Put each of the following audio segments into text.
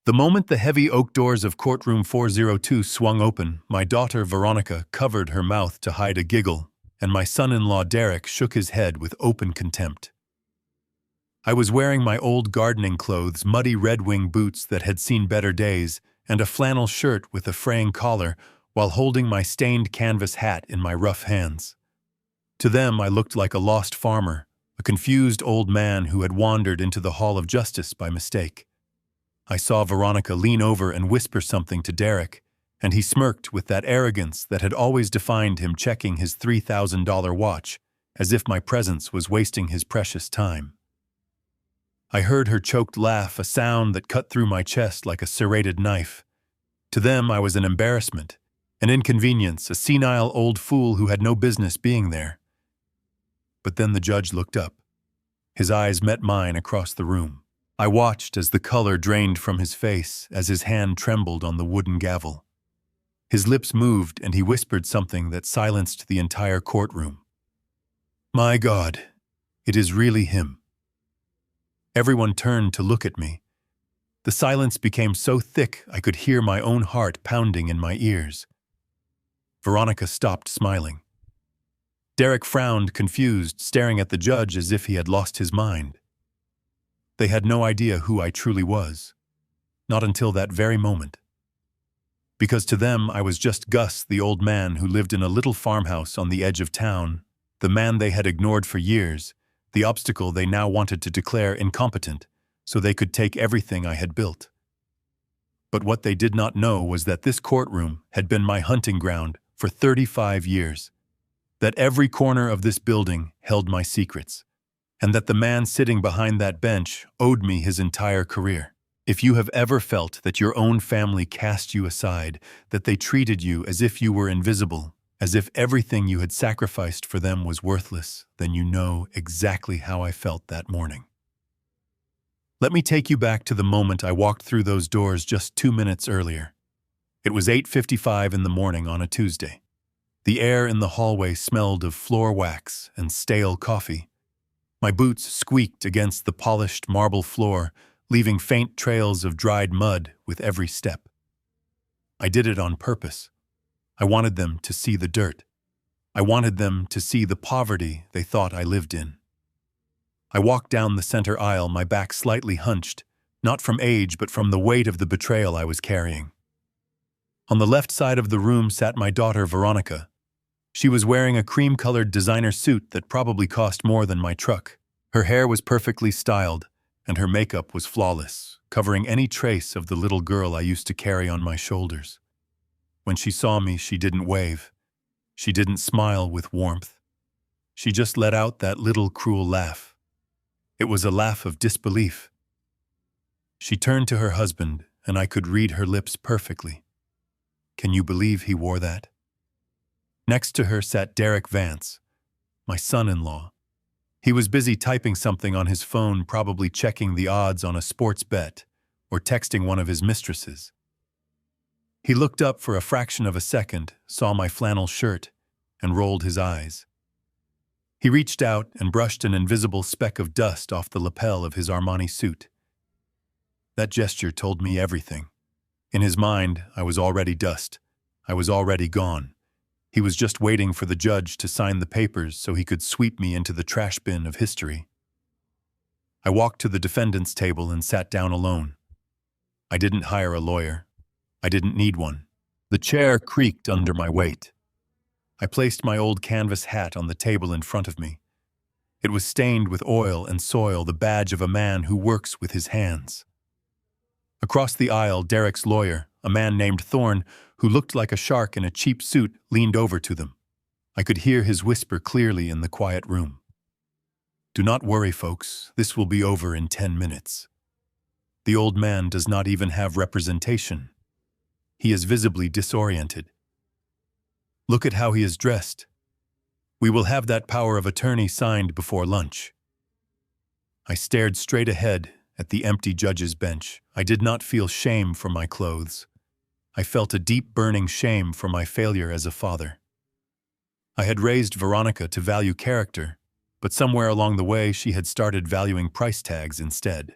The moment the heavy oak doors of courtroom 402 swung open, my daughter Veronica covered her mouth to hide a giggle, and my son-in-law Derek shook his head with open contempt. I was wearing my old gardening clothes, muddy Red Wing boots that had seen better days, and a flannel shirt with a fraying collar, while holding my stained canvas hat in my rough hands. To them I looked like a lost farmer, a confused old man who had wandered into the Hall of Justice by mistake. I saw Veronica lean over and whisper something to Derek, and he smirked with that arrogance that had always defined him, checking his $3,000 watch, as if my presence was wasting his precious time. I heard her choked laugh, a sound that cut through my chest like a serrated knife. To them I was an embarrassment, an inconvenience, a senile old fool who had no business being there. But then the judge looked up. His eyes met mine across the room. I watched as the color drained from his face, as his hand trembled on the wooden gavel. His lips moved, and he whispered something that silenced the entire courtroom. "My God, it is really him." Everyone turned to look at me. The silence became so thick I could hear my own heart pounding in my ears. Veronica stopped smiling. Derek frowned, confused, staring at the judge as if he had lost his mind. They had no idea who I truly was. Not until that very moment. Because to them I was just Gus, the old man who lived in a little farmhouse on the edge of town, the man they had ignored for years, the obstacle they now wanted to declare incompetent, so they could take everything I had built. But what they did not know was that this courtroom had been my hunting ground for 35 years, that every corner of this building held my secrets, and that the man sitting behind that bench owed me his entire career. If you have ever felt that your own family cast you aside, that they treated you as if you were invisible, as if everything you had sacrificed for them was worthless, then you know exactly how I felt that morning. Let me take you back to the moment I walked through those doors just 2 minutes earlier. It was 8:55 in the morning on a Tuesday. The air in the hallway smelled of floor wax and stale coffee. My boots squeaked against the polished marble floor, leaving faint trails of dried mud with every step. I did it on purpose. I wanted them to see the dirt. I wanted them to see the poverty they thought I lived in. I walked down the center aisle, my back slightly hunched, not from age but from the weight of the betrayal I was carrying. On the left side of the room sat my daughter Veronica. She was wearing a cream-colored designer suit that probably cost more than my truck. Her hair was perfectly styled, and her makeup was flawless, covering any trace of the little girl I used to carry on my shoulders. When she saw me, she didn't wave. She didn't smile with warmth. She just let out that little cruel laugh. It was a laugh of disbelief. She turned to her husband, and I could read her lips perfectly. "Can you believe he wore that?" Next to her sat Derek Vance, my son-in-law. He was busy typing something on his phone, probably checking the odds on a sports bet or texting one of his mistresses. He looked up for a fraction of a second, saw my flannel shirt, and rolled his eyes. He reached out and brushed an invisible speck of dust off the lapel of his Armani suit. That gesture told me everything. In his mind, I was already dust. I was already gone. He was just waiting for the judge to sign the papers so he could sweep me into the trash bin of history. I walked to the defendant's table and sat down alone. I didn't hire a lawyer. I didn't need one. The chair creaked under my weight. I placed my old canvas hat on the table in front of me. It was stained with oil and soil, the badge of a man who works with his hands. Across the aisle, Derek's lawyer, a man named Thorne, who looked like a shark in a cheap suit, leaned over to them. I could hear his whisper clearly in the quiet room. "Do not worry, folks. This will be over in 10 minutes. The old man does not even have representation. He is visibly disoriented. Look at how he is dressed. We will have that power of attorney signed before lunch." I stared straight ahead at the empty judge's bench. I did not feel shame for my clothes. I felt a deep burning shame for my failure as a father. I had raised Veronica to value character, but somewhere along the way she had started valuing price tags instead.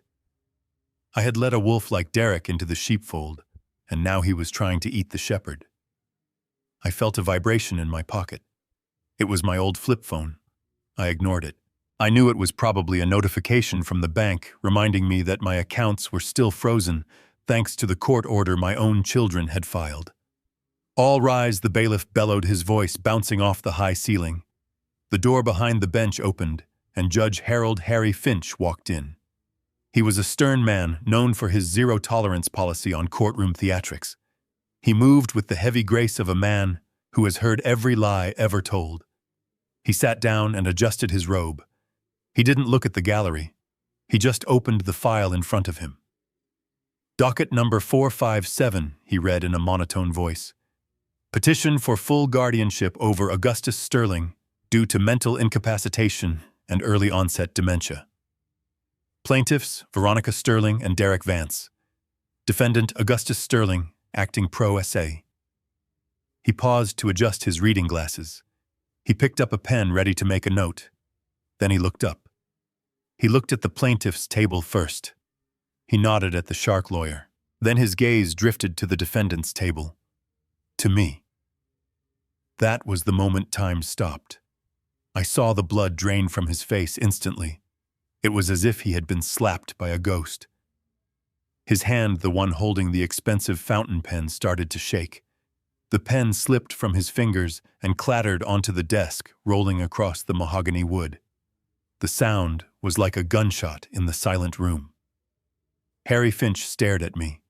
I had let a wolf like Derek into the sheepfold, and now he was trying to eat the shepherd. I felt a vibration in my pocket. It was my old flip phone. I ignored it. I knew it was probably a notification from the bank reminding me that my accounts were still frozen thanks to the court order my own children had filed. "All rise," the bailiff bellowed, his voice bouncing off the high ceiling. The door behind the bench opened, and Judge Harold Harry Finch walked in. He was a stern man known for his zero-tolerance policy on courtroom theatrics. He moved with the heavy grace of a man who has heard every lie ever told. He sat down and adjusted his robe. He didn't look at the gallery. He just opened the file in front of him. "Docket number 457, he read in a monotone voice. "Petition for full guardianship over Augustus Sterling due to mental incapacitation and early onset dementia. Plaintiffs, Veronica Sterling and Derek Vance. Defendant, Augustus Sterling, acting pro se." He paused to adjust his reading glasses. He picked up a pen ready to make a note. Then he looked up. He looked at the plaintiff's table first. He nodded at the shark lawyer. Then his gaze drifted to the defendant's table. To me. That was the moment time stopped. I saw the blood drain from his face instantly. It was as if he had been slapped by a ghost. His hand, the one holding the expensive fountain pen, started to shake. The pen slipped from his fingers and clattered onto the desk, rolling across the mahogany wood. The sound was like a gunshot in the silent room. Harry Finch stared at me.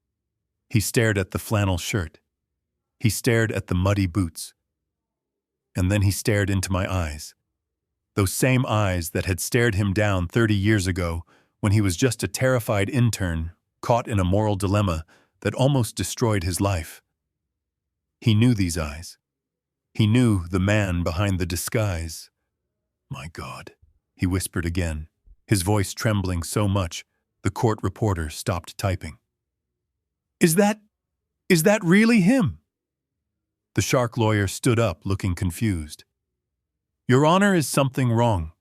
He stared at the flannel shirt. He stared at the muddy boots. And then he stared into my eyes. Those same eyes that had stared him down 30 years ago when he was just a terrified intern caught in a moral dilemma that almost destroyed his life. He knew these eyes. He knew the man behind the disguise. "My God," he whispered again, his voice trembling so much the court reporter stopped typing. Is that really him?" The shark lawyer stood up, looking confused. "Your Honor, is something wrong?"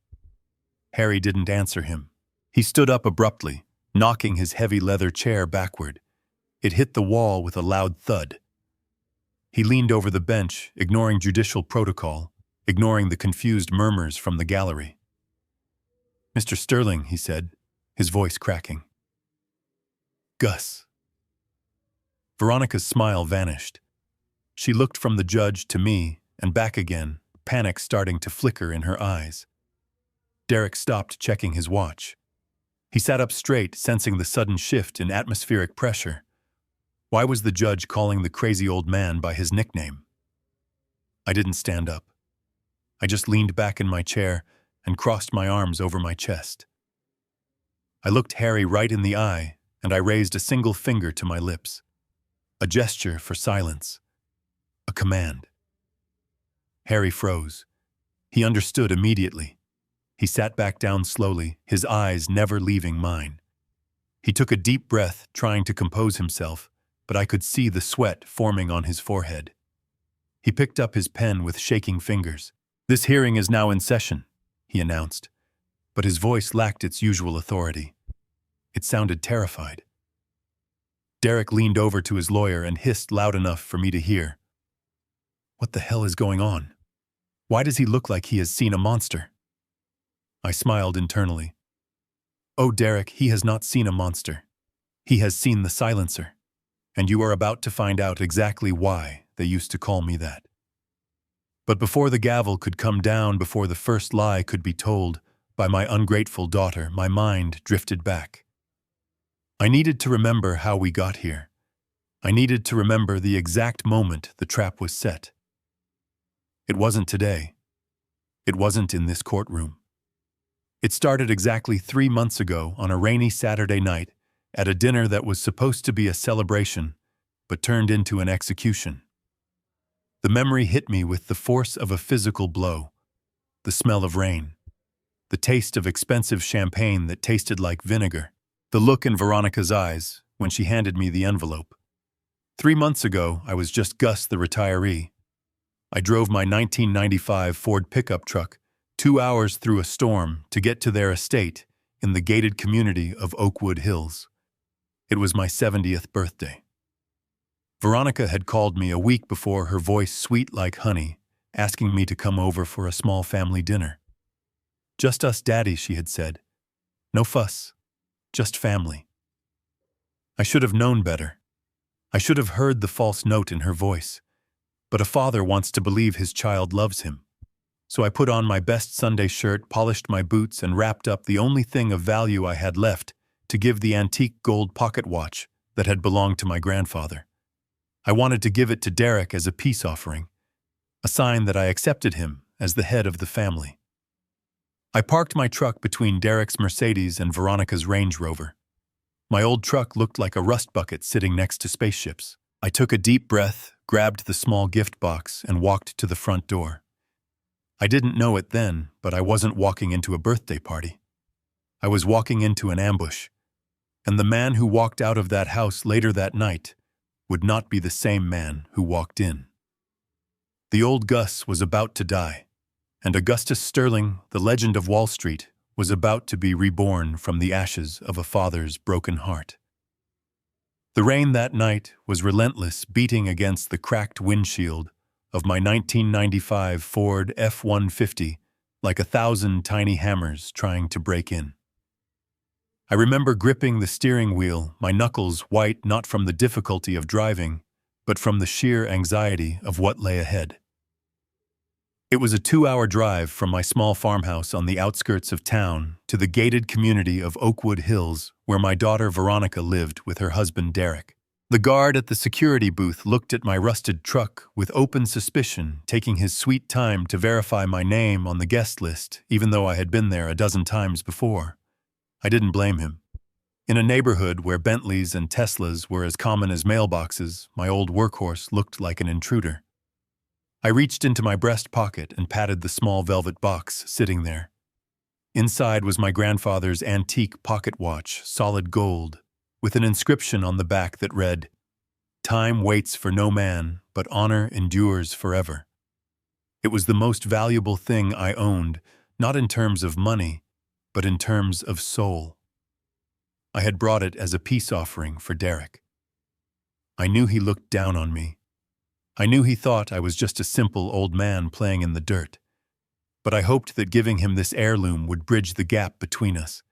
Harry didn't answer him. He stood up abruptly, knocking his heavy leather chair backward. It hit the wall with a loud thud. He leaned over the bench, ignoring judicial protocol, ignoring the confused murmurs from the gallery. "Mr. Sterling," he said, his voice cracking. "Gus." Veronica's smile vanished. She looked from the judge to me and back again, panic starting to flicker in her eyes. Derek stopped checking his watch. He sat up straight, sensing the sudden shift in atmospheric pressure. Why was the judge calling the crazy old man by his nickname? I didn't stand up. I just leaned back in my chair and crossed my arms over my chest. I looked Harry right in the eye, and I raised a single finger to my lips. A gesture for silence. A command. Harry froze. He understood immediately. He sat back down slowly, his eyes never leaving mine. He took a deep breath, trying to compose himself, but I could see the sweat forming on his forehead. He picked up his pen with shaking fingers. "This hearing is now in session," he announced, but his voice lacked its usual authority. It sounded terrified. Derek leaned over to his lawyer and hissed loud enough for me to hear. "What the hell is going on? Why does he look like he has seen a monster?" I smiled internally. "Oh, Derek, he has not seen a monster. He has seen the silencer. And you are about to find out exactly why they used to call me that." But before the gavel could come down, before the first lie could be told by my ungrateful daughter, my mind drifted back. I needed to remember how we got here. I needed to remember the exact moment the trap was set. It wasn't today. It wasn't in this courtroom. It started exactly 3 months ago on a rainy Saturday night at a dinner that was supposed to be a celebration, but turned into an execution. The memory hit me with the force of a physical blow. The smell of rain. The taste of expensive champagne that tasted like vinegar. The look in Veronica's eyes when she handed me the envelope. 3 months ago, I was just Gus the retiree. I drove my 1995 Ford pickup truck 2 hours through a storm to get to their estate in the gated community of Oakwood Hills. It was my 70th birthday. Veronica had called me a week before, her voice sweet like honey, asking me to come over for a small family dinner. "Just us, Daddy," she had said. "No fuss. Just family." I should have known better. I should have heard the false note in her voice. But a father wants to believe his child loves him. So I put on my best Sunday shirt, polished my boots, and wrapped up the only thing of value I had left to give the antique gold pocket watch that had belonged to my grandfather. I wanted to give it to Derek as a peace offering, a sign that I accepted him as the head of the family. I parked my truck between Derek's Mercedes and Veronica's Range Rover. My old truck looked like a rust bucket sitting next to spaceships. I took a deep breath, grabbed the small gift box, and walked to the front door. I didn't know it then, but I wasn't walking into a birthday party. I was walking into an ambush, and the man who walked out of that house later that night would not be the same man who walked in. The old Gus was about to die, and Augustus Sterling, the legend of Wall Street, was about to be reborn from the ashes of a father's broken heart. The rain that night was relentless, beating against the cracked windshield of my 1995 Ford F-150 like 1,000 tiny hammers trying to break in. I remember gripping the steering wheel, my knuckles white not from the difficulty of driving, but from the sheer anxiety of what lay ahead. It was a 2-hour drive from my small farmhouse on the outskirts of town to the gated community of Oakwood Hills, where my daughter Veronica lived with her husband Derek. The guard at the security booth looked at my rusted truck with open suspicion, taking his sweet time to verify my name on the guest list, even though I had been there a dozen times before. I didn't blame him. In a neighborhood where Bentleys and Teslas were as common as mailboxes, my old workhorse looked like an intruder. I reached into my breast pocket and patted the small velvet box sitting there. Inside was my grandfather's antique pocket watch, solid gold, with an inscription on the back that read, "Time waits for no man, but honor endures forever." It was the most valuable thing I owned, not in terms of money, but in terms of soul. I had brought it as a peace offering for Derek. I knew he looked down on me. I knew he thought I was just a simple old man playing in the dirt. But I hoped that giving him this heirloom would bridge the gap between us.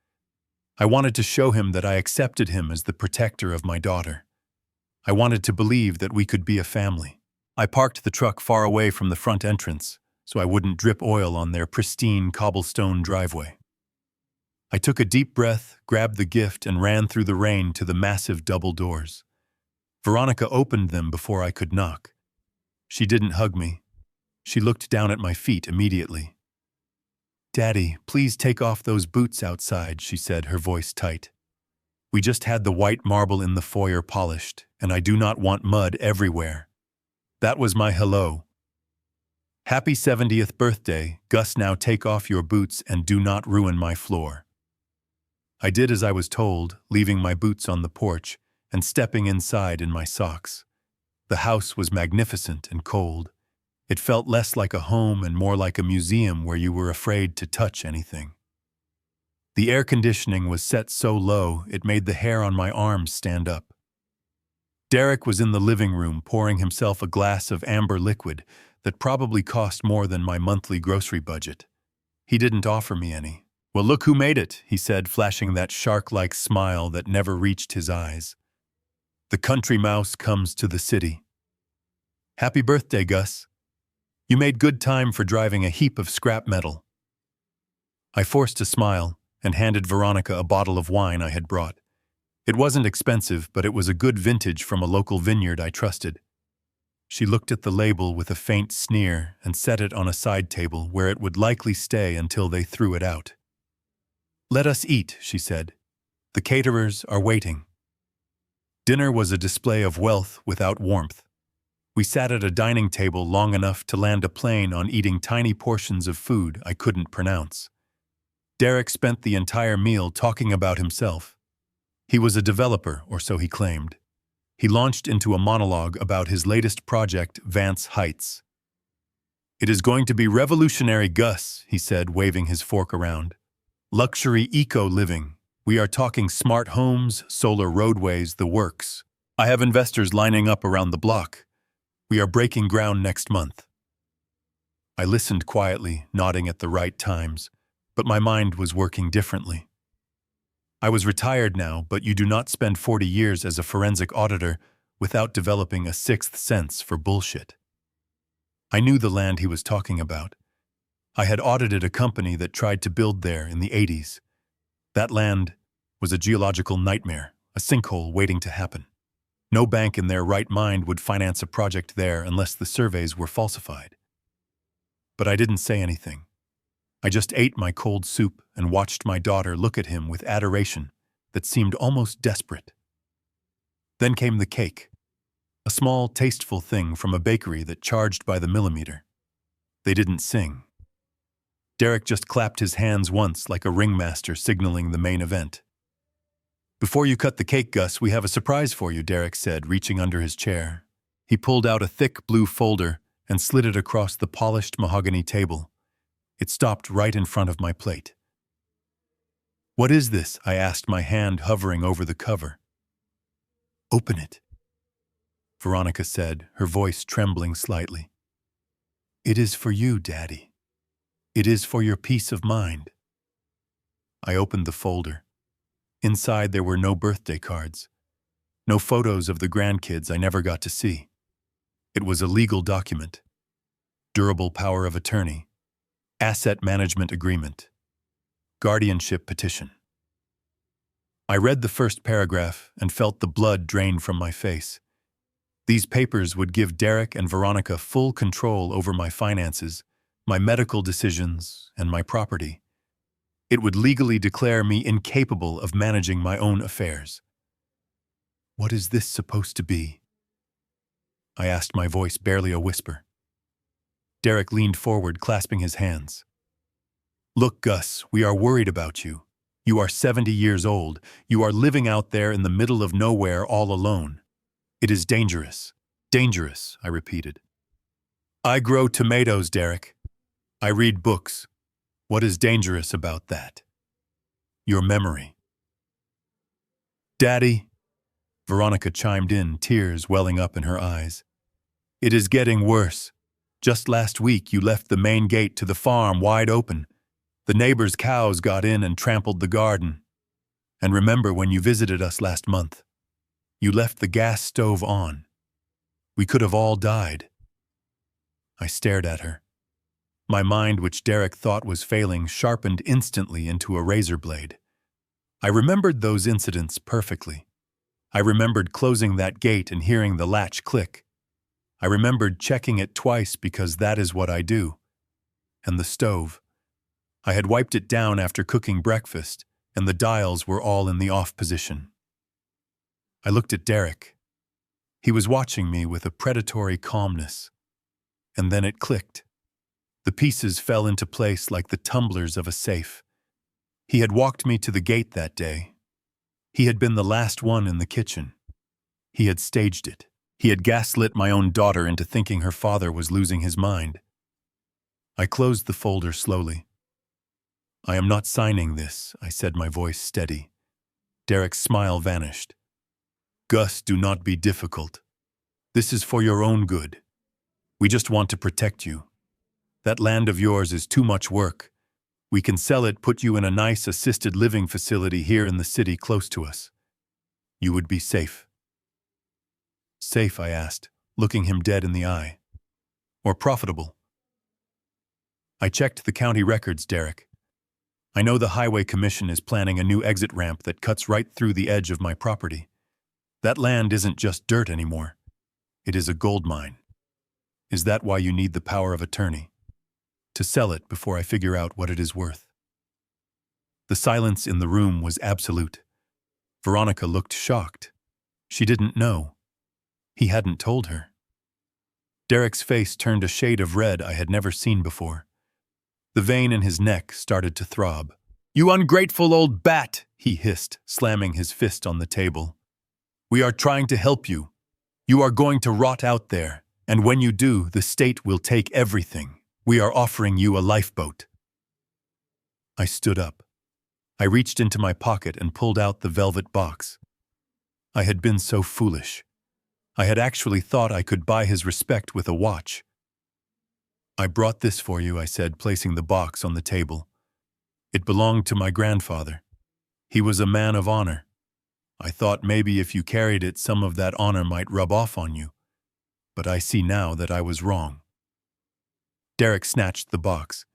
I wanted to show him that I accepted him as the protector of my daughter. I wanted to believe that we could be a family. I parked the truck far away from the front entrance, so I wouldn't drip oil on their pristine cobblestone driveway. I took a deep breath, grabbed the gift, and ran through the rain to the massive double doors. Veronica opened them before I could knock. She didn't hug me. She looked down at my feet immediately. "Daddy, please take off those boots outside," she said, her voice tight. "We just had the white marble in the foyer polished, and I do not want mud everywhere." That was my hello. "Happy 70th birthday, Gus. Now take off your boots and do not ruin my floor." I did as I was told, leaving my boots on the porch and stepping inside in my socks. The house was magnificent and cold. It felt less like a home and more like a museum where you were afraid to touch anything. The air conditioning was set so low it made the hair on my arms stand up. Derek was in the living room pouring himself a glass of amber liquid that probably cost more than my monthly grocery budget. He didn't offer me any. "Well, look who made it," he said, flashing that shark-like smile that never reached his eyes. "The country mouse comes to the city." "Happy birthday, Gus. You made good time for driving a heap of scrap metal." I forced a smile and handed Veronica a bottle of wine I had brought. It wasn't expensive, but it was a good vintage from a local vineyard I trusted. She looked at the label with a faint sneer and set it on a side table where it would likely stay until they threw it out. "Let us eat," she said. "The caterers are waiting." Dinner was a display of wealth without warmth. We sat at a dining table long enough to land a plane on eating tiny portions of food I couldn't pronounce. Derek spent the entire meal talking about himself. He was a developer, or so he claimed. He launched into a monologue about his latest project, Vance Heights. "It is going to be revolutionary, Gus," he said, waving his fork around. "Luxury eco-living. We are talking smart homes, solar roadways, the works. I have investors lining up around the block. We are breaking ground next month. I listened quietly, nodding at the right times, but my mind was working differently. I was retired now, but you do not spend 40 years as a forensic auditor without developing a sixth sense for bullshit. I knew the land he was talking about. I had audited a company that tried to build there in the 80s. That land was a geological nightmare, a sinkhole waiting to happen. No bank in their right mind would finance a project there unless the surveys were falsified. But I didn't say anything. I just ate my cold soup and watched my daughter look at him with adoration that seemed almost desperate. Then came the cake, a small, tasteful thing from a bakery that charged by the millimeter. They didn't sing. Derek just clapped his hands once like a ringmaster signaling the main event. "Before you cut the cake, Gus, we have a surprise for you," Derek said, reaching under his chair. He pulled out a thick blue folder and slid it across the polished mahogany table. It stopped right in front of my plate. "What is this?" I asked, my hand hovering over the cover. "Open it," Veronica said, her voice trembling slightly. "It is for you, Daddy. It is for your peace of mind." I opened the folder. Inside there were no birthday cards, no photos of the grandkids I never got to see. It was a legal document. Durable power of attorney, asset management agreement, guardianship petition. I read the first paragraph and felt the blood drain from my face. These papers would give Derek and Veronica full control over my finances, my medical decisions, and my property. It would legally declare me incapable of managing my own affairs. "What is this supposed to be?" I asked, my voice barely a whisper. Derek leaned forward, clasping his hands. "Look, Gus, we are worried about you. You are 70 years old. You are living out there in the middle of nowhere all alone. It is dangerous. Dangerous," I repeated. "I grow tomatoes, Derek. I read books. What is dangerous about that?" "Your memory." "Daddy," Veronica chimed in, tears welling up in her eyes. "It is getting worse. Just last week you left the main gate to the farm wide open. The neighbors' cows got in and trampled the garden. And remember when you visited us last month? You left the gas stove on. We could have all died." I stared at her. My mind, which Derek thought was failing, sharpened instantly into a razor blade. I remembered those incidents perfectly. I remembered closing that gate and hearing the latch click. I remembered checking it twice because that is what I do. And the stove. I had wiped it down after cooking breakfast, and the dials were all in the off position. I looked at Derek. He was watching me with a predatory calmness. And then it clicked. The pieces fell into place like the tumblers of a safe. He had walked me to the gate that day. He had been the last one in the kitchen. He had staged it. He had gaslit my own daughter into thinking her father was losing his mind. I closed the folder slowly. "I am not signing this," I said, my voice steady. Derek's smile vanished. "Gus, do not be difficult. This is for your own good. We just want to protect you. That land of yours is too much work. We can sell it, put you in a nice assisted living facility here in the city close to us. You would be safe." "Safe?" I asked, looking him dead in the eye. "Or profitable?" "I checked the county records, Derek. I know the Highway Commission is planning a new exit ramp that cuts right through the edge of my property. That land isn't just dirt anymore. It is a gold mine. Is that why you need the power of attorney? To sell it before I figure out what it is worth?" The silence in the room was absolute. Veronica looked shocked. She didn't know. He hadn't told her. Derek's face turned a shade of red I had never seen before. The vein in his neck started to throb. "You ungrateful old bat!" he hissed, slamming his fist on the table. "We are trying to help you. You are going to rot out there, and when you do, the state will take everything. We are offering you a lifeboat." I stood up. I reached into my pocket and pulled out the velvet box. I had been so foolish. I had actually thought I could buy his respect with a watch. "I brought this for you," I said, placing the box on the table. "It belonged to my grandfather. He was a man of honor. I thought maybe if you carried it, some of that honor might rub off on you. But I see now that I was wrong." Derek snatched the box.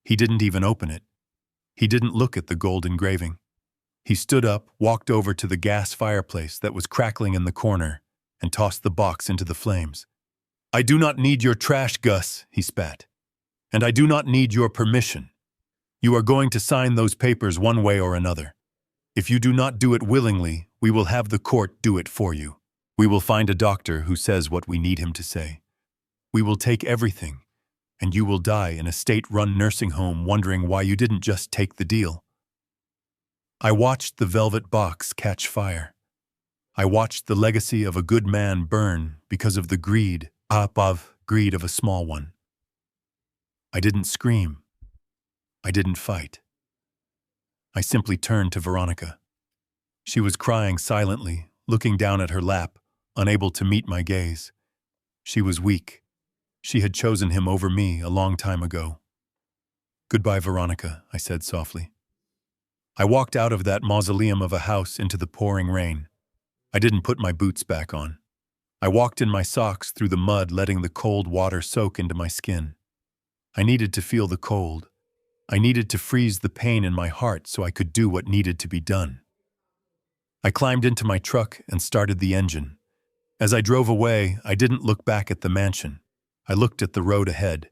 He didn't even open it. He didn't look at the gold engraving. He stood up, walked over to the gas fireplace that was crackling in the corner, and tossed the box into the flames. "I do not need your trash, Gus," he spat. "And I do not need your permission. You are going to sign those papers one way or another. If you do not do it willingly, we will have the court do it for you. We will find a doctor who says what we need him to say. We will take everything, and you will die in a state-run nursing home wondering why you didn't just take the deal." I watched the velvet box catch fire. I watched the legacy of a good man burn because of the greed of a small one. I didn't scream. I didn't fight. I simply turned to Veronica. She was crying silently, looking down at her lap, unable to meet my gaze. She was weak. She had chosen him over me a long time ago. "Goodbye, Veronica," I said softly. I walked out of that mausoleum of a house into the pouring rain. I didn't put my boots back on. I walked in my socks through the mud, letting the cold water soak into my skin. I needed to feel the cold. I needed to freeze the pain in my heart so I could do what needed to be done. I climbed into my truck and started the engine. As I drove away, I didn't look back at the mansion. I looked at the road ahead.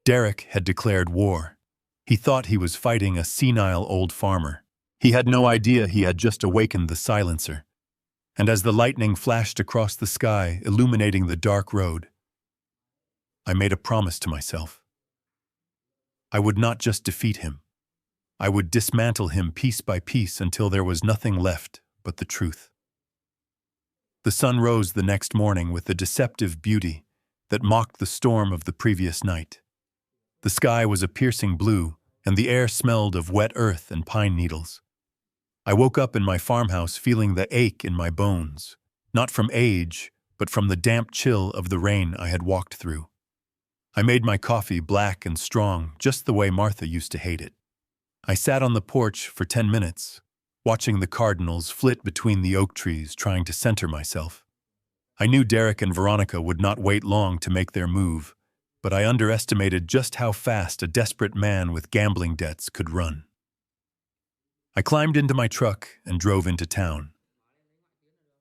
Derek had declared war. He thought he was fighting a senile old farmer. He had no idea he had just awakened the silencer. And as the lightning flashed across the sky, illuminating the dark road, I made a promise to myself. I would not just defeat him. I would dismantle him piece by piece until there was nothing left but the truth. The sun rose the next morning with a deceptive beauty that mocked the storm of the previous night. The sky was a piercing blue, and the air smelled of wet earth and pine needles. I woke up in my farmhouse feeling the ache in my bones, not from age, but from the damp chill of the rain I had walked through. I made my coffee black and strong, just the way Martha used to hate it. I sat on the porch for 10 minutes, watching the cardinals flit between the oak trees, trying to center myself. I knew Derek and Veronica would not wait long to make their move, but I underestimated just how fast a desperate man with gambling debts could run. I climbed into my truck and drove into town.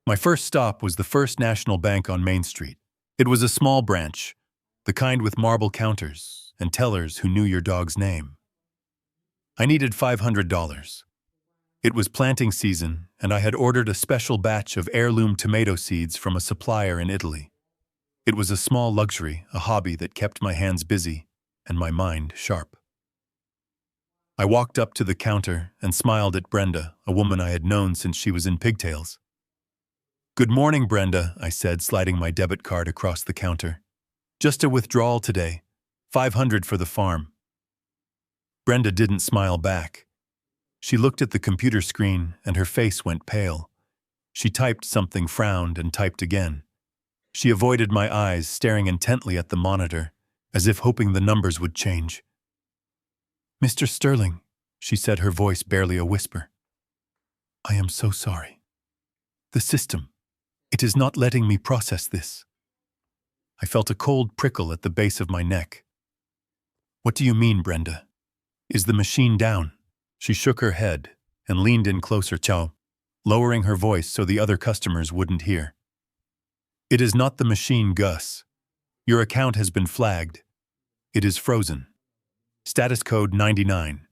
My first stop was the First National Bank on Main Street. It was a small branch, the kind with marble counters and tellers who knew your dog's name. I needed $500. It was planting season, and I had ordered a special batch of heirloom tomato seeds from a supplier in Italy. It was a small luxury, a hobby that kept my hands busy and my mind sharp. I walked up to the counter and smiled at Brenda, a woman I had known since she was in pigtails. "Good morning, Brenda," I said, sliding my debit card across the counter. "Just a withdrawal today. $500 for the farm." Brenda didn't smile back. She looked at the computer screen and her face went pale. She typed something, frowned, and typed again. She avoided my eyes, staring intently at the monitor, as if hoping the numbers would change. "Mr. Sterling," she said, her voice barely a whisper. "I am so sorry. The system, it is not letting me process this." I felt a cold prickle at the base of my neck. "What do you mean, Brenda? Is the machine down?" She shook her head and leaned in closer, lowering her voice so the other customers wouldn't hear. "It is not the machine, Gus. Your account has been flagged. It is frozen. Status code 99.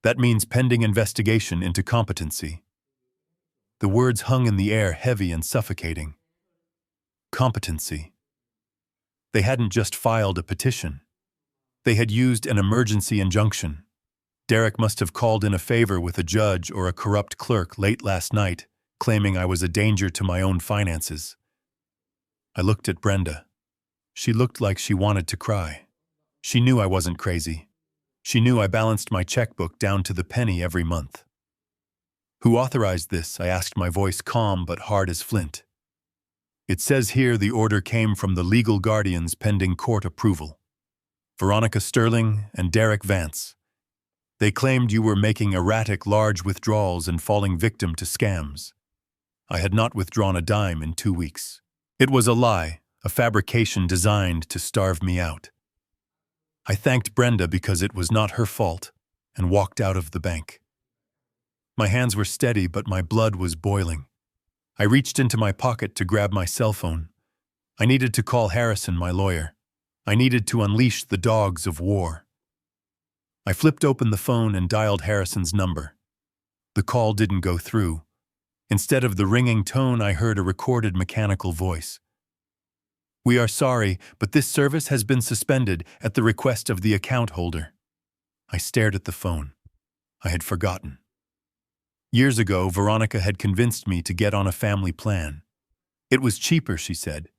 That means pending investigation into competency." The words hung in the air, heavy and suffocating. Competency. They hadn't just filed a petition. They had used an emergency injunction. Derek must have called in a favor with a judge or a corrupt clerk late last night, claiming I was a danger to my own finances. I looked at Brenda. She looked like she wanted to cry. She knew I wasn't crazy. She knew I balanced my checkbook down to the penny every month. "Who authorized this?" I asked, my voice calm but hard as flint. "It says here the order came from the legal guardians pending court approval. Veronica Sterling and Derek Vance. They claimed you were making erratic large withdrawals and falling victim to scams. I had not withdrawn a dime in 2 weeks. It was a lie, a fabrication designed to starve me out." I thanked Brenda because it was not her fault and walked out of the bank. My hands were steady, but my blood was boiling. I reached into my pocket to grab my cell phone. I needed to call Harrison, my lawyer. I needed to unleash the dogs of war. I flipped open the phone and dialed Harrison's number. The call didn't go through. Instead of the ringing tone, I heard a recorded mechanical voice. "We are sorry, but this service has been suspended at the request of the account holder." I stared at the phone. I had forgotten. Years ago, Veronica had convinced me to get on a family plan. It was cheaper, she said.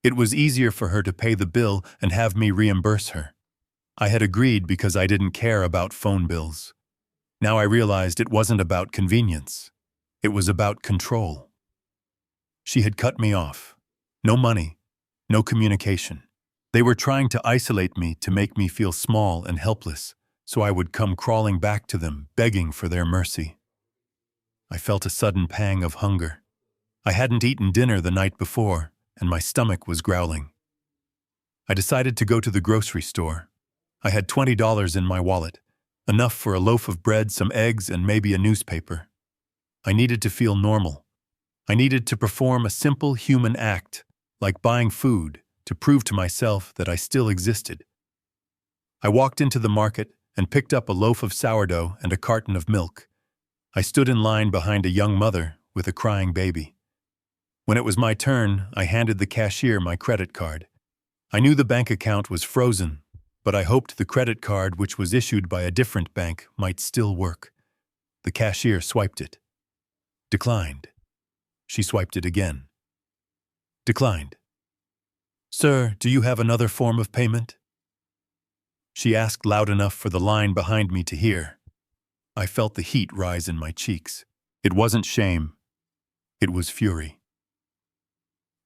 It was easier for her to pay the bill and have me reimburse her. I had agreed because I didn't care about phone bills. Now I realized it wasn't about convenience. It was about control. She had cut me off. No money, no communication. They were trying to isolate me to make me feel small and helpless, so I would come crawling back to them, begging for their mercy. I felt a sudden pang of hunger. I hadn't eaten dinner the night before, and my stomach was growling. I decided to go to the grocery store. I had $20 in my wallet, enough for a loaf of bread, some eggs, and maybe a newspaper. I needed to feel normal. I needed to perform a simple human act, like buying food, to prove to myself that I still existed. I walked into the market and picked up a loaf of sourdough and a carton of milk. I stood in line behind a young mother with a crying baby. When it was my turn, I handed the cashier my credit card. I knew the bank account was frozen, but I hoped the credit card, which was issued by a different bank, might still work. The cashier swiped it. Declined. She swiped it again. Declined. "Sir, do you have another form of payment?" She asked loud enough for the line behind me to hear. I felt the heat rise in my cheeks. It wasn't shame. It was fury.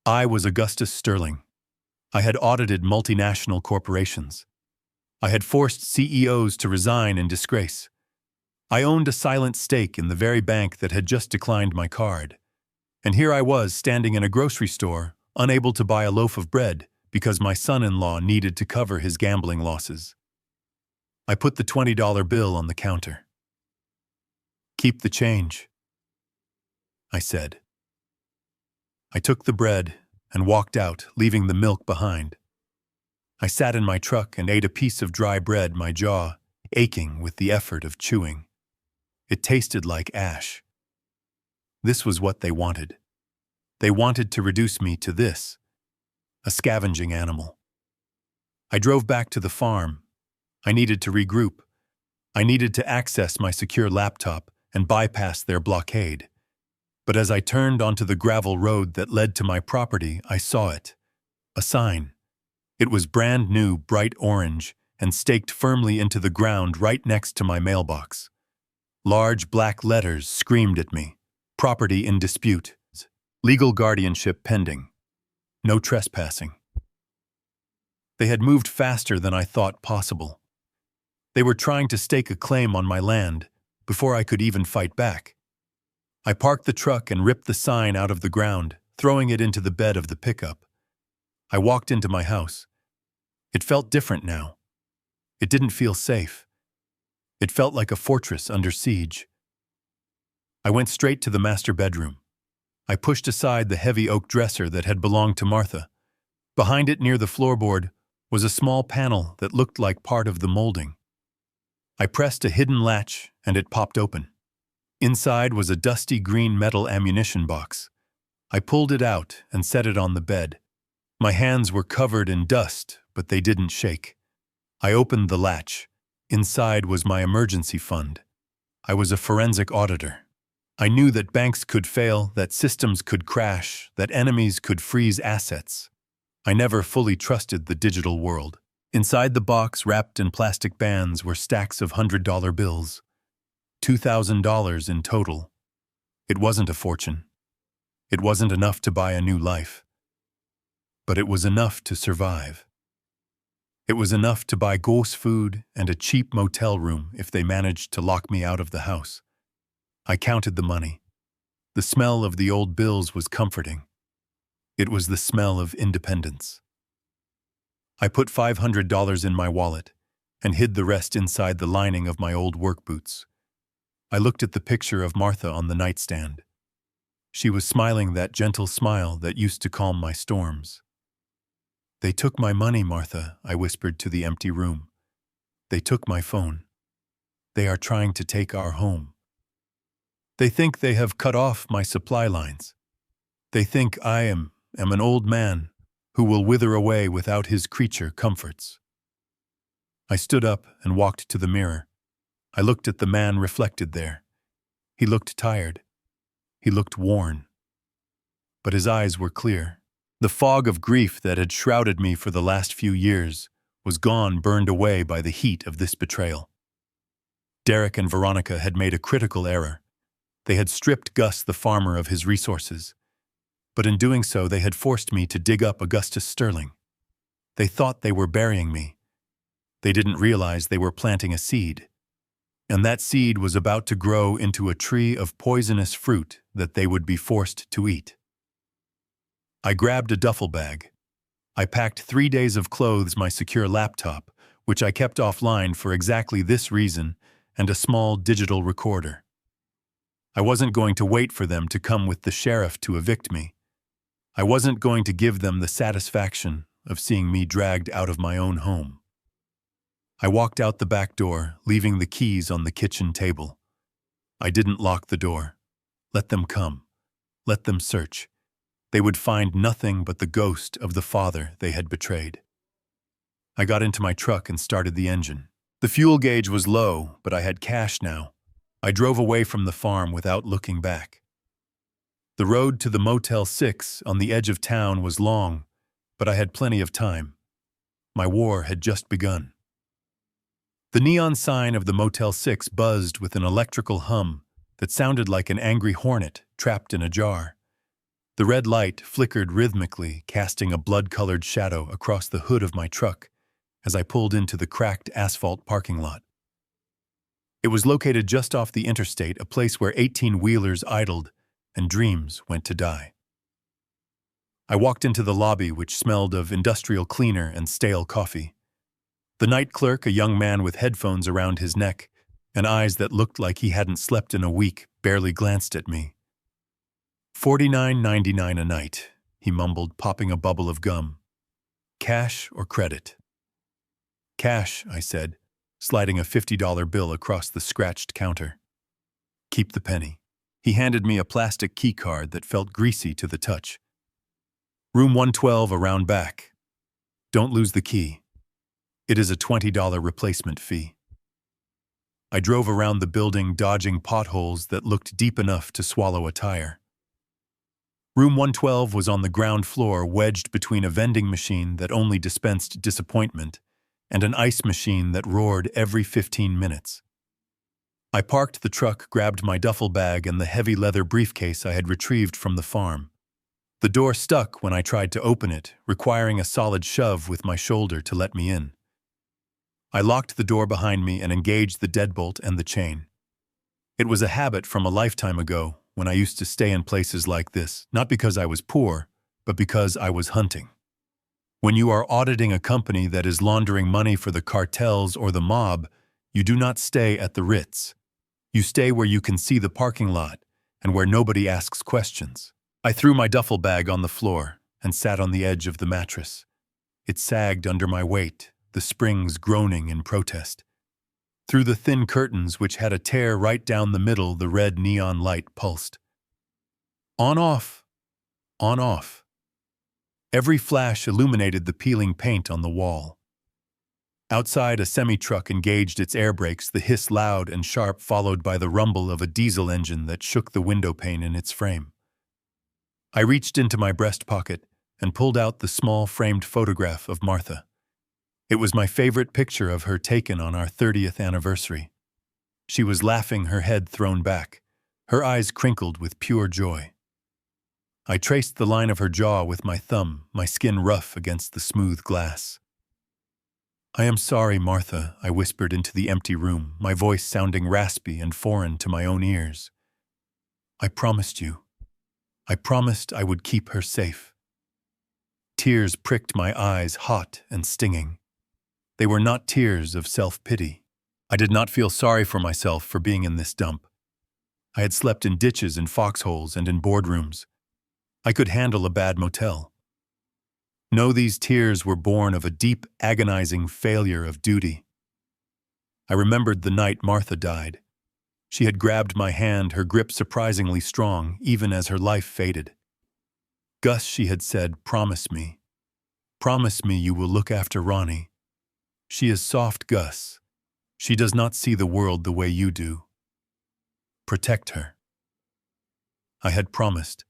I was Augustus Sterling. I had audited multinational corporations. I had forced CEOs to resign in disgrace. I owned a silent stake in the very bank that had just declined my card. And here I was standing in a grocery store, unable to buy a loaf of bread because my son-in-law needed to cover his gambling losses. I put the $20 bill on the counter. "Keep the change," I said. I took the bread and walked out, leaving the milk behind. I sat in my truck and ate a piece of dry bread, my jaw aching with the effort of chewing. It tasted like ash. This was what they wanted. They wanted to reduce me to this, a scavenging animal. I drove back to the farm. I needed to regroup. I needed to access my secure laptop and bypass their blockade. But as I turned onto the gravel road that led to my property, I saw it. A sign. It was brand new, bright orange, and staked firmly into the ground right next to my mailbox. Large black letters screamed at me. Property in dispute. Legal guardianship pending. No trespassing. They had moved faster than I thought possible. They were trying to stake a claim on my land before I could even fight back. I parked the truck and ripped the sign out of the ground, throwing it into the bed of the pickup. I walked into my house. It felt different now. It didn't feel safe. It felt like a fortress under siege. I went straight to the master bedroom. I pushed aside the heavy oak dresser that had belonged to Martha. Behind it, near the floorboard, was a small panel that looked like part of the molding. I pressed a hidden latch, and it popped open. Inside was a dusty green metal ammunition box. I pulled it out and set it on the bed. My hands were covered in dust, but they didn't shake. I opened the latch. Inside was my emergency fund. I was a forensic auditor. I knew that banks could fail, that systems could crash, that enemies could freeze assets. I never fully trusted the digital world. Inside the box, wrapped in plastic bands, were stacks of $100 bills. $2,000 in total. It wasn't a fortune. It wasn't enough to buy a new life. But it was enough to survive. It was enough to buy ghost food and a cheap motel room if they managed to lock me out of the house. I counted the money. The smell of the old bills was comforting. It was the smell of independence. I put $500 in my wallet and hid the rest inside the lining of my old work boots. I looked at the picture of Martha on the nightstand. She was smiling that gentle smile that used to calm my storms. "They took my money, Martha," I whispered to the empty room. "They took my phone. They are trying to take our home. They think they have cut off my supply lines. They think I am an old man who will wither away without his creature comforts." I stood up and walked to the mirror. I looked at the man reflected there. He looked tired. He looked worn. But his eyes were clear. The fog of grief that had shrouded me for the last few years was gone, burned away by the heat of this betrayal. Derek and Veronica had made a critical error. They had stripped Gus the farmer of his resources. But in doing so, they had forced me to dig up Augustus Sterling. They thought they were burying me. They didn't realize they were planting a seed. And that seed was about to grow into a tree of poisonous fruit that they would be forced to eat. I grabbed a duffel bag. I packed 3 days of clothes, my secure laptop, which I kept offline for exactly this reason, and a small digital recorder. I wasn't going to wait for them to come with the sheriff to evict me. I wasn't going to give them the satisfaction of seeing me dragged out of my own home. I walked out the back door, leaving the keys on the kitchen table. I didn't lock the door. Let them come. Let them search. They would find nothing but the ghost of the father they had betrayed. I got into my truck and started the engine. The fuel gauge was low, but I had cash now. I drove away from the farm without looking back. The road to the Motel 6 on the edge of town was long, but I had plenty of time. My war had just begun. The neon sign of the Motel 6 buzzed with an electrical hum that sounded like an angry hornet trapped in a jar. The red light flickered rhythmically, casting a blood-colored shadow across the hood of my truck as I pulled into the cracked asphalt parking lot. It was located just off the interstate, a place where 18-wheelers idled and dreams went to die. I walked into the lobby, which smelled of industrial cleaner and stale coffee. The night clerk, a young man with headphones around his neck and eyes that looked like he hadn't slept in a week, barely glanced at me. $49.99 a night, he mumbled, popping a bubble of gum. Cash or credit? Cash, I said, sliding a $50 bill across the scratched counter. Keep the penny. He handed me a plastic key card that felt greasy to the touch. Room 112 around back. Don't lose the key. It is a $20 replacement fee. I drove around the building, dodging potholes that looked deep enough to swallow a tire. Room 112 was on the ground floor, wedged between a vending machine that only dispensed disappointment and an ice machine that roared every 15 minutes. I parked the truck, grabbed my duffel bag and the heavy leather briefcase I had retrieved from the farm. The door stuck when I tried to open it, requiring a solid shove with my shoulder to let me in. I locked the door behind me and engaged the deadbolt and the chain. It was a habit from a lifetime ago, when I used to stay in places like this, not because I was poor, but because I was hunting. When you are auditing a company that is laundering money for the cartels or the mob, you do not stay at the Ritz. You stay where you can see the parking lot and where nobody asks questions. I threw my duffel bag on the floor and sat on the edge of the mattress. It sagged under my weight, the springs groaning in protest. Through the thin curtains, which had a tear right down the middle, the red neon light pulsed. On off, on off. Every flash illuminated the peeling paint on the wall. Outside, a semi-truck engaged its air brakes, the hiss loud and sharp, followed by the rumble of a diesel engine that shook the window pane in its frame. I reached into my breast pocket and pulled out the small framed photograph of Martha. It was my favorite picture of her taken on our 30th anniversary. She was laughing, her head thrown back, her eyes crinkled with pure joy. I traced the line of her jaw with my thumb, my skin rough against the smooth glass. "I am sorry, Martha," I whispered into the empty room, my voice sounding raspy and foreign to my own ears. "I promised you. I promised I would keep her safe." Tears pricked my eyes, hot and stinging. They were not tears of self-pity. I did not feel sorry for myself for being in this dump. I had slept in ditches, in foxholes, and in boardrooms. I could handle a bad motel. No, these tears were born of a deep, agonizing failure of duty. I remembered the night Martha died. She had grabbed my hand, her grip surprisingly strong, even as her life faded. "Gus," she had said, "promise me. Promise me you will look after Ronnie. She is soft, Gus. She does not see the world the way you do. Protect her." I had promised.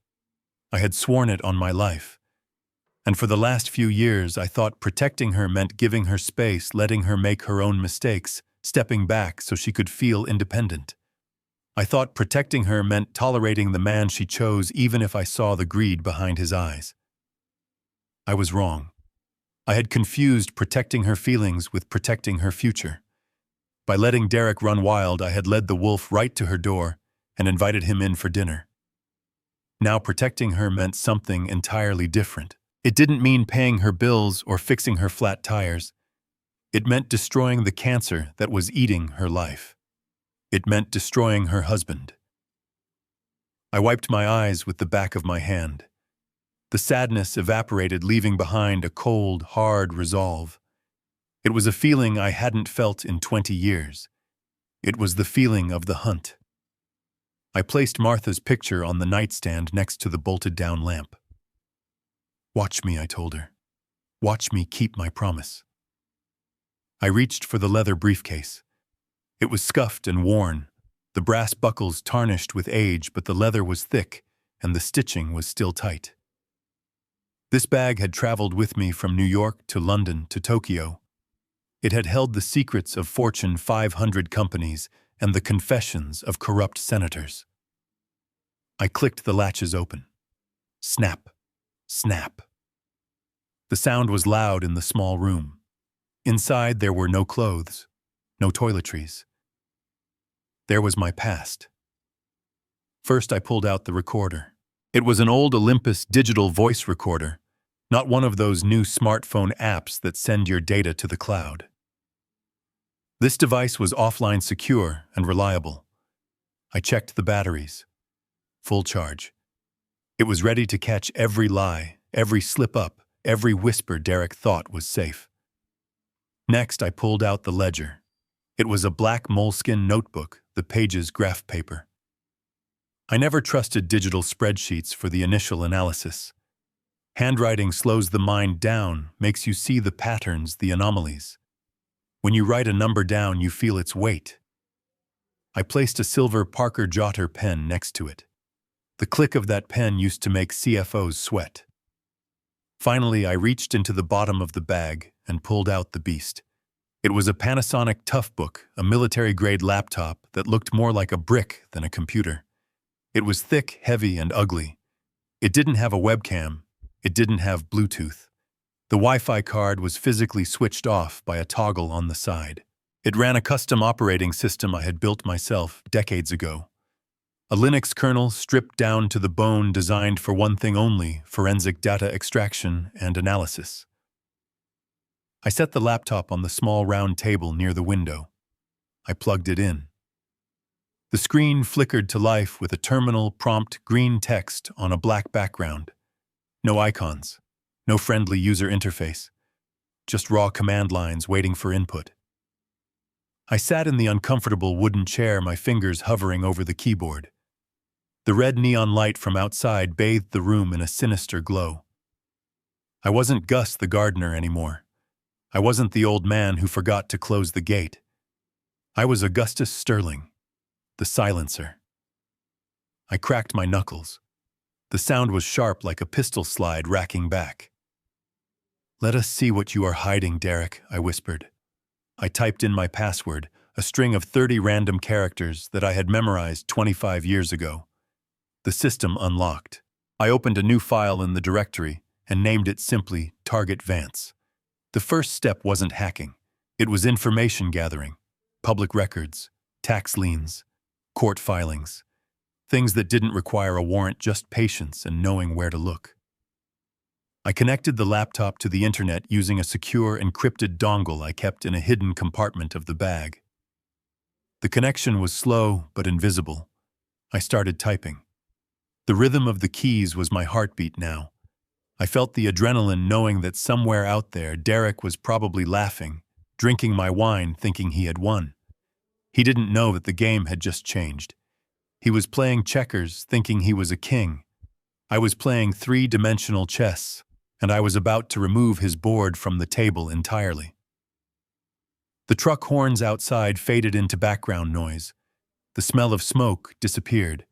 I had sworn it on my life. And for the last few years, I thought protecting her meant giving her space, letting her make her own mistakes, stepping back so she could feel independent. I thought protecting her meant tolerating the man she chose even if I saw the greed behind his eyes. I was wrong. I had confused protecting her feelings with protecting her future. By letting Derek run wild, I had led the wolf right to her door and invited him in for dinner. Now protecting her meant something entirely different. It didn't mean paying her bills or fixing her flat tires. It meant destroying the cancer that was eating her life. It meant destroying her husband. I wiped my eyes with the back of my hand. The sadness evaporated, leaving behind a cold, hard resolve. It was a feeling I hadn't felt in 20 years. It was the feeling of the hunt. I placed Martha's picture on the nightstand next to the bolted-down lamp. "Watch me," I told her. "Watch me keep my promise." I reached for the leather briefcase. It was scuffed and worn, the brass buckles tarnished with age, but the leather was thick and the stitching was still tight. This bag had traveled with me from New York to London to Tokyo. It had held the secrets of Fortune 500 companies and the confessions of corrupt senators. I clicked the latches open. Snap. Snap. The sound was loud in the small room. Inside there were no clothes, no toiletries. There was my past. First I pulled out the recorder. It was an old Olympus digital voice recorder, not one of those new smartphone apps that send your data to the cloud. This device was offline secure and reliable. I checked the batteries. Full charge. It was ready to catch every lie, every slip-up, every whisper Derek thought was safe. Next, I pulled out the ledger. It was a black moleskin notebook, the pages graph paper. I never trusted digital spreadsheets for the initial analysis. Handwriting slows the mind down, makes you see the patterns, the anomalies. When you write a number down, you feel its weight. I placed a silver Parker Jotter pen next to it. The click of that pen used to make CFOs sweat. Finally, I reached into the bottom of the bag and pulled out the beast. It was a Panasonic Toughbook, a military-grade laptop that looked more like a brick than a computer. It was thick, heavy, and ugly. It didn't have a webcam. It didn't have Bluetooth. The Wi-Fi card was physically switched off by a toggle on the side. It ran a custom operating system I had built myself decades ago. A Linux kernel stripped down to the bone, designed for one thing only: forensic data extraction and analysis. I set the laptop on the small round table near the window. I plugged it in. The screen flickered to life with a terminal prompt green text on a black background. No icons, no friendly user interface, just raw command lines waiting for input. I sat in the uncomfortable wooden chair, my fingers hovering over the keyboard. The red neon light from outside bathed the room in a sinister glow. I wasn't Gus the gardener anymore. I wasn't the old man who forgot to close the gate. I was Augustus Sterling, the silencer. I cracked my knuckles. The sound was sharp like a pistol slide racking back. "Let us see what you are hiding, Derek," I whispered. I typed in my password, a string of 30 random characters that I had memorized 25 years ago. The system unlocked. I opened a new file in the directory and named it simply Target Vance. The first step wasn't hacking. It was information gathering, public records, tax liens, court filings, things that didn't require a warrant, just patience and knowing where to look. I connected the laptop to the internet using a secure encrypted dongle I kept in a hidden compartment of the bag. The connection was slow but invisible. I started typing. The rhythm of the keys was my heartbeat now. I felt the adrenaline knowing that somewhere out there Derek was probably laughing, drinking my wine thinking he had won. He didn't know that the game had just changed. He was playing checkers thinking he was a king. I was playing three-dimensional chess, and I was about to remove his board from the table entirely. The truck horns outside faded into background noise. The smell of smoke disappeared.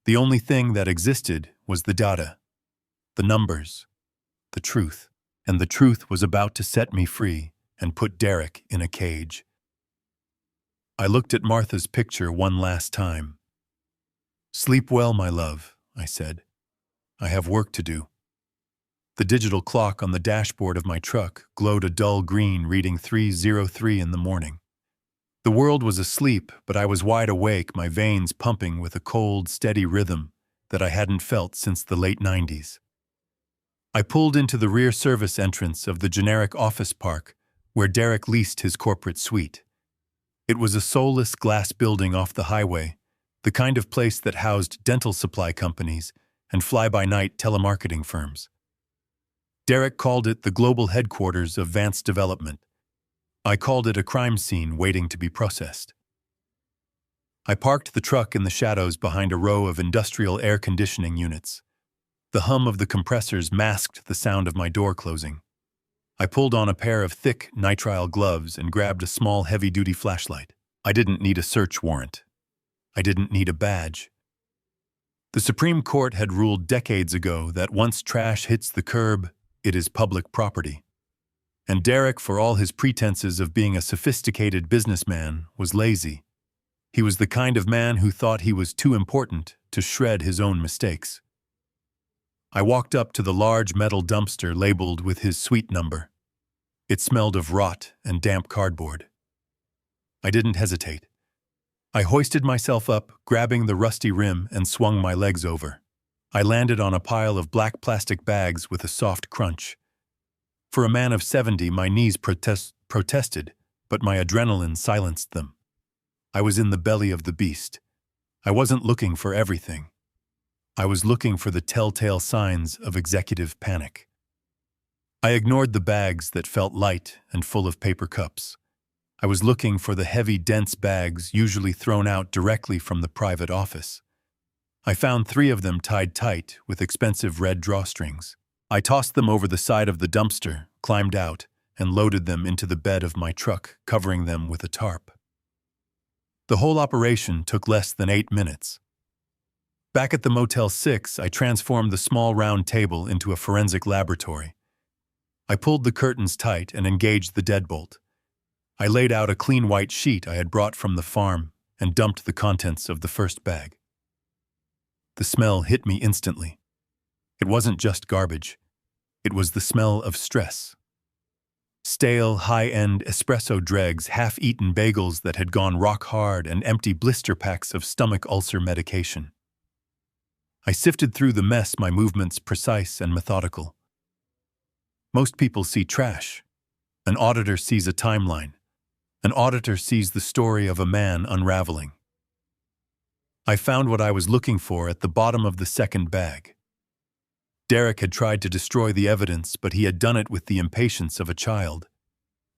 The only thing that existed was the data, the numbers, the truth, and the truth was about to set me free and put Derek in a cage. I looked at Martha's picture one last time. "Sleep well, my love," I said. "I have work to do." The digital clock on the dashboard of my truck glowed a dull green, reading 3:03 in the morning. The world was asleep, but I was wide awake, my veins pumping with a cold, steady rhythm that I hadn't felt since the late 90s. I pulled into the rear service entrance of the generic office park where Derek leased his corporate suite. It was a soulless glass building off the highway, the kind of place that housed dental supply companies and fly-by-night telemarketing firms. Derek called it the global headquarters of Vance Development. I called it a crime scene waiting to be processed. I parked the truck in the shadows behind a row of industrial air conditioning units. The hum of the compressors masked the sound of my door closing. I pulled on a pair of thick nitrile gloves and grabbed a small heavy-duty flashlight. I didn't need a search warrant. I didn't need a badge. The Supreme Court had ruled decades ago that once trash hits the curb, it is public property. And Derek, for all his pretenses of being a sophisticated businessman, was lazy. He was the kind of man who thought he was too important to shred his own mistakes. I walked up to the large metal dumpster labeled with his suite number. It smelled of rot and damp cardboard. I didn't hesitate. I hoisted myself up, grabbing the rusty rim, and swung my legs over. I landed on a pile of black plastic bags with a soft crunch. For a man of 70, my knees protested, but my adrenaline silenced them. I was in the belly of the beast. I wasn't looking for everything. I was looking for the telltale signs of executive panic. I ignored the bags that felt light and full of paper cups. I was looking for the heavy, dense bags usually thrown out directly from the private office. I found 3 of them tied tight with expensive red drawstrings. I tossed them over the side of the dumpster, climbed out, and loaded them into the bed of my truck, covering them with a tarp. The whole operation took less than 8 minutes. Back at the Motel 6, I transformed the small round table into a forensic laboratory. I pulled the curtains tight and engaged the deadbolt. I laid out a clean white sheet I had brought from the farm and dumped the contents of the first bag. The smell hit me instantly. It wasn't just garbage. It was the smell of stress. Stale, high-end espresso dregs, half-eaten bagels that had gone rock hard, and empty blister packs of stomach ulcer medication. I sifted through the mess, my movements precise and methodical. Most people see trash. An auditor sees a timeline. An auditor sees the story of a man unraveling. I found what I was looking for at the bottom of the second bag. Derek had tried to destroy the evidence, but he had done it with the impatience of a child.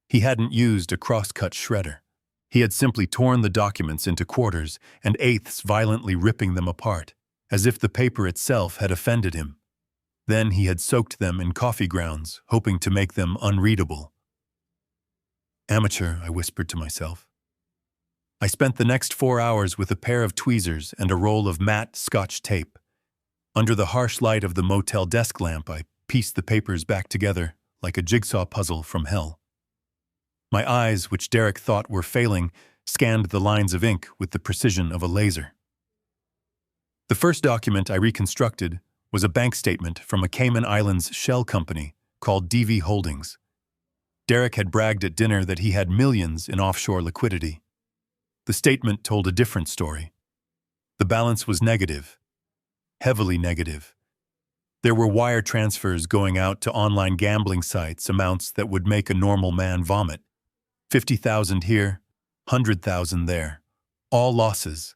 He hadn't used a cross-cut shredder. He had simply torn the documents into quarters and eighths, violently ripping them apart, as if the paper itself had offended him. Then he had soaked them in coffee grounds, hoping to make them unreadable. Amateur, I whispered to myself. I spent the next 4 hours with a pair of tweezers and a roll of matte Scotch tape. Under the harsh light of the motel desk lamp, I pieced the papers back together, like a jigsaw puzzle from hell. My eyes, which Derek thought were failing, scanned the lines of ink with the precision of a laser. The first document I reconstructed was a bank statement from a Cayman Islands shell company called DV Holdings. Derek had bragged at dinner that he had millions in offshore liquidity. The statement told a different story. The balance was negative, heavily negative. There were wire transfers going out to online gambling sites, amounts that would make a normal man vomit. 50,000 here, 100,000 there. All losses.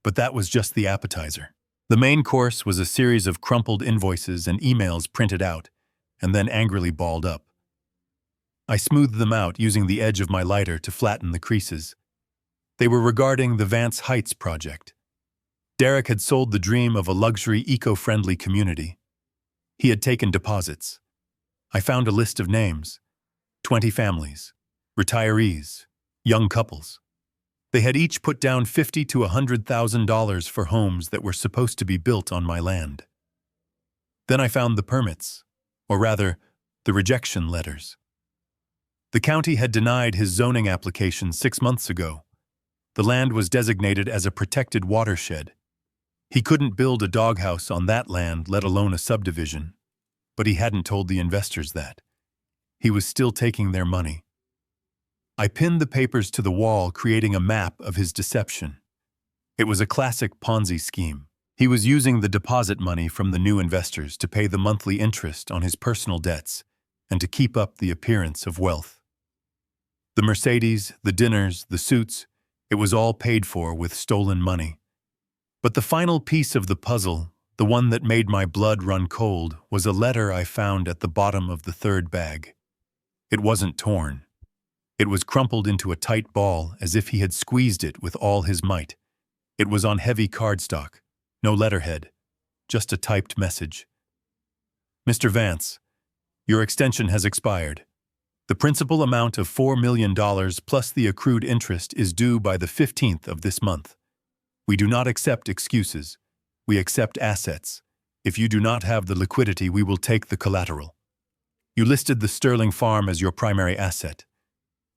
But that was just the appetizer. The main course was a series of crumpled invoices and emails printed out, and then angrily balled up. I smoothed them out using the edge of my lighter to flatten the creases. They were regarding the Vance Heights project. Derek had sold the dream of a luxury, eco-friendly community. He had taken deposits. I found a list of names. 20 families, retirees, young couples. They had each put down $50,000 to $100,000 for homes that were supposed to be built on my land. Then I found the permits, or rather, the rejection letters. The county had denied his zoning application 6 months ago. The land was designated as a protected watershed. He couldn't build a doghouse on that land, let alone a subdivision. But he hadn't told the investors that. He was still taking their money. I pinned the papers to the wall, creating a map of his deception. It was a classic Ponzi scheme. He was using the deposit money from the new investors to pay the monthly interest on his personal debts and to keep up the appearance of wealth. The Mercedes, the dinners, the suits, it was all paid for with stolen money. But the final piece of the puzzle, the one that made my blood run cold, was a letter I found at the bottom of the third bag. It wasn't torn. It was crumpled into a tight ball as if he had squeezed it with all his might. It was on heavy cardstock, no letterhead, just a typed message. Mr. Vance, your extension has expired. The principal amount of $4 million plus the accrued interest is due by the 15th of this month. We do not accept excuses. We accept assets. If you do not have the liquidity, we will take the collateral. You listed the Sterling farm as your primary asset.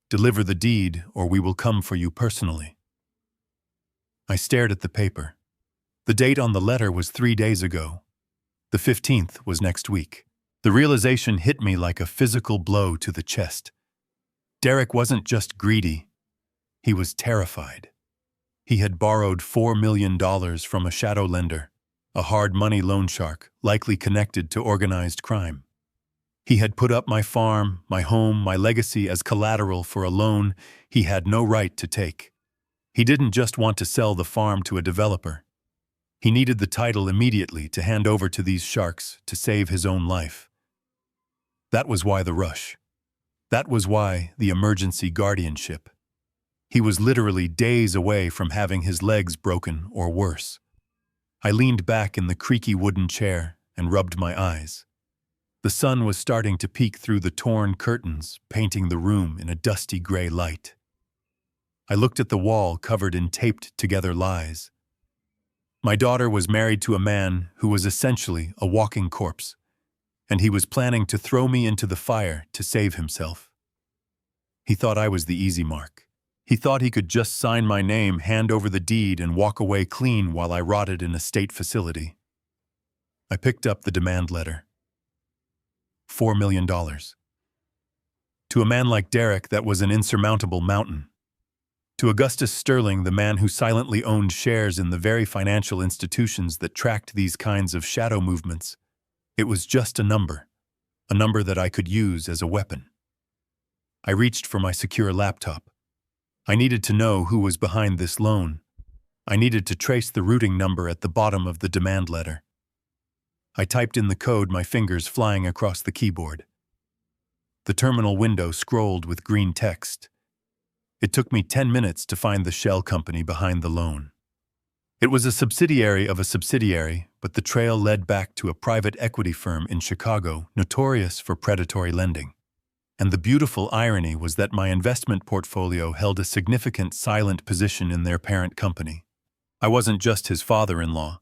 Deliver the deed, or we will come for you personally. I stared at the paper. The date on the letter was 3 days ago. The 15th was next week. The realization hit me like a physical blow to the chest. Derek wasn't just greedy. He was terrified. He had borrowed $4 million from a shadow lender, a hard money loan shark likely connected to organized crime. He had put up my farm, my home, my legacy as collateral for a loan he had no right to take. He didn't just want to sell the farm to a developer. He needed the title immediately to hand over to these sharks to save his own life. That was why the rush. That was why the emergency guardianship. He was literally days away from having his legs broken or worse. I leaned back in the creaky wooden chair and rubbed my eyes. The sun was starting to peek through the torn curtains, painting the room in a dusty gray light. I looked at the wall covered in taped-together lies. My daughter was married to a man who was essentially a walking corpse, and he was planning to throw me into the fire to save himself. He thought I was the easy mark. He thought he could just sign my name, hand over the deed, and walk away clean while I rotted in a state facility. I picked up the demand letter. $4 million. To a man like Derek, that was an insurmountable mountain. To Augustus Sterling, the man who silently owned shares in the very financial institutions that tracked these kinds of shadow movements, it was just a number that I could use as a weapon. I reached for my secure laptop. I needed to know who was behind this loan. I needed to trace the routing number at the bottom of the demand letter. I typed in the code, my fingers flying across the keyboard. The terminal window scrolled with green text. It took me 10 minutes to find the shell company behind the loan. It was a subsidiary of a subsidiary, but the trail led back to a private equity firm in Chicago, notorious for predatory lending. And the beautiful irony was that my investment portfolio held a significant silent position in their parent company. I wasn't just his father-in-law.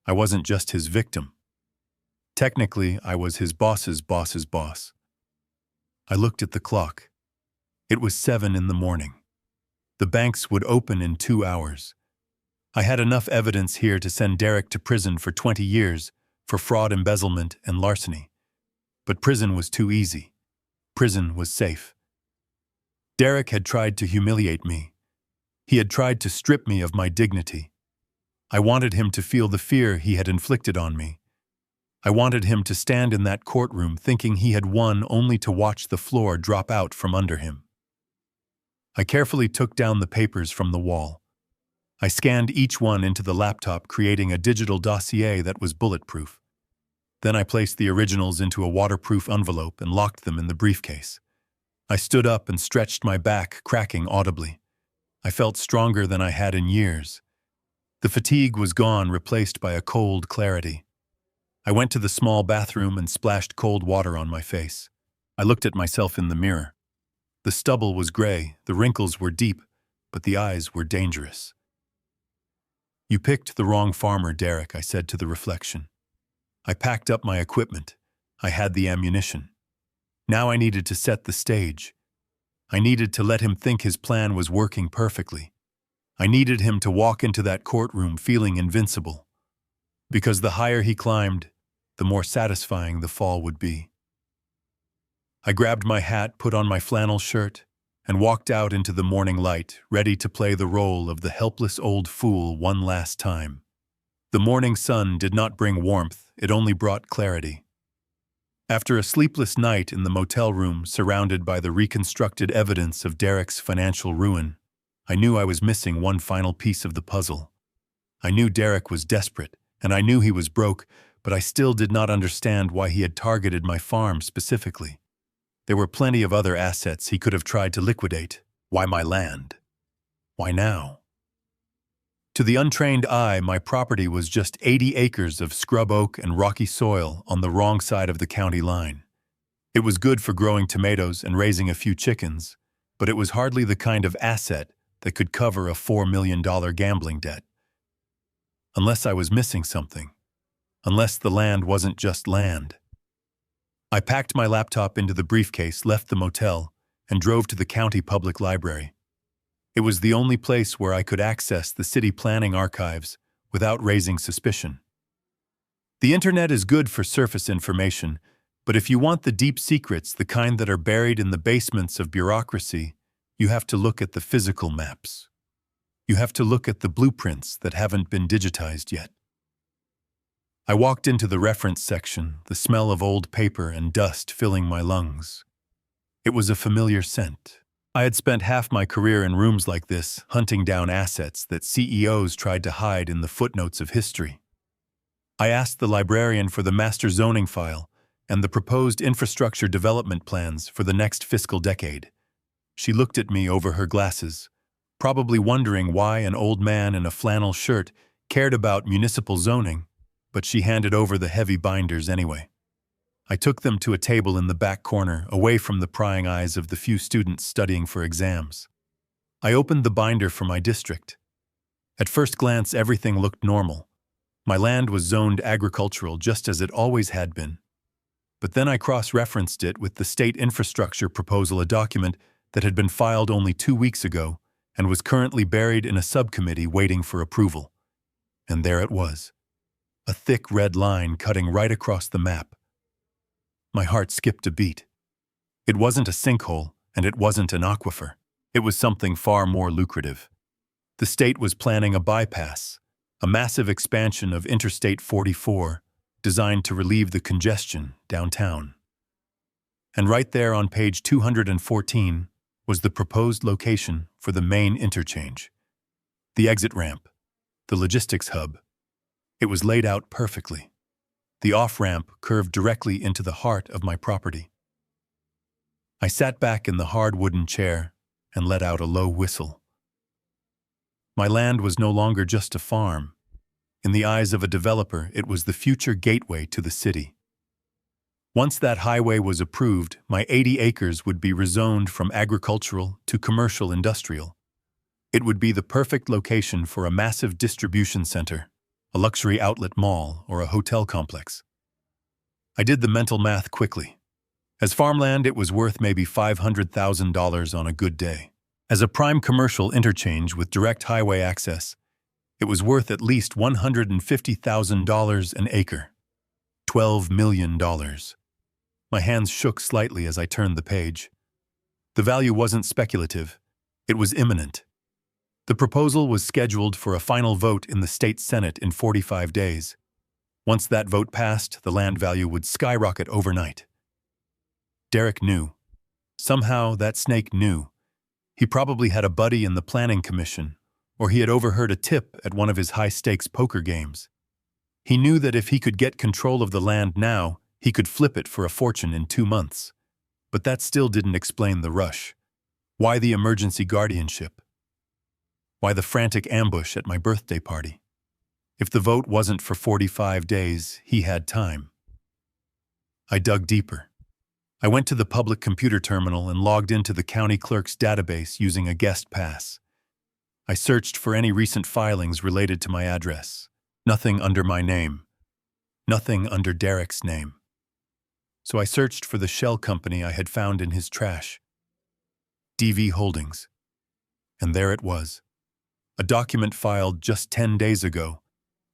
I wasn't just his victim. Technically, I was his boss's boss's boss. I looked at the clock. It was 7 in the morning. The banks would open in 2 hours. I had enough evidence here to send Derek to prison for 20 years for fraud, embezzlement, and larceny. But prison was too easy. Prison was safe. Derek had tried to humiliate me. He had tried to strip me of my dignity. I wanted him to feel the fear he had inflicted on me. I wanted him to stand in that courtroom thinking he had won only to watch the floor drop out from under him. I carefully took down the papers from the wall. I scanned each one into the laptop, creating a digital dossier that was bulletproof. Then I placed the originals into a waterproof envelope and locked them in the briefcase. I stood up and stretched my back, cracking audibly. I felt stronger than I had in years. The fatigue was gone, replaced by a cold clarity. I went to the small bathroom and splashed cold water on my face. I looked at myself in the mirror. The stubble was gray, the wrinkles were deep, but the eyes were dangerous. "You picked the wrong farmer, Derek," I said to the reflection. I packed up my equipment. I had the ammunition. Now I needed to set the stage. I needed to let him think his plan was working perfectly. I needed him to walk into that courtroom feeling invincible. Because the higher he climbed, the more satisfying the fall would be. I grabbed my hat, put on my flannel shirt, and walked out into the morning light, ready to play the role of the helpless old fool one last time. The morning sun did not bring warmth, it only brought clarity. After a sleepless night in the motel room surrounded by the reconstructed evidence of Derek's financial ruin, I knew I was missing one final piece of the puzzle. I knew Derek was desperate, and I knew he was broke, but I still did not understand why he had targeted my farm specifically. There were plenty of other assets he could have tried to liquidate. Why my land? Why now? To the untrained eye, my property was just 80 acres of scrub oak and rocky soil on the wrong side of the county line. It was good for growing tomatoes and raising a few chickens, but it was hardly the kind of asset that could cover a $4 million gambling debt. Unless I was missing something. Unless the land wasn't just land. I packed my laptop into the briefcase, left the motel, and drove to the county public library. It was the only place where I could access the city planning archives without raising suspicion. The internet is good for surface information, but if you want the deep secrets, the kind that are buried in the basements of bureaucracy, you have to look at the physical maps. You have to look at the blueprints that haven't been digitized yet. I walked into the reference section, the smell of old paper and dust filling my lungs. It was a familiar scent. I had spent half my career in rooms like this, hunting down assets that CEOs tried to hide in the footnotes of history. I asked the librarian for the master zoning file and the proposed infrastructure development plans for the next fiscal decade. She looked at me over her glasses, probably wondering why an old man in a flannel shirt cared about municipal zoning, but she handed over the heavy binders anyway. I took them to a table in the back corner, away from the prying eyes of the few students studying for exams. I opened the binder for my district. At first glance, everything looked normal. My land was zoned agricultural, just as it always had been. But then I cross-referenced it with the state infrastructure proposal, a document that had been filed only 2 weeks ago and was currently buried in a subcommittee waiting for approval. And there it was, a thick red line cutting right across the map. My heart skipped a beat. It wasn't a sinkhole, and it wasn't an aquifer. It was something far more lucrative. The state was planning a bypass, a massive expansion of Interstate 44, designed to relieve the congestion downtown. And right there on page 214 was the proposed location for the main interchange, the exit ramp, the logistics hub. It was laid out perfectly. The off-ramp curved directly into the heart of my property. I sat back in the hard wooden chair and let out a low whistle. My land was no longer just a farm. In the eyes of a developer, it was the future gateway to the city. Once that highway was approved, my 80 acres would be rezoned from agricultural to commercial industrial. It would be the perfect location for a massive distribution center, a luxury outlet mall, or a hotel complex. I did the mental math quickly. As farmland, it was worth maybe $500,000 on a good day. As a prime commercial interchange with direct highway access, it was worth at least $150,000 an acre. $12 million. My hands shook slightly as I turned the page. The value wasn't speculative. It was imminent. The proposal was scheduled for a final vote in the state Senate in 45 days. Once that vote passed, the land value would skyrocket overnight. Derek knew. Somehow, that snake knew. He probably had a buddy in the planning commission, or he had overheard a tip at one of his high-stakes poker games. He knew that if he could get control of the land now, he could flip it for a fortune in 2 months. But that still didn't explain the rush. Why the emergency guardianship? Why the frantic ambush at my birthday party? If the vote wasn't for 45 days, he had time. I dug deeper. I went to the public computer terminal and logged into the county clerk's database using a guest pass. I searched for any recent filings related to my address. Nothing under my name. Nothing under Derek's name. So I searched for the shell company I had found in his trash. DV Holdings. And there it was. A document filed just 10 days ago.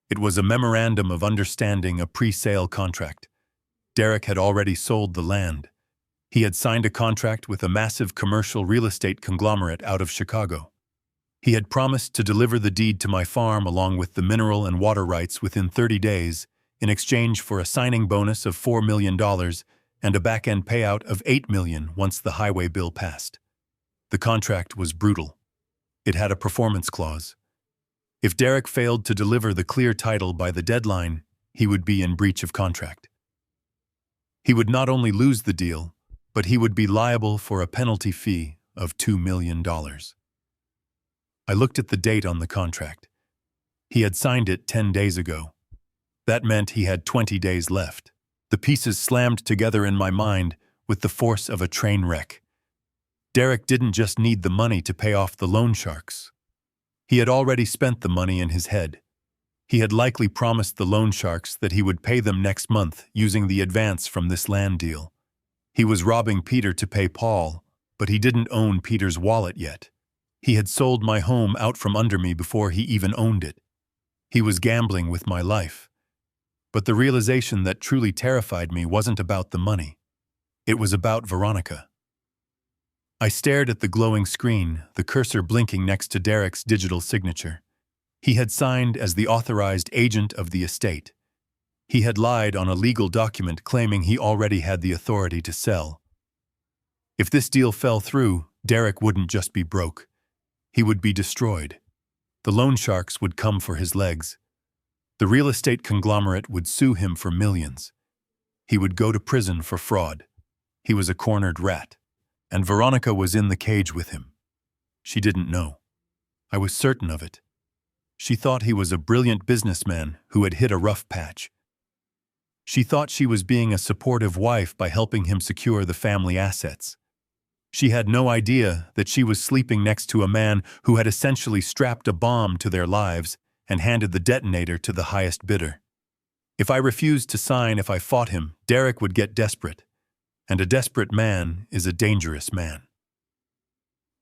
It was a memorandum of understanding, a pre-sale contract. Derek had already sold the land. He had signed a contract with a massive commercial real estate conglomerate out of Chicago. He had promised to deliver the deed to my farm along with the mineral and water rights within 30 days in exchange for a signing bonus of $4 million and a back-end payout of $8 million once the highway bill passed. The contract was brutal. It had a performance clause. If Derek failed to deliver the clear title by the deadline, he would be in breach of contract. He would not only lose the deal, but he would be liable for a penalty fee of $2 million. I looked at the date on the contract. He had signed it 10 days ago. That meant he had 20 days left. The pieces slammed together in my mind with the force of a train wreck. Derek didn't just need the money to pay off the loan sharks. He had already spent the money in his head. He had likely promised the loan sharks that he would pay them next month using the advance from this land deal. He was robbing Peter to pay Paul, but he didn't own Peter's wallet yet. He had sold my home out from under me before he even owned it. He was gambling with my life. But the realization that truly terrified me wasn't about the money. It was about Veronica. I stared at the glowing screen, the cursor blinking next to Derek's digital signature. He had signed as the authorized agent of the estate. He had lied on a legal document claiming he already had the authority to sell. If this deal fell through, Derek wouldn't just be broke. He would be destroyed. The loan sharks would come for his legs. The real estate conglomerate would sue him for millions. He would go to prison for fraud. He was a cornered rat. And Veronica was in the cage with him. She didn't know. I was certain of it. She thought he was a brilliant businessman who had hit a rough patch. She thought she was being a supportive wife by helping him secure the family assets. She had no idea that she was sleeping next to a man who had essentially strapped a bomb to their lives and handed the detonator to the highest bidder. If I refused to sign, if I fought him, Derek would get desperate. And a desperate man is a dangerous man.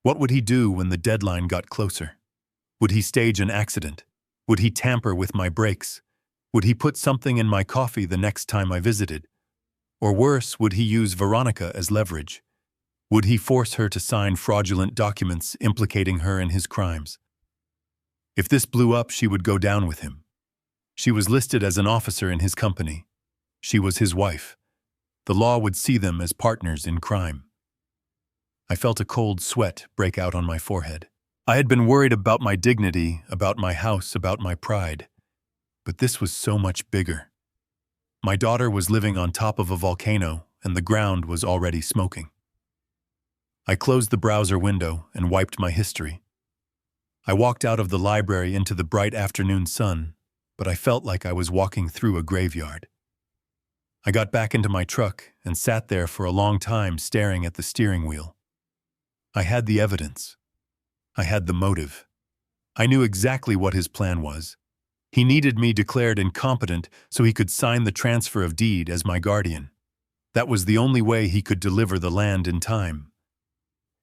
What would he do when the deadline got closer? Would he stage an accident? Would he tamper with my brakes? Would he put something in my coffee the next time I visited? Or worse, would he use Veronica as leverage? Would he force her to sign fraudulent documents implicating her in his crimes? If this blew up, she would go down with him. She was listed as an officer in his company. She was his wife. The law would see them as partners in crime. I felt a cold sweat break out on my forehead. I had been worried about my dignity, about my house, about my pride. But this was so much bigger. My daughter was living on top of a volcano, and the ground was already smoking. I closed the browser window and wiped my history. I walked out of the library into the bright afternoon sun, but I felt like I was walking through a graveyard. I got back into my truck and sat there for a long time staring at the steering wheel. I had the evidence. I had the motive. I knew exactly what his plan was. He needed me declared incompetent so he could sign the transfer of deed as my guardian. That was the only way he could deliver the land in time.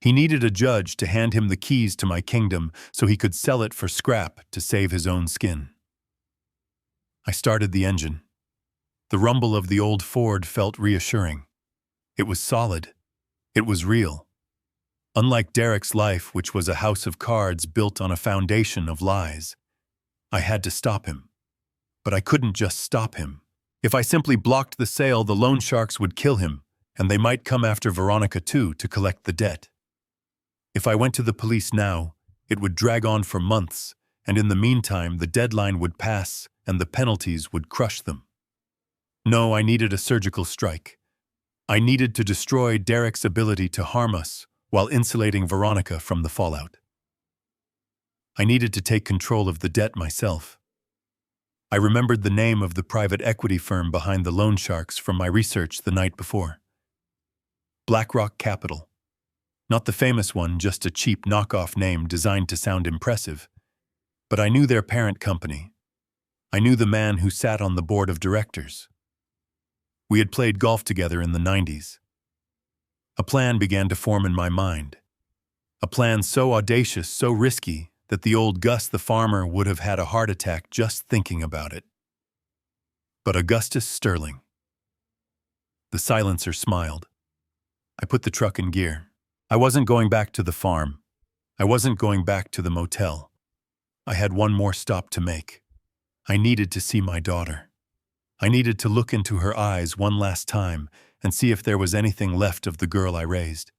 He needed a judge to hand him the keys to my kingdom so he could sell it for scrap to save his own skin. I started the engine. The rumble of the old Ford felt reassuring. It was solid. It was real. Unlike Derek's life, which was a house of cards built on a foundation of lies. I had to stop him. But I couldn't just stop him. If I simply blocked the sale, the loan sharks would kill him, and they might come after Veronica too to collect the debt. If I went to the police now, it would drag on for months, and in the meantime the deadline would pass and the penalties would crush them. No, I needed a surgical strike. I needed to destroy Derek's ability to harm us while insulating Veronica from the fallout. I needed to take control of the debt myself. I remembered the name of the private equity firm behind the loan sharks from my research the night before. BlackRock Capital. Not the famous one, just a cheap knockoff name designed to sound impressive. But I knew their parent company. I knew the man who sat on the board of directors. We had played golf together in the 90s. A plan began to form in my mind. A plan so audacious, so risky, that the old Gus the farmer would have had a heart attack just thinking about it. But Augustus Sterling. The silencer smiled. I put the truck in gear. I wasn't going back to the farm. I wasn't going back to the motel. I had one more stop to make. I needed to see my daughter. I needed to look into her eyes one last time and see if there was anything left of the girl I raised.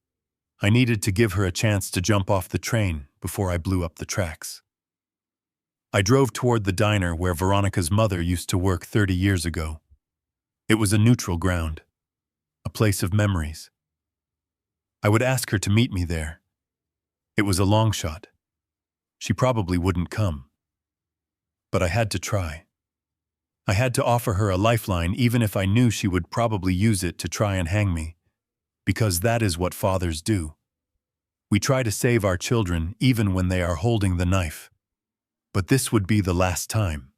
I needed to give her a chance to jump off the train before I blew up the tracks. I drove toward the diner where Veronica's mother used to work 30 years ago. It was a neutral ground, a place of memories. I would ask her to meet me there. It was a long shot. She probably wouldn't come. But I had to try. I had to offer her a lifeline even if I knew she would probably use it to try and hang me. Because that is what fathers do. We try to save our children even when they are holding the knife. But this would be the last time.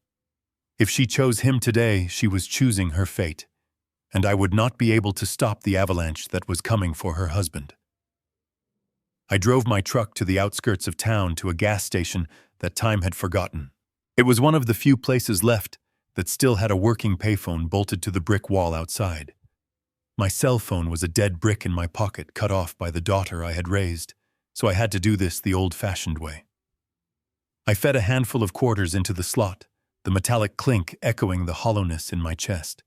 If she chose him today, she was choosing her fate. And I would not be able to stop the avalanche that was coming for her husband. I drove my truck to the outskirts of town to a gas station that time had forgotten. It was one of the few places left that still had a working payphone bolted to the brick wall outside. My cell phone was a dead brick in my pocket, cut off by the daughter I had raised, so I had to do this the old-fashioned way. I fed a handful of quarters into the slot, the metallic clink echoing the hollowness in my chest.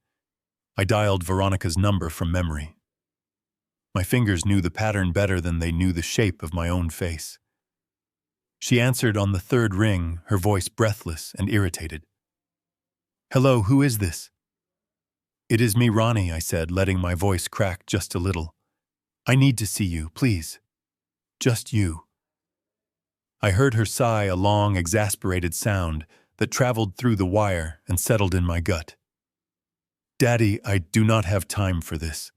I dialed Veronica's number from memory. My fingers knew the pattern better than they knew the shape of my own face. She answered on the third ring, her voice breathless and irritated. "Hello, who is this?" "It is me, Ronnie," I said, letting my voice crack just a little. "I need to see you, please. Just you." I heard her sigh, a long, exasperated sound that traveled through the wire and settled in my gut. "Daddy, I do not have time for this.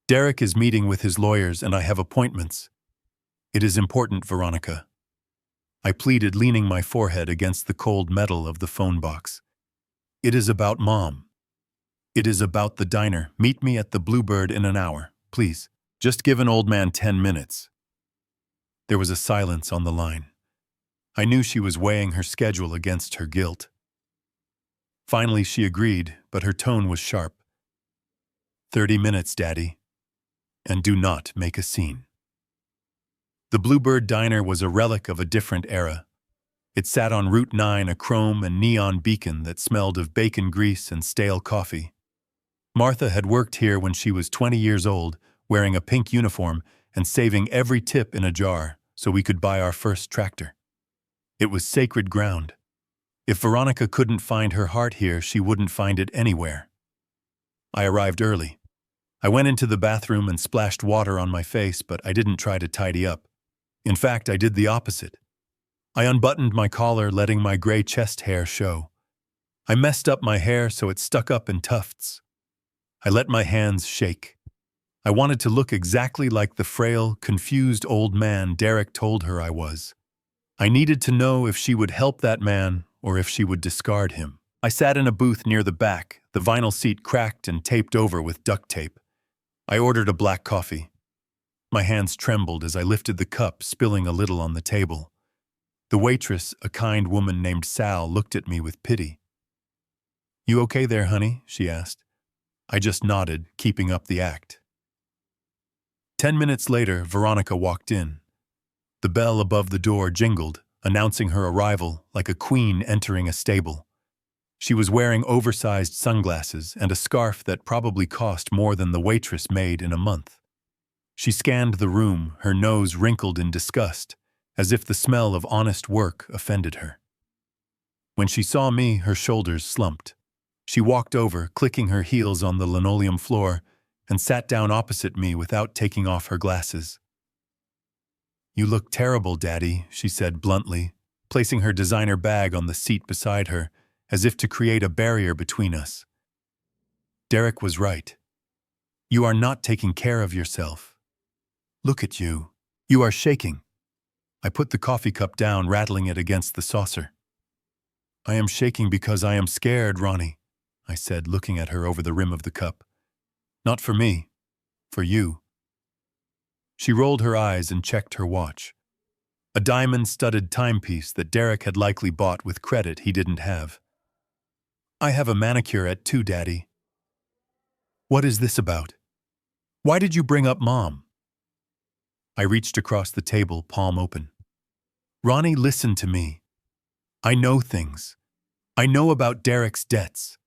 Derek is meeting with his lawyers and I have appointments. It is important, Veronica." I pleaded, leaning my forehead against the cold metal of the phone box. "It is about Mom. It is about the diner. Meet me at the Bluebird in an hour, please. Just give an old man 10 minutes. There was a silence on the line. I knew she was weighing her schedule against her guilt. Finally, she agreed, but her tone was sharp. 30 minutes, Daddy. And do not make a scene." The Bluebird Diner was a relic of a different era. It sat on Route 9, a chrome and neon beacon that smelled of bacon grease and stale coffee. Martha had worked here when she was 20 years old, wearing a pink uniform and saving every tip in a jar so we could buy our first tractor. It was sacred ground. If Veronica couldn't find her heart here, she wouldn't find it anywhere. I arrived early. I went into the bathroom and splashed water on my face, but I didn't try to tidy up. In fact, I did the opposite. I unbuttoned my collar, letting my gray chest hair show. I messed up my hair so it stuck up in tufts. I let my hands shake. I wanted to look exactly like the frail, confused old man Derek told her I was. I needed to know if she would help that man or if she would discard him. I sat in a booth near the back, the vinyl seat cracked and taped over with duct tape. I ordered a black coffee. My hands trembled as I lifted the cup, spilling a little on the table. The waitress, a kind woman named Sal, looked at me with pity. "You okay there, honey?" she asked. I just nodded, keeping up the act. 10 minutes later, Veronica walked in. The bell above the door jingled, announcing her arrival like a queen entering a stable. She was wearing oversized sunglasses and a scarf that probably cost more than the waitress made in a month. She scanned the room, her nose wrinkled in disgust, as if the smell of honest work offended her. When she saw me, her shoulders slumped. She walked over, clicking her heels on the linoleum floor, and sat down opposite me without taking off her glasses. "You look terrible, Daddy," she said bluntly, placing her designer bag on the seat beside her, as if to create a barrier between us. Derek was right. "You are not taking care of yourself. Look at you. You are shaking." I put the coffee cup down, rattling it against the saucer. "I am shaking because I am scared, Ronnie," I said, looking at her over the rim of the cup. "Not for me. For you." She rolled her eyes and checked her watch. A diamond-studded timepiece that Derek had likely bought with credit he didn't have. "I have a manicure at 2, Daddy." "What is this about? Why did you bring up Mom?" I reached across the table, palm open. "Ronnie, listen to me. I know things. I know about Derek's debts.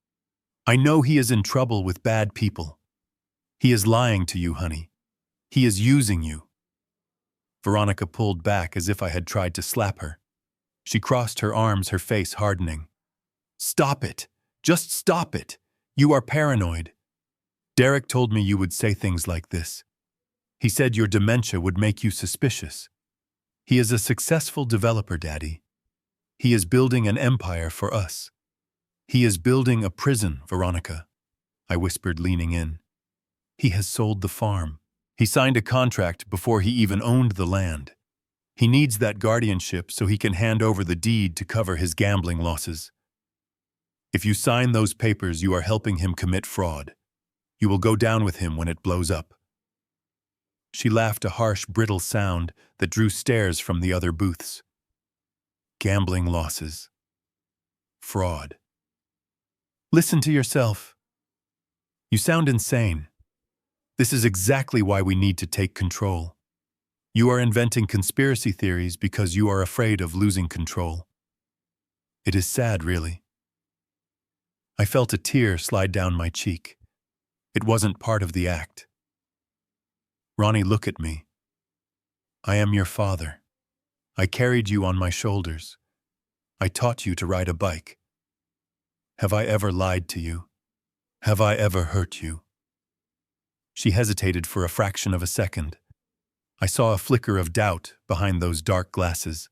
I know he is in trouble with bad people. He is lying to you, honey. He is using you." Veronica pulled back as if I had tried to slap her. She crossed her arms, her face hardening. "Stop it. Just stop it. You are paranoid. Derek told me you would say things like this. He said your dementia would make you suspicious. He is a successful developer, Daddy. He is building an empire for us. He is building a prison, Veronica," I whispered, leaning in. "He has sold the farm. He signed a contract before he even owned the land. He needs that guardianship so he can hand over the deed to cover his gambling losses. If you sign those papers, you are helping him commit fraud. You will go down with him when it blows up." She laughed, a harsh, brittle sound that drew stares from the other booths. Gambling losses. Fraud. Listen to yourself. You sound insane. This is exactly why we need to take control. You are inventing conspiracy theories because you are afraid of losing control. It is sad, really. I felt a tear slide down my cheek. It wasn't part of the act. "Ronnie, look at me. I am your father. I carried you on my shoulders. I taught you to ride a bike. Have I ever lied to you? Have I ever hurt you?" She hesitated for a fraction of a second. I saw a flicker of doubt behind those dark glasses,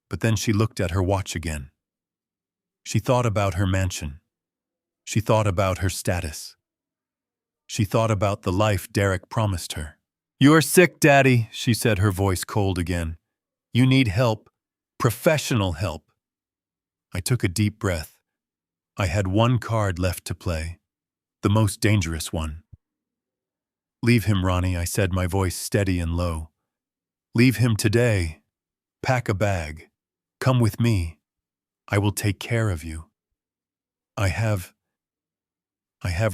but then she looked at her watch again. She thought about her mansion. She thought about her status. She thought about the life Derek promised her. "You are sick, Daddy," she said, her voice cold again. "You need help. Professional help." I took a deep breath. I had one card left to play. The most dangerous one. "Leave him, Ronnie," I said, my voice steady and low. "Leave him today. Pack a bag. Come with me. I will take care of you. I have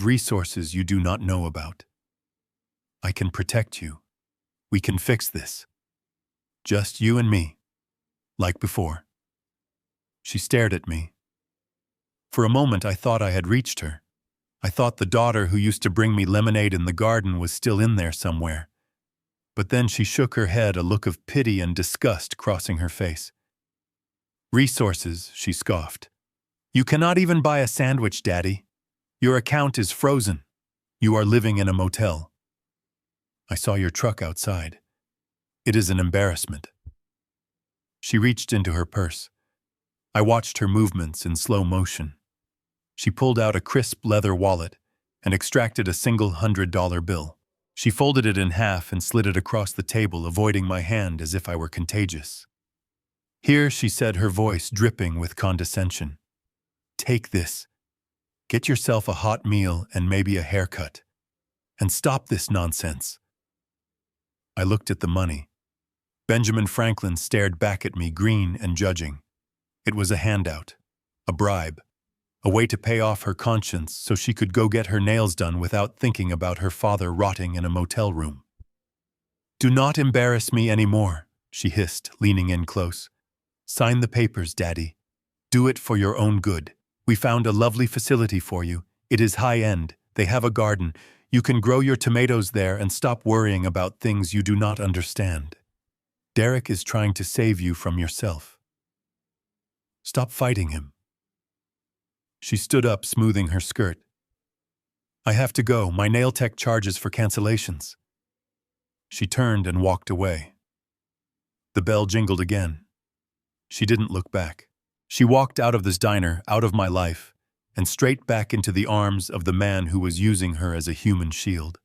resources you do not know about. I can protect you. We can fix this. Just you and me. Like before." She stared at me. For a moment I thought I had reached her. I thought the daughter who used to bring me lemonade in the garden was still in there somewhere. But then she shook her head, a look of pity and disgust crossing her face. "Resources," she scoffed. "You cannot even buy a sandwich, Daddy. Your account is frozen. You are living in a motel. I saw your truck outside. It is an embarrassment." She reached into her purse. I watched her movements in slow motion. She pulled out a crisp leather wallet and extracted a single $100 bill. She folded it in half and slid it across the table, avoiding my hand as if I were contagious. "Here," she said, her voice dripping with condescension. "Take this. Get yourself a hot meal and maybe a haircut. And stop this nonsense." I looked at the money. Benjamin Franklin stared back at me, green and judging. It was a handout, a bribe, a way to pay off her conscience so she could go get her nails done without thinking about her father rotting in a motel room. "Do not embarrass me anymore," she hissed, leaning in close. "Sign the papers, Daddy. Do it for your own good. We found a lovely facility for you. It is high-end. They have a garden. You can grow your tomatoes there and stop worrying about things you do not understand. Derek is trying to save you from yourself. Stop fighting him." She stood up, smoothing her skirt. "I have to go. My nail tech charges for cancellations." She turned and walked away. The bell jingled again. She didn't look back. She walked out of this diner, out of my life, and straight back into the arms of the man who was using her as a human shield.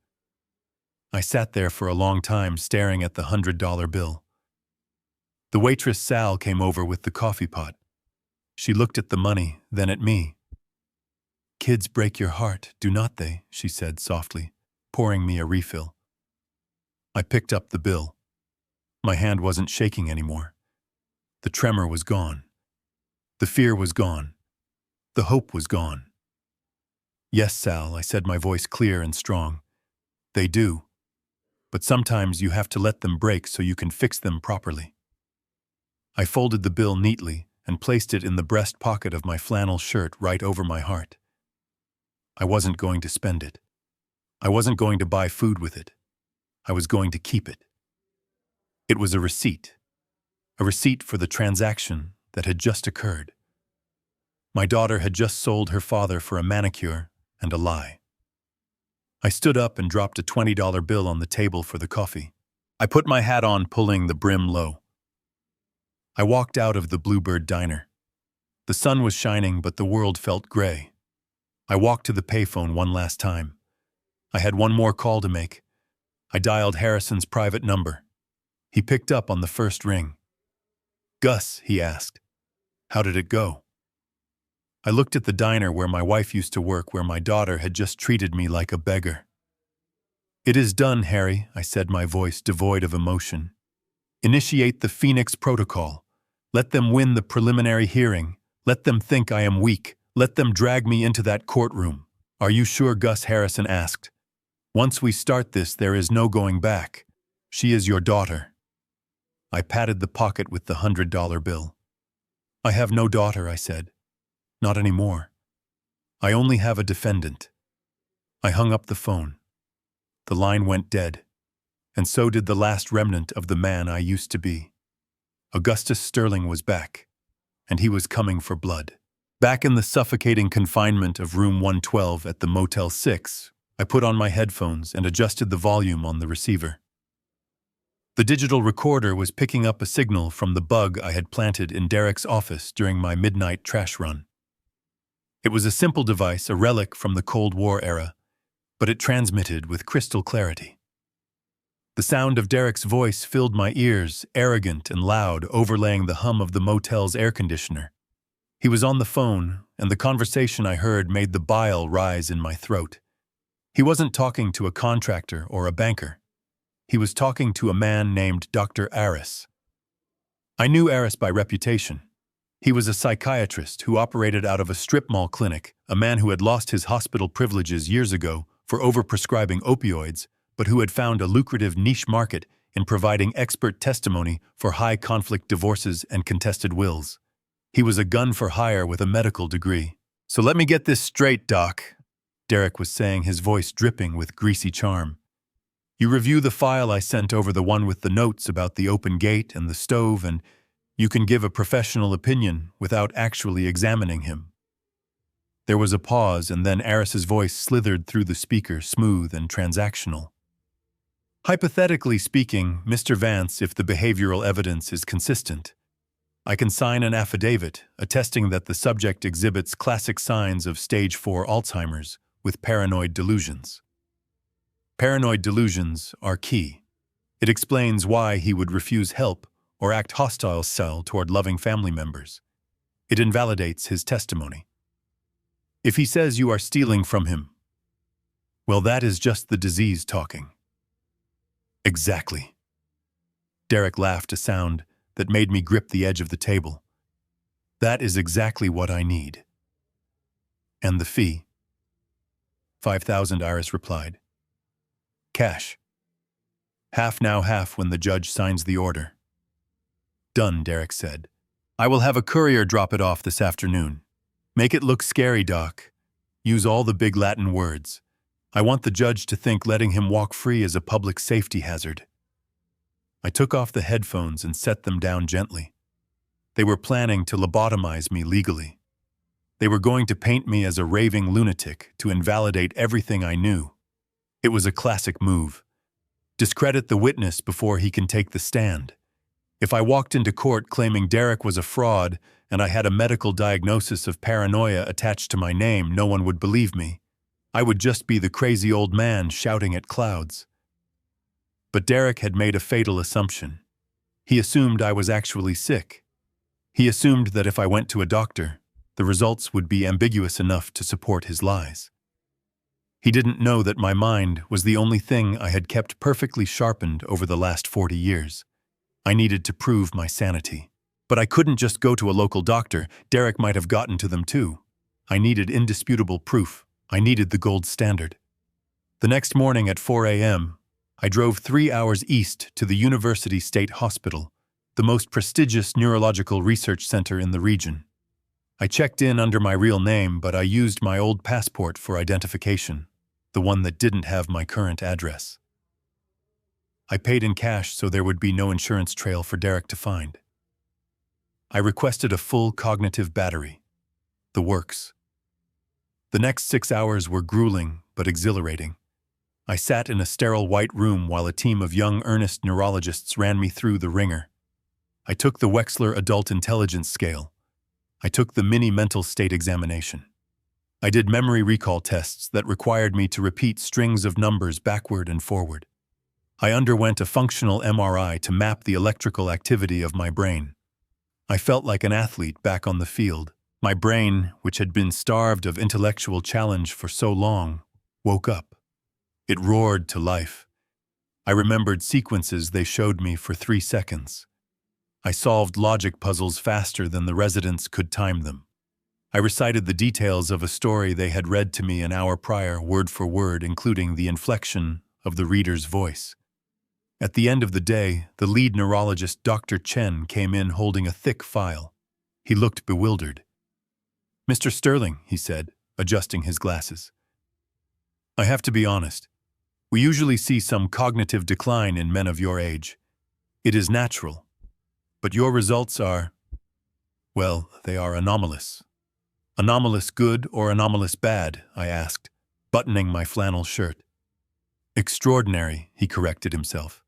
I sat there for a long time, staring at the $100 bill. The waitress Sal came over with the coffee pot. She looked at the money, then at me. "Kids break your heart, do not they?" she said softly, pouring me a refill. I picked up the bill. My hand wasn't shaking anymore. The tremor was gone. The fear was gone. The hope was gone. "Yes, Sal," I said, my voice clear and strong. "They do. But sometimes you have to let them break so you can fix them properly." I folded the bill neatly and placed it in the breast pocket of my flannel shirt right over my heart. I wasn't going to spend it. I wasn't going to buy food with it. I was going to keep it. It was a receipt for the transaction that had just occurred. My daughter had just sold her father for a manicure and a lie. I stood up and dropped a $20 bill on the table for the coffee. I put my hat on, pulling the brim low. I walked out of the Bluebird Diner. The sun was shining, but the world felt gray. I walked to the payphone one last time. I had one more call to make. I dialed Harrison's private number. He picked up on the first ring. "Gus," he asked, "how did it go?" I looked at the diner where my wife used to work, where my daughter had just treated me like a beggar. "It is done, Harry," I said, my voice devoid of emotion. "Initiate the Phoenix Protocol. Let them win the preliminary hearing. Let them think I am weak. Let them drag me into that courtroom." "Are you sure?" Gus Harrison asked. "Once we start this, there is no going back. She is your daughter." I patted the pocket with the $100 bill. "I have no daughter," I said. "Not anymore. I only have a defendant." I hung up the phone. The line went dead, and so did the last remnant of the man I used to be. Augustus Sterling was back, and he was coming for blood. Back in the suffocating confinement of room 112 at the Motel 6, I put on my headphones and adjusted the volume on the receiver. The digital recorder was picking up a signal from the bug I had planted in Derek's office during my midnight trash run. It was a simple device, a relic from the Cold War era, but it transmitted with crystal clarity. The sound of Derek's voice filled my ears, arrogant and loud, overlaying the hum of the motel's air conditioner. He was on the phone, and the conversation I heard made the bile rise in my throat. He wasn't talking to a contractor or a banker. He was talking to a man named Dr. Aris. I knew Aris by reputation. He was a psychiatrist who operated out of a strip mall clinic, a man who had lost his hospital privileges years ago for overprescribing opioids, but who had found a lucrative niche market in providing expert testimony for high-conflict divorces and contested wills. He was a gun for hire with a medical degree. "So let me get this straight, Doc," Derek was saying, his voice dripping with greasy charm. "You review the file I sent over, the one with the notes about the open gate and the stove, and you can give a professional opinion without actually examining him." There was a pause, and then Aris's voice slithered through the speaker, smooth and transactional. "Hypothetically speaking, Mr. Vance, if the behavioral evidence is consistent, I can sign an affidavit attesting that the subject exhibits classic signs of stage 4 Alzheimer's with paranoid delusions. Paranoid delusions are key. It explains why he would refuse help or act hostile toward loving family members. It invalidates his testimony. If he says you are stealing from him, Well, that is just the disease talking. Exactly. Derek laughed a sound that made me grip the edge of the table. That is exactly what I need. And the fee? 5,000, Iris replied. Cash. Half now, half when the judge signs the order. Done, Derek said. I will have a courier drop it off this afternoon. Make it look scary, Doc. Use all the big Latin words. I want the judge to think letting him walk free is a public safety hazard. I took off the headphones and set them down gently. They were planning to lobotomize me legally. They were going to paint me as a raving lunatic to invalidate everything I knew. It was a classic move. Discredit the witness before he can take the stand. If I walked into court claiming Derek was a fraud and I had a medical diagnosis of paranoia attached to my name, no one would believe me. I would just be the crazy old man shouting at clouds. But Derek had made a fatal assumption. He assumed I was actually sick. He assumed that if I went to a doctor, the results would be ambiguous enough to support his lies. He didn't know that my mind was the only thing I had kept perfectly sharpened over the last 40 years. I needed to prove my sanity. But I couldn't just go to a local doctor. Derek might have gotten to them too. I needed indisputable proof. I needed the gold standard. The next morning at 4 a.m., I drove 3 hours east to the University State Hospital, the most prestigious neurological research center in the region. I checked in under my real name, but I used my old passport for identification, the one that didn't have my current address. I paid in cash so there would be no insurance trail for Derek to find. I requested a full cognitive battery. The works. The next 6 hours were grueling but exhilarating. I sat in a sterile white room while a team of young, earnest neurologists ran me through the ringer. I took the Wechsler Adult Intelligence Scale. I took the mini mental state examination. I did memory recall tests that required me to repeat strings of numbers backward and forward. I underwent a functional MRI to map the electrical activity of my brain. I felt like an athlete back on the field. My brain, which had been starved of intellectual challenge for so long, woke up. It roared to life. I remembered sequences they showed me for 3 seconds. I solved logic puzzles faster than the residents could time them. I recited the details of a story they had read to me an hour prior, word for word, including the inflection of the reader's voice. At the end of the day, the lead neurologist, Dr. Chen, came in holding a thick file. He looked bewildered. "Mr. Sterling," he said, adjusting his glasses. "I have to be honest. We usually see some cognitive decline in men of your age. It is natural. But your results are, well, they are anomalous." "Anomalous good or anomalous bad?" I asked, buttoning my flannel shirt. "Extraordinary," he corrected himself.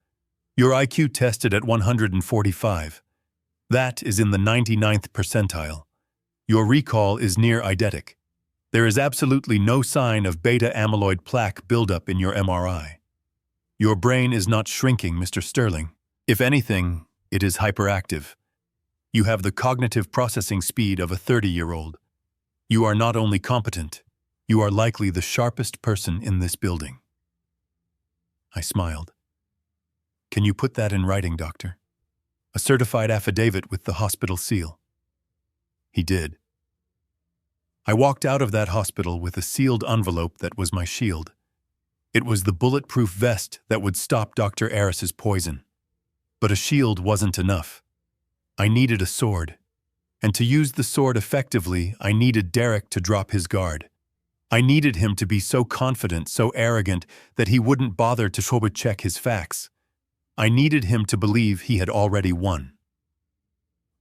"Your IQ tested at 145. That is in the 99th percentile. Your recall is near eidetic. There is absolutely no sign of beta amyloid plaque buildup in your MRI. Your brain is not shrinking, Mr. Sterling. If anything, it is hyperactive. You have the cognitive processing speed of a 30-year-old. You are not only competent, you are likely the sharpest person in this building." I smiled. "Can you put that in writing, doctor? A certified affidavit with the hospital seal?" He did. I walked out of that hospital with a sealed envelope that was my shield. It was the bulletproof vest that would stop Dr. Aris's poison. But a shield wasn't enough. I needed a sword. And to use the sword effectively, I needed Derek to drop his guard. I needed him to be so confident, so arrogant, that he wouldn't bother to double-check his facts. I needed him to believe he had already won.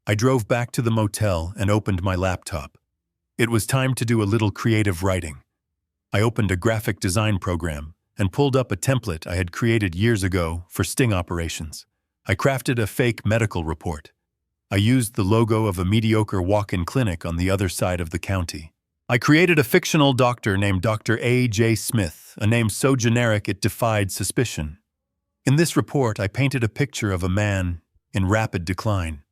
I drove back to the motel and opened my laptop. It was time to do a little creative writing. I opened a graphic design program and pulled up a template I had created years ago for sting operations. I crafted a fake medical report. I used the logo of a mediocre walk-in clinic on the other side of the county. I created a fictional doctor named Dr. A.J. Smith, a name so generic it defied suspicion. In this report, I painted a picture of a man in rapid decline.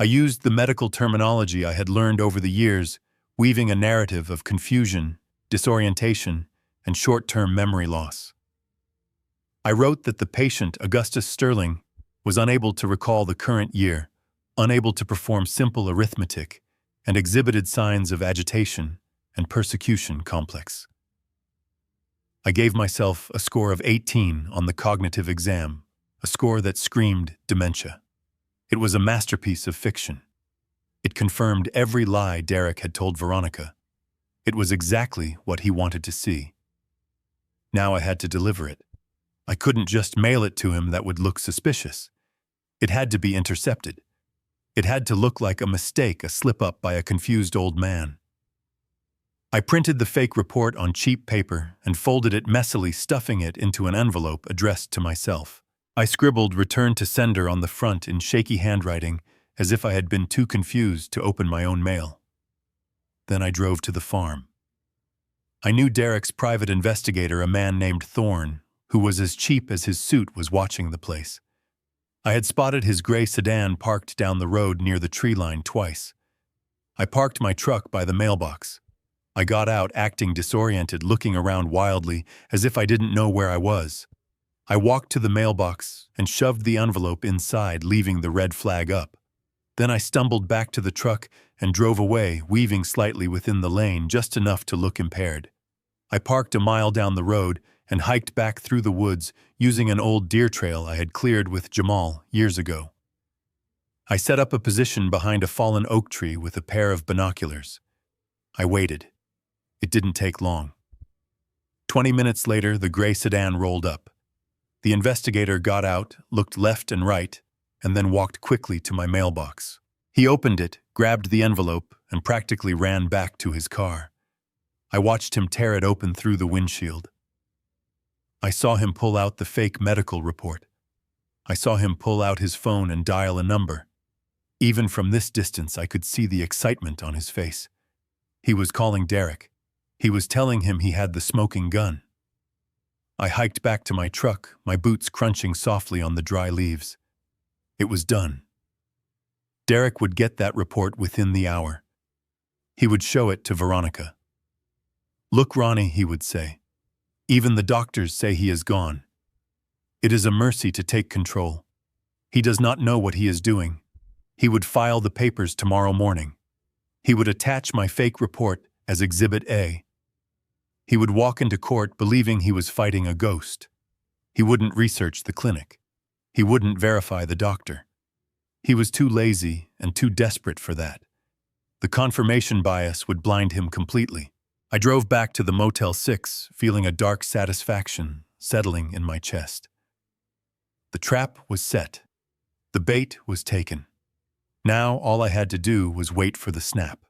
I used the medical terminology I had learned over the years, weaving a narrative of confusion, disorientation, and short-term memory loss. I wrote that the patient, Augustus Sterling, was unable to recall the current year, unable to perform simple arithmetic, and exhibited signs of agitation and persecution complex. I gave myself a score of 18 on the cognitive exam, a score that screamed dementia. It was a masterpiece of fiction. It confirmed every lie Derek had told Veronica. It was exactly what he wanted to see. Now I had to deliver it. I couldn't just mail it to him. That would look suspicious. It had to be intercepted. It had to look like a mistake, a slip-up by a confused old man. I printed the fake report on cheap paper and folded it messily, stuffing it into an envelope addressed to myself. I scribbled "Return to sender" on the front in shaky handwriting, as if I had been too confused to open my own mail. Then I drove to the farm. I knew Derek's private investigator, a man named Thorne, who was as cheap as his suit, was watching the place. I had spotted his gray sedan parked down the road near the tree line twice. I parked my truck by the mailbox. I got out, acting disoriented, looking around wildly, as if I didn't know where I was. I walked to the mailbox and shoved the envelope inside, leaving the red flag up. Then I stumbled back to the truck and drove away, weaving slightly within the lane, just enough to look impaired. I parked a mile down the road and hiked back through the woods, using an old deer trail I had cleared with Jamal years ago. I set up a position behind a fallen oak tree with a pair of binoculars. I waited. It didn't take long. 20 minutes later, the gray sedan rolled up. The investigator got out, looked left and right, and then walked quickly to my mailbox. He opened it, grabbed the envelope, and practically ran back to his car. I watched him tear it open through the windshield. I saw him pull out the fake medical report. I saw him pull out his phone and dial a number. Even from this distance, I could see the excitement on his face. He was calling Derek. He was telling him he had the smoking gun. I hiked back to my truck, my boots crunching softly on the dry leaves. It was done. Derek would get that report within the hour. He would show it to Veronica. "Look, Ronnie," he would say. "Even the doctors say he is gone. It is a mercy to take control. He does not know what he is doing. He would file the papers tomorrow morning. He would attach my fake report as Exhibit A. He would walk into court believing he was fighting a ghost. He wouldn't research the clinic. He wouldn't verify the doctor. He was too lazy and too desperate for that. The confirmation bias would blind him completely. I drove back to the Motel 6, feeling a dark satisfaction settling in my chest. The trap was set. The bait was taken. Now all I had to do was wait for the snap.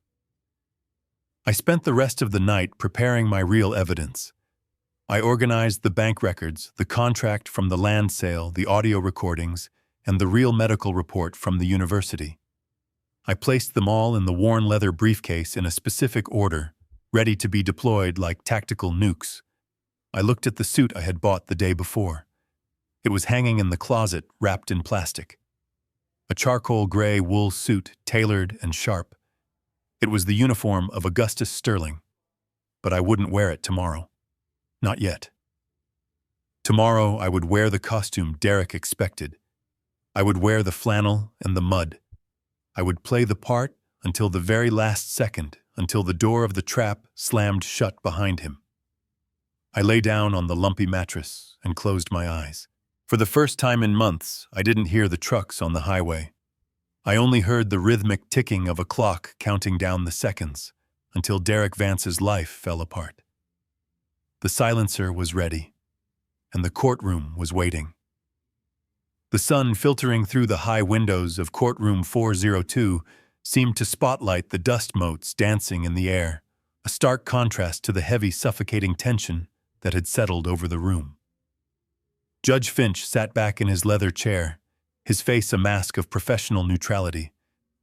I spent the rest of the night preparing my real evidence. I organized the bank records, the contract from the land sale, the audio recordings, and the real medical report from the university. I placed them all in the worn leather briefcase in a specific order, ready to be deployed like tactical nukes. I looked at the suit I had bought the day before. It was hanging in the closet, wrapped in plastic. A charcoal gray wool suit, tailored and sharp. It was the uniform of Augustus Sterling, but I wouldn't wear it tomorrow. Not yet. Tomorrow I would wear the costume Derek expected. I would wear the flannel and the mud. I would play the part until the very last second, until the door of the trap slammed shut behind him. I lay down on the lumpy mattress and closed my eyes. For the first time in months, I didn't hear the trucks on the highway. I only heard the rhythmic ticking of a clock counting down the seconds until Derek Vance's life fell apart. The silencer was ready, and the courtroom was waiting. The sun filtering through the high windows of courtroom 402 seemed to spotlight the dust motes dancing in the air, a stark contrast to the heavy, suffocating tension that had settled over the room. Judge Finch sat back in his leather chair, his face a mask of professional neutrality,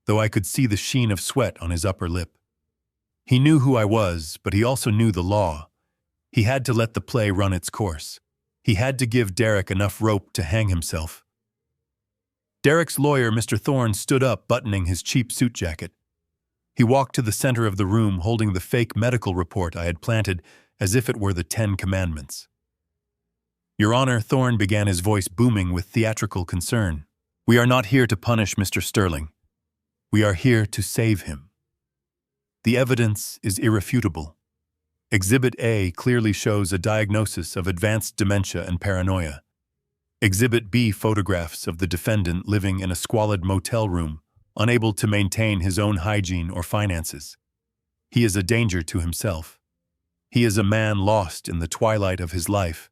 though I could see the sheen of sweat on his upper lip. He knew who I was, but he also knew the law. He had to let the play run its course. He had to give Derek enough rope to hang himself. Derek's lawyer, Mr. Thorne, stood up, buttoning his cheap suit jacket. He walked to the center of the room, holding the fake medical report I had planted as if it were the 10 Commandments. "Your Honor," Thorne began, his voice booming with theatrical concern. "We are not here to punish Mr. Sterling. We are here to save him. The evidence is irrefutable. Exhibit A clearly shows a diagnosis of advanced dementia and paranoia. Exhibit B photographs of the defendant living in a squalid motel room, unable to maintain his own hygiene or finances. He is a danger to himself. He is a man lost in the twilight of his life,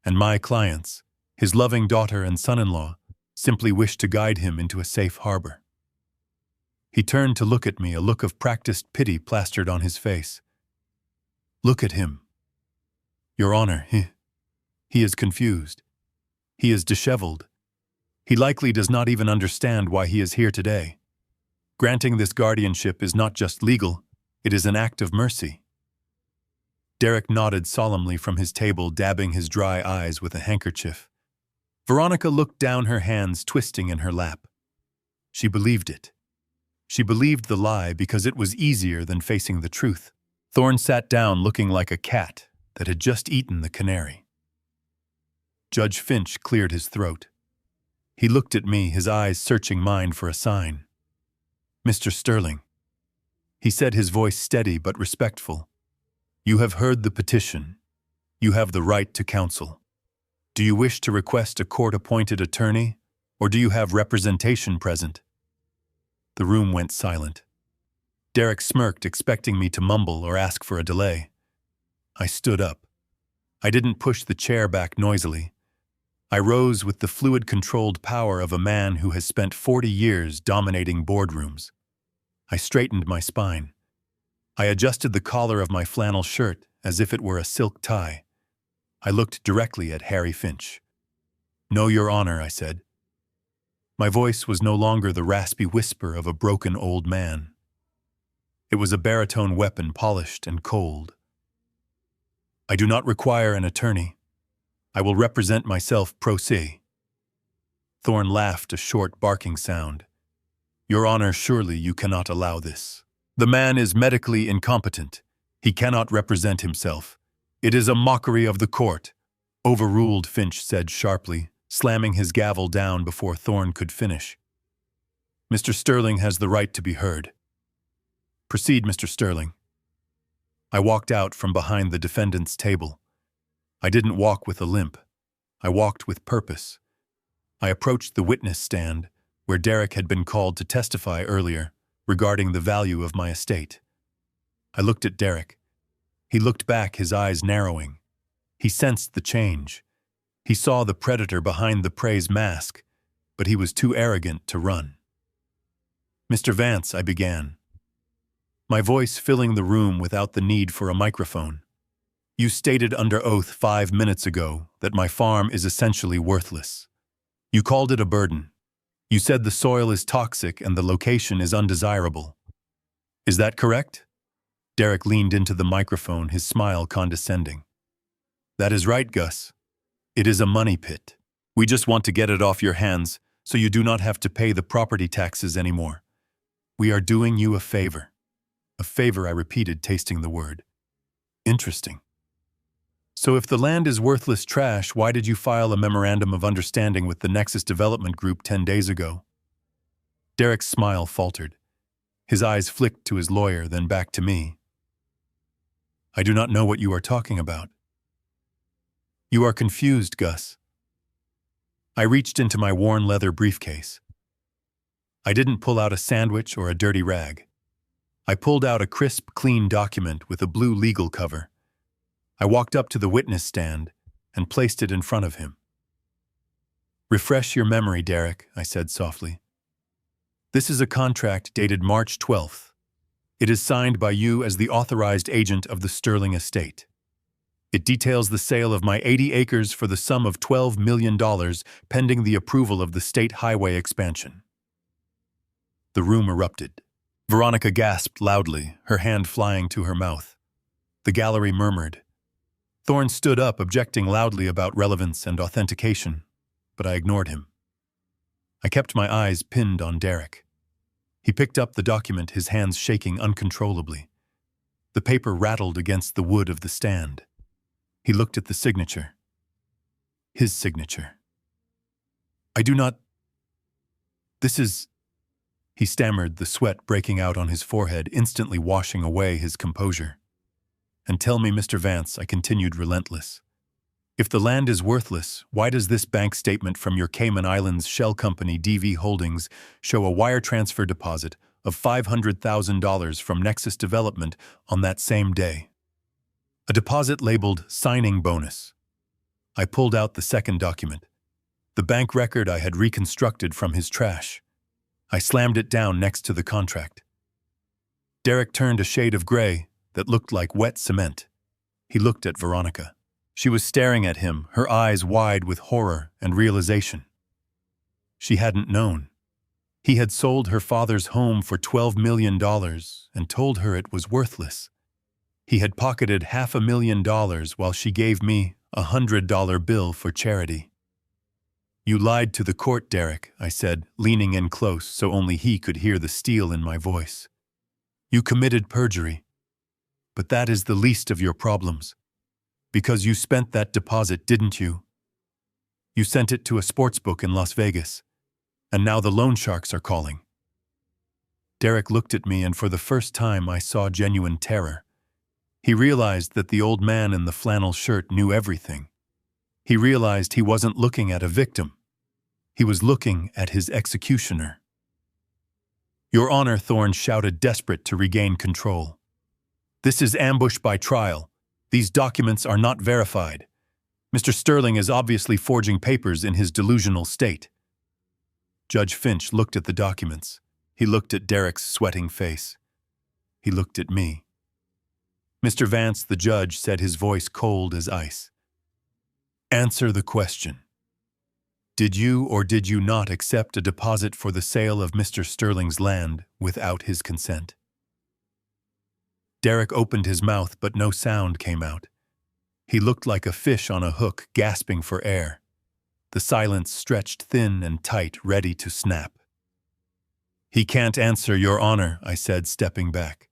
and my clients, his loving daughter and son-in-law, simply wish to guide him into a safe harbor." He turned to look at me, a look of practiced pity plastered on his face. "Look at him. Your Honor, he is confused. He is disheveled. He likely does not even understand why he is here today. Granting this guardianship is not just legal, it is an act of mercy." Derek nodded solemnly from his table, dabbing his dry eyes with a handkerchief. Veronica looked down, her hands twisting in her lap. She believed it. She believed the lie because it was easier than facing the truth. Thorne sat down looking like a cat that had just eaten the canary. Judge Finch cleared his throat. He looked at me, his eyes searching mine for a sign. "Mr. Sterling," he said, his voice steady but respectful, "you have heard the petition. You have the right to counsel. Do you wish to request a court-appointed attorney, or do you have representation present?" The room went silent. Derek smirked, expecting me to mumble or ask for a delay. I stood up. I didn't push the chair back noisily. I rose with the fluid-controlled power of a man who has spent 40 years dominating boardrooms. I straightened my spine. I adjusted the collar of my flannel shirt as if it were a silk tie. I looked directly at Harry Finch. "No, Your Honor," I said. My voice was no longer the raspy whisper of a broken old man. It was a baritone weapon, polished and cold. "I do not require an attorney. I will represent myself pro se." Thorne laughed, a short barking sound. "Your Honor, surely you cannot allow this. The man is medically incompetent. He cannot represent himself. It is a mockery of the court." "Overruled," Finch said sharply, slamming his gavel down before Thorne could finish. "Mr. Sterling has the right to be heard." "Proceed, Mr. Sterling." I walked out from behind the defendant's table. I didn't walk with a limp. I walked with purpose. I approached the witness stand, where Derek had been called to testify earlier regarding the value of my estate. I looked at Derek. He looked back, his eyes narrowing. He sensed the change. He saw the predator behind the prey's mask, but he was too arrogant to run. "Mr. Vance," I began, my voice filling the room without the need for a microphone. "You stated under oath 5 minutes ago that my farm is essentially worthless. You called it a burden. You said the soil is toxic and the location is undesirable. Is that correct?" Derek leaned into the microphone, his smile condescending. "That is right, Gus. It is a money pit. We just want to get it off your hands so you do not have to pay the property taxes anymore. We are doing you a favor." "A favor," I repeated, tasting the word. "Interesting. So if the land is worthless trash, why did you file a memorandum of understanding with the Nexus Development Group 10 days ago?" Derek's smile faltered. His eyes flicked to his lawyer, then back to me. "I do not know what you are talking about." "You are confused, Gus." I reached into my worn leather briefcase. I didn't pull out a sandwich or a dirty rag. I pulled out a crisp, clean document with a blue legal cover. I walked up to the witness stand and placed it in front of him. "Refresh your memory, Derek," I said softly. "This is a contract dated March 12th. It is signed by you as the authorized agent of the Sterling estate. It details the sale of my 80 acres for the sum of $12 million pending the approval of the state highway expansion." The room erupted. Veronica gasped loudly, her hand flying to her mouth. The gallery murmured. Thorne stood up, objecting loudly about relevance and authentication, but I ignored him. I kept my eyes pinned on Derek. He picked up the document, his hands shaking uncontrollably. The paper rattled against the wood of the stand. He looked at the signature. His signature. I do not... This is... He stammered, the sweat breaking out on his forehead, instantly washing away his composure. And tell me, Mr. Vance, I continued, relentless. If the land is worthless, why does this bank statement from your Cayman Islands shell company, DV Holdings, show a wire transfer deposit of $500,000 from Nexus Development on that same day? A deposit labeled signing bonus. I pulled out the second document, the bank record I had reconstructed from his trash. I slammed it down next to the contract. Derek turned a shade of gray that looked like wet cement. He looked at Veronica. She was staring at him, her eyes wide with horror and realization. She hadn't known. He had sold her father's home for $12 million and told her it was worthless. He had pocketed $500,000 while she gave me a $100 bill for charity. You lied to the court, Derek, I said, leaning in close so only he could hear the steel in my voice. You committed perjury. But that is the least of your problems. Because you spent that deposit, didn't you? You sent it to a sportsbook in Las Vegas, and now the loan sharks are calling. Derek looked at me, and for the first time I saw genuine terror. He realized that the old man in the flannel shirt knew everything. He realized he wasn't looking at a victim. He was looking at his executioner. Your Honor, Thorne shouted, desperate to regain control. This is ambush by trial. These documents are not verified. Mr. Sterling is obviously forging papers in his delusional state. Judge Finch looked at the documents. He looked at Derek's sweating face. He looked at me. Mr. Vance, the judge, said, his voice cold as ice. Answer the question. Did you or did you not accept a deposit for the sale of Mr. Sterling's land without his consent? Derek opened his mouth, but no sound came out. He looked like a fish on a hook, gasping for air. The silence stretched thin and tight, ready to snap. He can't answer, Your Honor, I said, stepping back.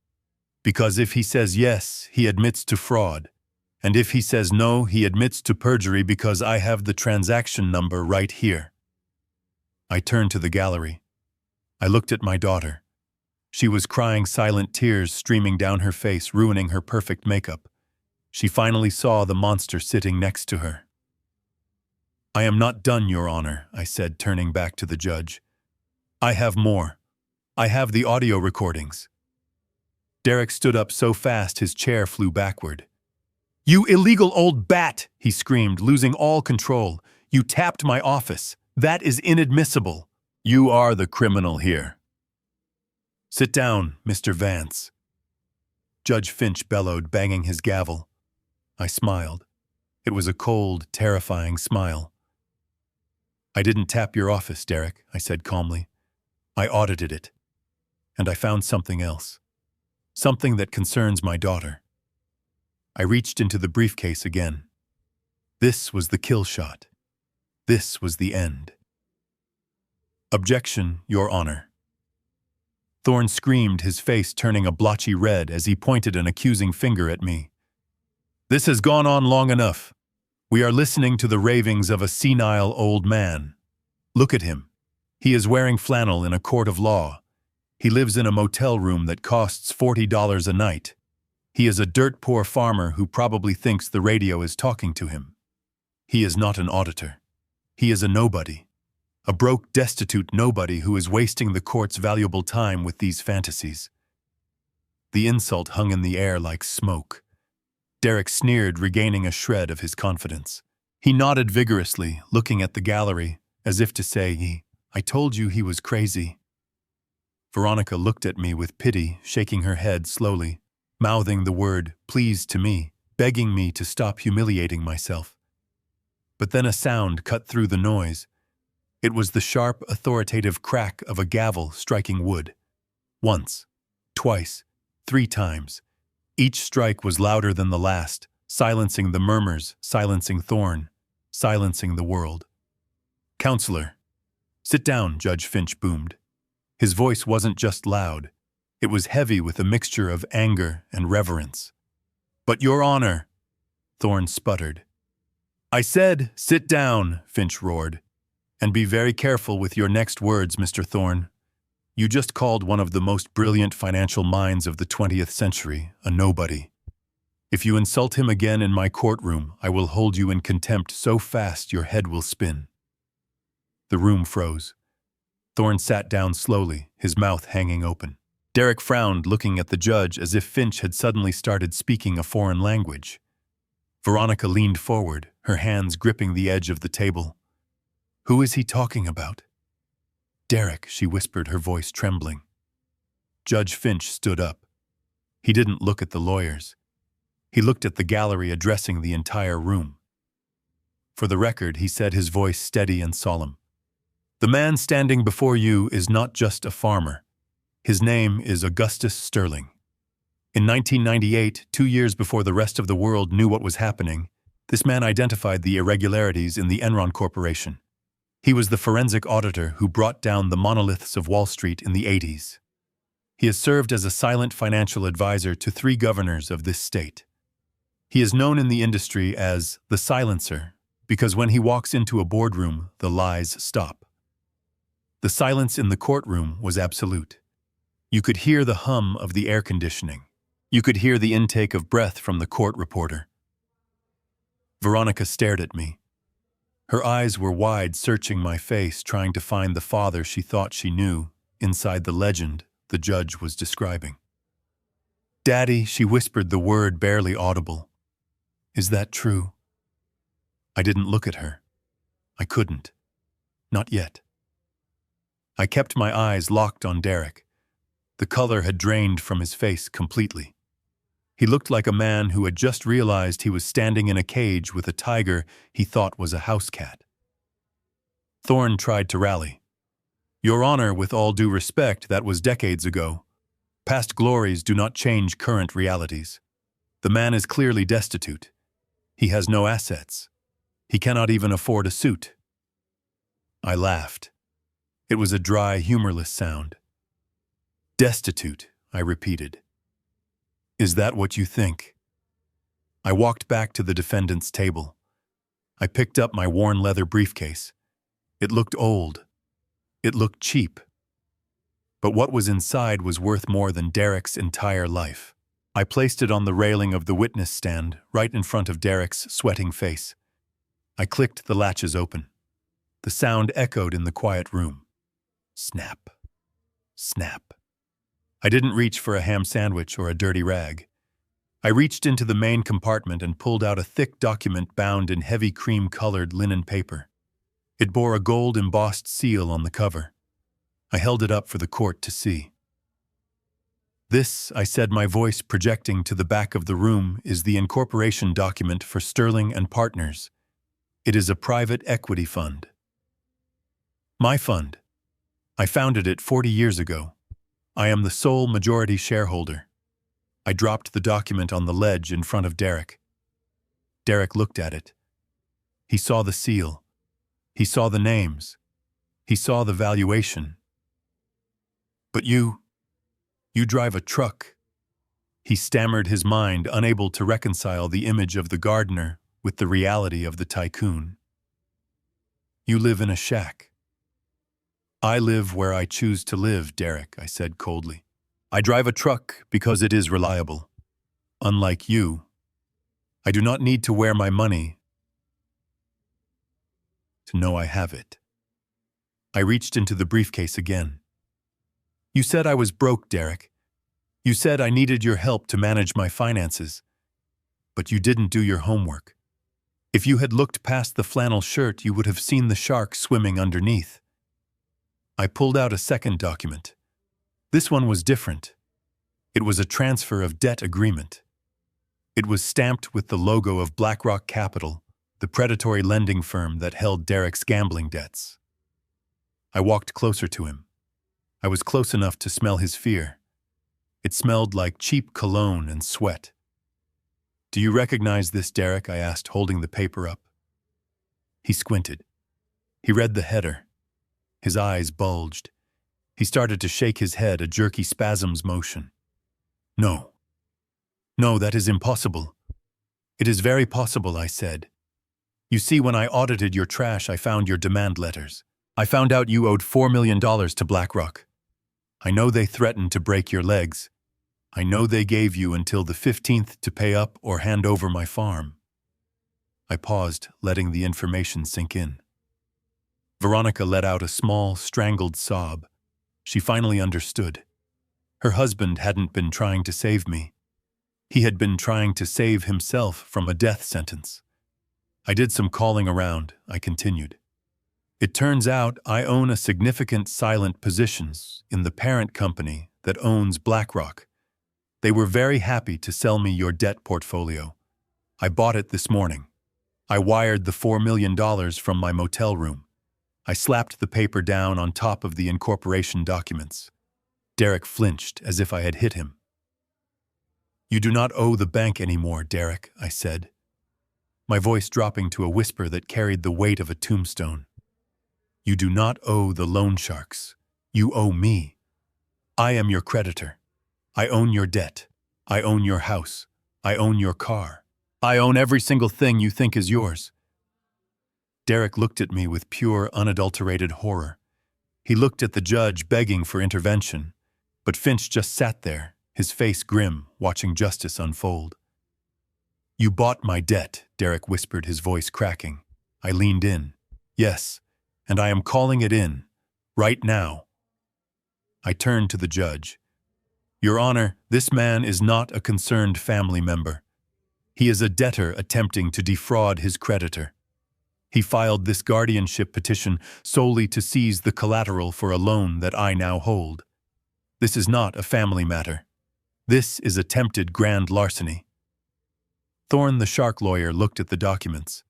Because if he says yes, he admits to fraud. And if he says no, he admits to perjury because I have the transaction number right here. I turned to the gallery. I looked at my daughter. She was crying, silent tears streaming down her face, ruining her perfect makeup. She finally saw the monster sitting next to her. I am not done, Your Honor, I said, turning back to the judge. I have more. I have the audio recordings. Derek stood up so fast his chair flew backward. You illegal old bat, he screamed, losing all control. You tapped my office. That is inadmissible. You are the criminal here. Sit down, Mr. Vance. Judge Finch bellowed, banging his gavel. I smiled. It was a cold, terrifying smile. I didn't tap your office, Derek, I said calmly. I audited it. And I found something else. Something that concerns my daughter. I reached into the briefcase again. This was the kill shot. This was the end. Objection, Your Honor. Thorne screamed, his face turning a blotchy red as he pointed an accusing finger at me. This has gone on long enough. We are listening to the ravings of a senile old man. Look at him. He is wearing flannel in a court of law. He lives in a motel room that costs $40 a night. He is a dirt-poor farmer who probably thinks the radio is talking to him. He is not an auditor. He is a nobody. A broke, destitute nobody who is wasting the court's valuable time with these fantasies. The insult hung in the air like smoke. Derek sneered, regaining a shred of his confidence. He nodded vigorously, looking at the gallery, as if to say, I told you he was crazy. Veronica looked at me with pity, shaking her head slowly, mouthing the word, please, to me, begging me to stop humiliating myself. But then a sound cut through the noise. It was the sharp, authoritative crack of a gavel striking wood. Once, twice, 3 times. Each strike was louder than the last, silencing the murmurs, silencing Thorne, silencing the world. Counselor. Sit down, Judge Finch boomed. His voice wasn't just loud. It was heavy with a mixture of anger and reverence. "But Your Honor," Thorne sputtered. "I said, sit down," Finch roared. "And be very careful with your next words, Mr. Thorne. You just called one of the most brilliant financial minds of the 20th century a nobody. If you insult him again in my courtroom, I will hold you in contempt so fast your head will spin." The room froze. Thorne sat down slowly, his mouth hanging open. Derek frowned, looking at the judge as if Finch had suddenly started speaking a foreign language. Veronica leaned forward, her hands gripping the edge of the table. "Who is he talking about?" "Derek," she whispered, her voice trembling. Judge Finch stood up. He didn't look at the lawyers. He looked at the gallery, addressing the entire room. "For the record," he said, his voice steady and solemn, "the man standing before you is not just a farmer. His name is Augustus Sterling. In 1998, 2 years before the rest of the world knew what was happening, this man identified the irregularities in the Enron Corporation. He was the forensic auditor who brought down the monoliths of Wall Street in the 80s. He has served as a silent financial advisor to 3 governors of this state. He is known in the industry as the silencer because when he walks into a boardroom, the lies stop. The silence in the courtroom was absolute. You could hear the hum of the air conditioning. You could hear the intake of breath from the court reporter. Veronica stared at me. Her eyes were wide, searching my face, trying to find the father she thought she knew inside the legend the judge was describing. "Daddy," she whispered, the word barely audible. "Is that true?" I didn't look at her. I couldn't. Not yet. I kept my eyes locked on Derek. The color had drained from his face completely. He looked like a man who had just realized he was standing in a cage with a tiger he thought was a house cat. Thorne tried to rally. "Your Honor, with all due respect, that was decades ago. Past glories do not change current realities. The man is clearly destitute. He has no assets. He cannot even afford a suit." I laughed. It was a dry, humorless sound. "Destitute," I repeated. "Is that what you think?" I walked back to the defendant's table. I picked up my worn leather briefcase. It looked old. It looked cheap. But what was inside was worth more than Derek's entire life. I placed it on the railing of the witness stand, right in front of Derek's sweating face. I clicked the latches open. The sound echoed in the quiet room. Snap. Snap. I didn't reach for a ham sandwich or a dirty rag. I reached into the main compartment and pulled out a thick document bound in heavy cream-colored linen paper. It bore a gold-embossed seal on the cover. I held it up for the court to see. "This," I said, my voice projecting to the back of the room, "is the incorporation document for Sterling and Partners. It is a private equity fund. My fund. I founded it 40 years ago. I am the sole majority shareholder." I dropped the document on the ledge in front of Derek. Derek looked at it. He saw the seal. He saw the names. He saw the valuation. "But you drive a truck." He stammered, his mind unable to reconcile the image of the gardener with the reality of the tycoon. "You live in a shack." "I live where I choose to live, Derek," I said coldly. "I drive a truck because it is reliable. Unlike you, I do not need to wear my money to know I have it." I reached into the briefcase again. "You said I was broke, Derek. You said I needed your help to manage my finances. But you didn't do your homework. If you had looked past the flannel shirt, you would have seen the shark swimming underneath." I pulled out a second document. This one was different. It was a transfer of debt agreement. It was stamped with the logo of BlackRock Capital, the predatory lending firm that held Derek's gambling debts. I walked closer to him. I was close enough to smell his fear. It smelled like cheap cologne and sweat. "Do you recognize this, Derek?" I asked, holding the paper up. He squinted. He read the header. His eyes bulged. He started to shake his head, a jerky spasms motion. No. No, that is impossible. It is very possible, I said. You see, when I audited your trash, I found your demand letters. I found out you owed $4 million to BlackRock. I know they threatened to break your legs. I know they gave you until the 15th to pay up or hand over my farm. I paused, letting the information sink in. Veronica let out a small, strangled sob. She finally understood. Her husband hadn't been trying to save me. He had been trying to save himself from a death sentence. I did some calling around, I continued. It turns out I own a significant silent positions in the parent company that owns BlackRock. They were very happy to sell me your debt portfolio. I bought it this morning. I wired the $4 million from my motel room. I slapped the paper down on top of the incorporation documents. Derek flinched as if I had hit him. You do not owe the bank anymore, Derek, I said, my voice dropping to a whisper that carried the weight of a tombstone. You do not owe the loan sharks. You owe me. I am your creditor. I own your debt. I own your house. I own your car. I own every single thing you think is yours. Derek looked at me with pure, unadulterated horror. He looked at the judge begging for intervention, but Finch just sat there, his face grim, watching justice unfold. You bought my debt, Derek whispered, his voice cracking. I leaned in. Yes, and I am calling it in, right now. I turned to the judge. Your Honor, this man is not a concerned family member. He is a debtor attempting to defraud his creditor. He filed this guardianship petition solely to seize the collateral for a loan that I now hold. This is not a family matter. This is attempted grand larceny. Thorne, the shark lawyer, looked at the documents.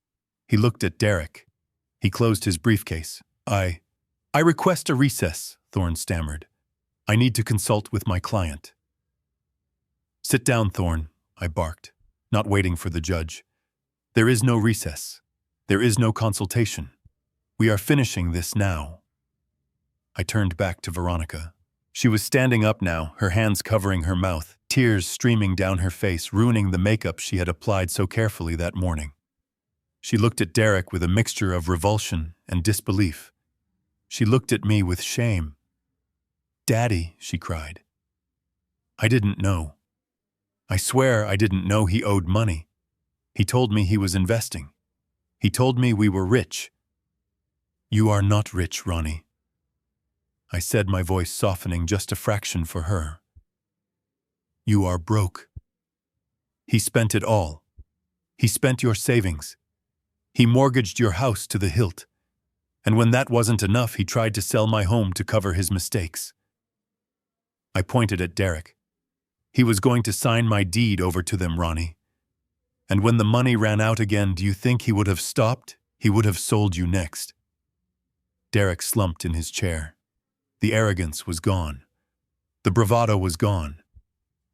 He looked at Derek. He closed his briefcase. I request a recess, Thorne stammered. I need to consult with my client. Sit down, Thorne, I barked, not waiting for the judge. There is no recess. There is no consultation. We are finishing this now. I turned back to Veronica. She was standing up now, her hands covering her mouth, tears streaming down her face, ruining the makeup she had applied so carefully that morning. She looked at Derek with a mixture of revulsion and disbelief. She looked at me with shame. Daddy, she cried. I didn't know. I swear I didn't know he owed money. He told me he was investing. He told me we were rich. You are not rich, Ronnie, I said, my voice softening just a fraction for her. You are broke. He spent it all. He spent your savings. He mortgaged your house to the hilt. And when that wasn't enough, he tried to sell my home to cover his mistakes. I pointed at Derek. He was going to sign my deed over to them, Ronnie. And when the money ran out again, do you think he would have stopped? He would have sold you next. Derek slumped in his chair. The arrogance was gone. The bravado was gone.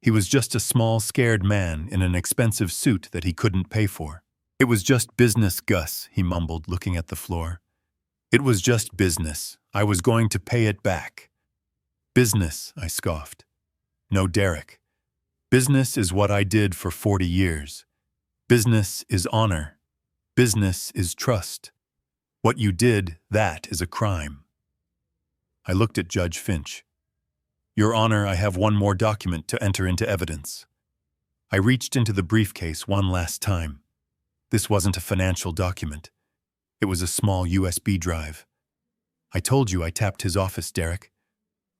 He was just a small, scared man in an expensive suit that he couldn't pay for. It was just business, Gus, he mumbled, looking at the floor. It was just business. I was going to pay it back. Business, I scoffed. No, Derek. Business is what I did for 40 years. Business is honor. Business is trust. What you did, that is a crime. I looked at Judge Finch. Your Honor, I have one more document to enter into evidence. I reached into the briefcase one last time. This wasn't a financial document. It was a small USB drive. I told you I tapped his office, Derek.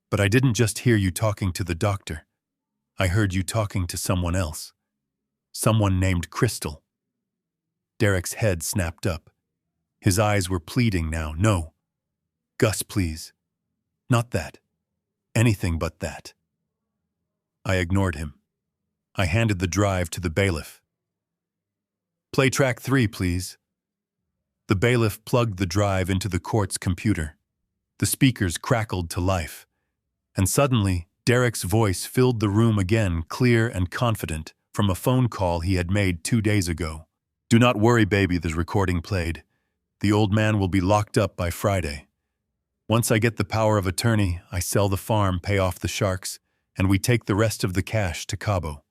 But I didn't just hear you talking to the doctor. I heard you talking to someone else. Someone named Crystal. Derek's head snapped up. His eyes were pleading now. No. Gus, please. Not that. Anything but that. I ignored him. I handed the drive to the bailiff. Play track 3, please. The bailiff plugged the drive into the court's computer. The speakers crackled to life. And suddenly, Derek's voice filled the room again, clear and confident, from a phone call he had made 2 days ago. Do not worry, baby, the recording played. The old man will be locked up by Friday. Once I get the power of attorney, I sell the farm, pay off the sharks, and we take the rest of the cash to Cabo.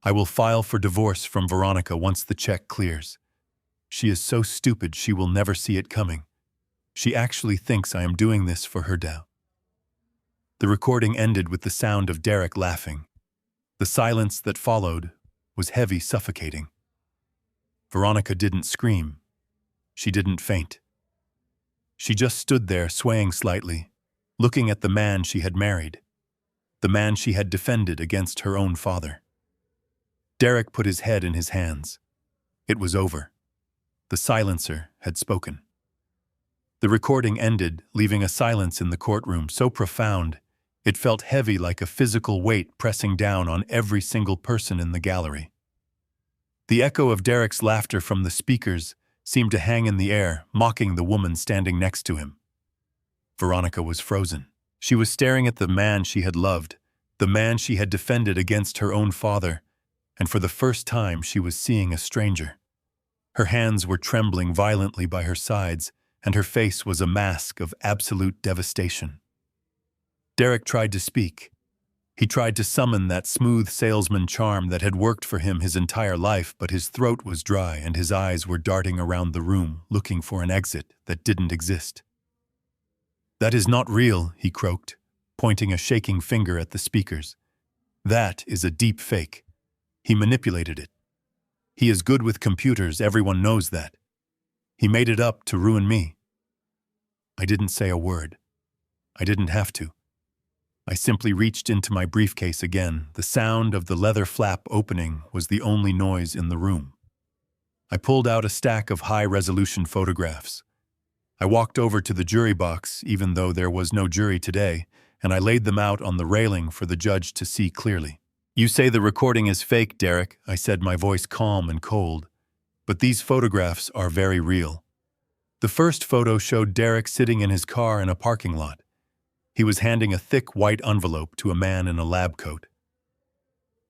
I will file for divorce from Veronica once the check clears. She is so stupid she will never see it coming. She actually thinks I am doing this for her dad. The recording ended with the sound of Derek laughing. The silence that followed was heavy, suffocating. Veronica didn't scream. She didn't faint. She just stood there, swaying slightly, looking at the man she had married, the man she had defended against her own father. Derek put his head in his hands. It was over. The silencer had spoken. The recording ended, leaving a silence in the courtroom so profound it felt heavy, like a physical weight pressing down on every single person in the gallery. The echo of Derek's laughter from the speakers seemed to hang in the air, mocking the woman standing next to him. Veronica was frozen. She was staring at the man she had loved, the man she had defended against her own father, and for the first time she was seeing a stranger. Her hands were trembling violently by her sides, and her face was a mask of absolute devastation. Derek tried to speak. He tried to summon that smooth salesman charm that had worked for him his entire life, but his throat was dry and his eyes were darting around the room, looking for an exit that didn't exist. "That is not real," he croaked, pointing a shaking finger at the speakers. "That is a deep fake. He manipulated it. He is good with computers, everyone knows that. He made it up to ruin me." I didn't say a word. I didn't have to. I simply reached into my briefcase again. The sound of the leather flap opening was the only noise in the room. I pulled out a stack of high-resolution photographs. I walked over to the jury box, even though there was no jury today, and I laid them out on the railing for the judge to see clearly. "You say the recording is fake, Derek," I said, my voice calm and cold. "But these photographs are very real." The first photo showed Derek sitting in his car in a parking lot. He was handing a thick white envelope to a man in a lab coat.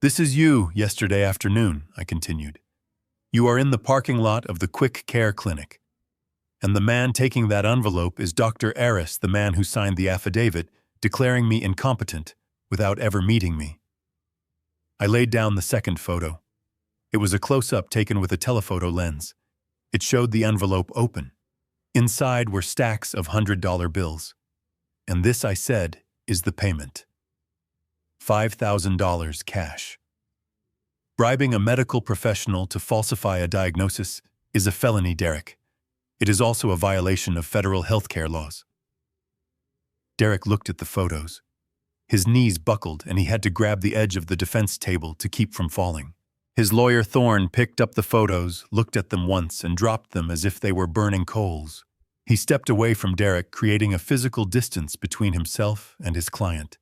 "This is you yesterday afternoon," I continued. "You are in the parking lot of the Quick Care Clinic. And the man taking that envelope is Dr. Aris, the man who signed the affidavit, declaring me incompetent without ever meeting me." I laid down the second photo. It was a close-up taken with a telephoto lens. It showed the envelope open. Inside were stacks of $100 bills. "And this," I said, "is the payment. $5,000 cash." Bribing a medical professional to falsify a diagnosis is a felony, Derek. It is also a violation of federal healthcare laws. Derek looked at the photos. His knees buckled and he had to grab the edge of the defense table to keep from falling. His lawyer Thorne picked up the photos, looked at them once, and dropped them as if they were burning coals. He stepped away from Derek, creating a physical distance between himself and his client.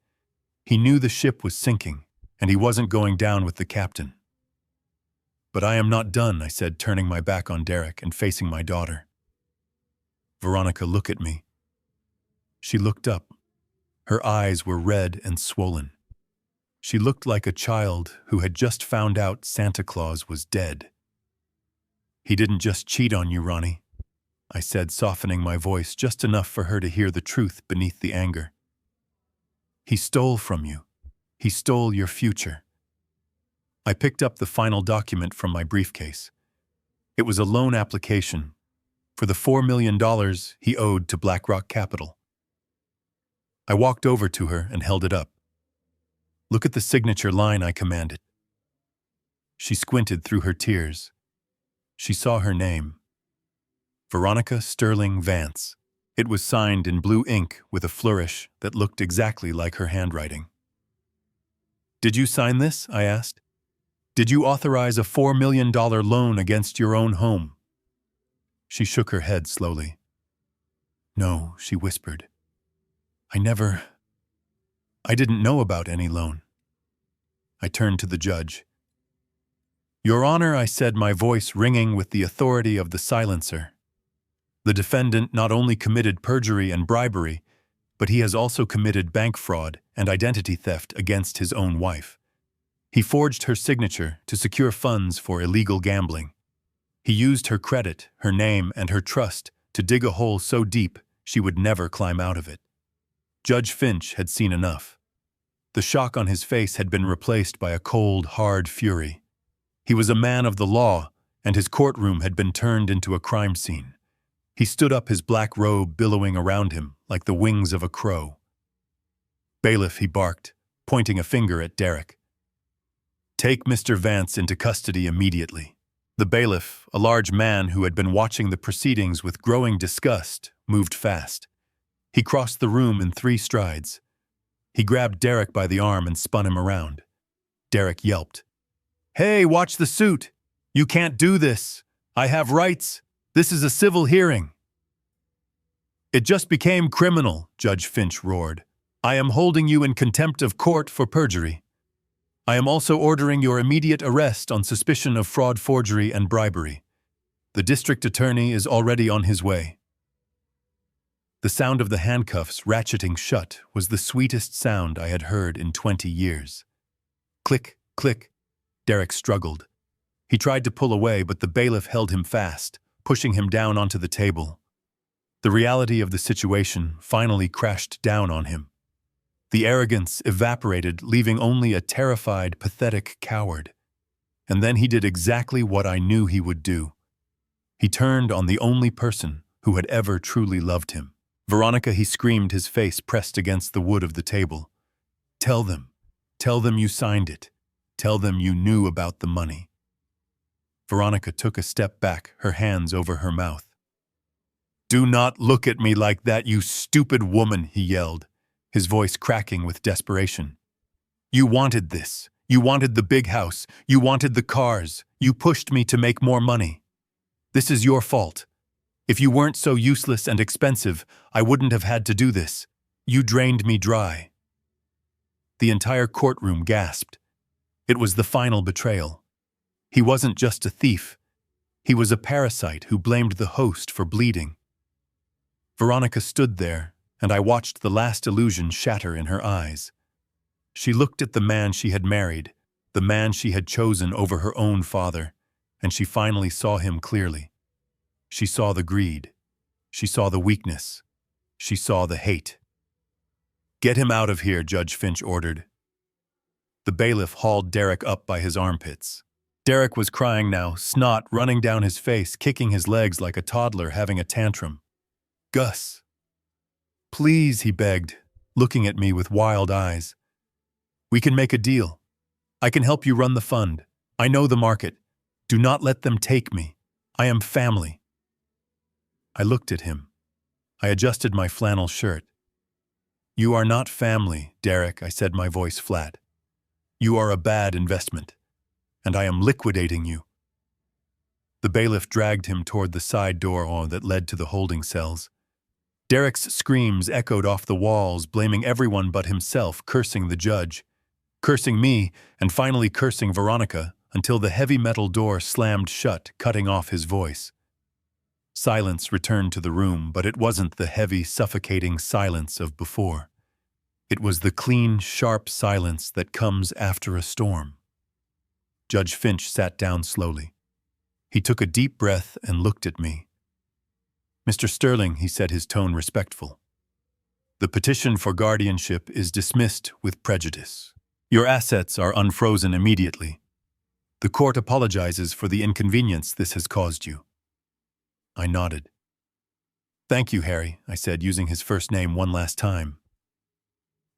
He knew the ship was sinking, and he wasn't going down with the captain. "But I am not done," I said, turning my back on Derek and facing my daughter. "Veronica, look at me." She looked up. Her eyes were red and swollen. She looked like a child who had just found out Santa Claus was dead. "He didn't just cheat on you, Ronnie," I said, softening my voice just enough for her to hear the truth beneath the anger. "He stole from you. He stole your future." I picked up the final document from my briefcase. It was a loan application for the $4 million he owed to BlackRock Capital. I walked over to her and held it up. "Look at the signature line," I commanded. She squinted through her tears. She saw her name. Veronica Sterling Vance. It was signed in blue ink with a flourish that looked exactly like her handwriting. "Did you sign this?" I asked. "Did you authorize a $4 million loan against your own home?" She shook her head slowly. "No," she whispered. I didn't know about any loan." I turned to the judge. "Your Honor," I said, my voice ringing with the authority of the silencer. "The defendant not only committed perjury and bribery, but he has also committed bank fraud and identity theft against his own wife. He forged her signature to secure funds for illegal gambling. He used her credit, her name, and her trust to dig a hole so deep she would never climb out of it. Judge Finch had seen enough. The shock on his face had been replaced by a cold, hard fury. He was a man of the law, and his courtroom had been turned into a crime scene. He stood up, his black robe billowing around him like the wings of a crow. "Bailiff," he barked, pointing a finger at Derek. "Take Mr. Vance into custody immediately." The bailiff, a large man who had been watching the proceedings with growing disgust, moved fast. He crossed the room in 3 strides. He grabbed Derek by the arm and spun him around. Derek yelped. "Hey, watch the suit! You can't do this! I have rights! This is a civil hearing!" "It just became criminal," Judge Finch roared. "I am holding you in contempt of court for perjury. I am also ordering your immediate arrest on suspicion of fraud, forgery, and bribery. The district attorney is already on his way." The sound of the handcuffs ratcheting shut was the sweetest sound I had heard in 20 years. Click, click. Derek struggled. He tried to pull away, but the bailiff held him fast, pushing him down onto the table. The reality of the situation finally crashed down on him. The arrogance evaporated, leaving only a terrified, pathetic coward. And then he did exactly what I knew he would do. He turned on the only person who had ever truly loved him. "Veronica," he screamed, his face pressed against the wood of the table. Tell them you signed it. Tell them you knew about the money." Veronica took a step back, her hands over her mouth. "Do not look at me like that, you stupid woman," he yelled, his voice cracking with desperation. "You wanted this. You wanted the big house. You wanted the cars. You pushed me to make more money. This is your fault. If you weren't so useless and expensive, I wouldn't have had to do this. You drained me dry." The entire courtroom gasped. It was the final betrayal. He wasn't just a thief. He was a parasite who blamed the host for bleeding. Veronica stood there, and I watched the last illusion shatter in her eyes. She looked at the man she had married, the man she had chosen over her own father, and she finally saw him clearly. She saw the greed. She saw the weakness. She saw the hate. "Get him out of here," Judge Finch ordered. The bailiff hauled Derek up by his armpits. Derek was crying now, snot running down his face, kicking his legs like a toddler having a tantrum. "Gus, please," he begged, looking at me with wild eyes. "We can make a deal. I can help you run the fund. I know the market. Do not let them take me. I am family." I looked at him. I adjusted my flannel shirt. "You are not family, Derek," I said, my voice flat. "You are a bad investment, and I am liquidating you." The bailiff dragged him toward the side door that led to the holding cells. Derek's screams echoed off the walls, blaming everyone but himself, cursing the judge, cursing me, and finally cursing Veronica, until the heavy metal door slammed shut, cutting off his voice. Silence returned to the room, but it wasn't the heavy, suffocating silence of before. It was the clean, sharp silence that comes after a storm. Judge Finch sat down slowly. He took a deep breath and looked at me. "Mr. Sterling," he said, his tone respectful, "the petition for guardianship is dismissed with prejudice. Your assets are unfrozen immediately. The court apologizes for the inconvenience this has caused you." I nodded. "Thank you, Harry," I said, using his first name one last time.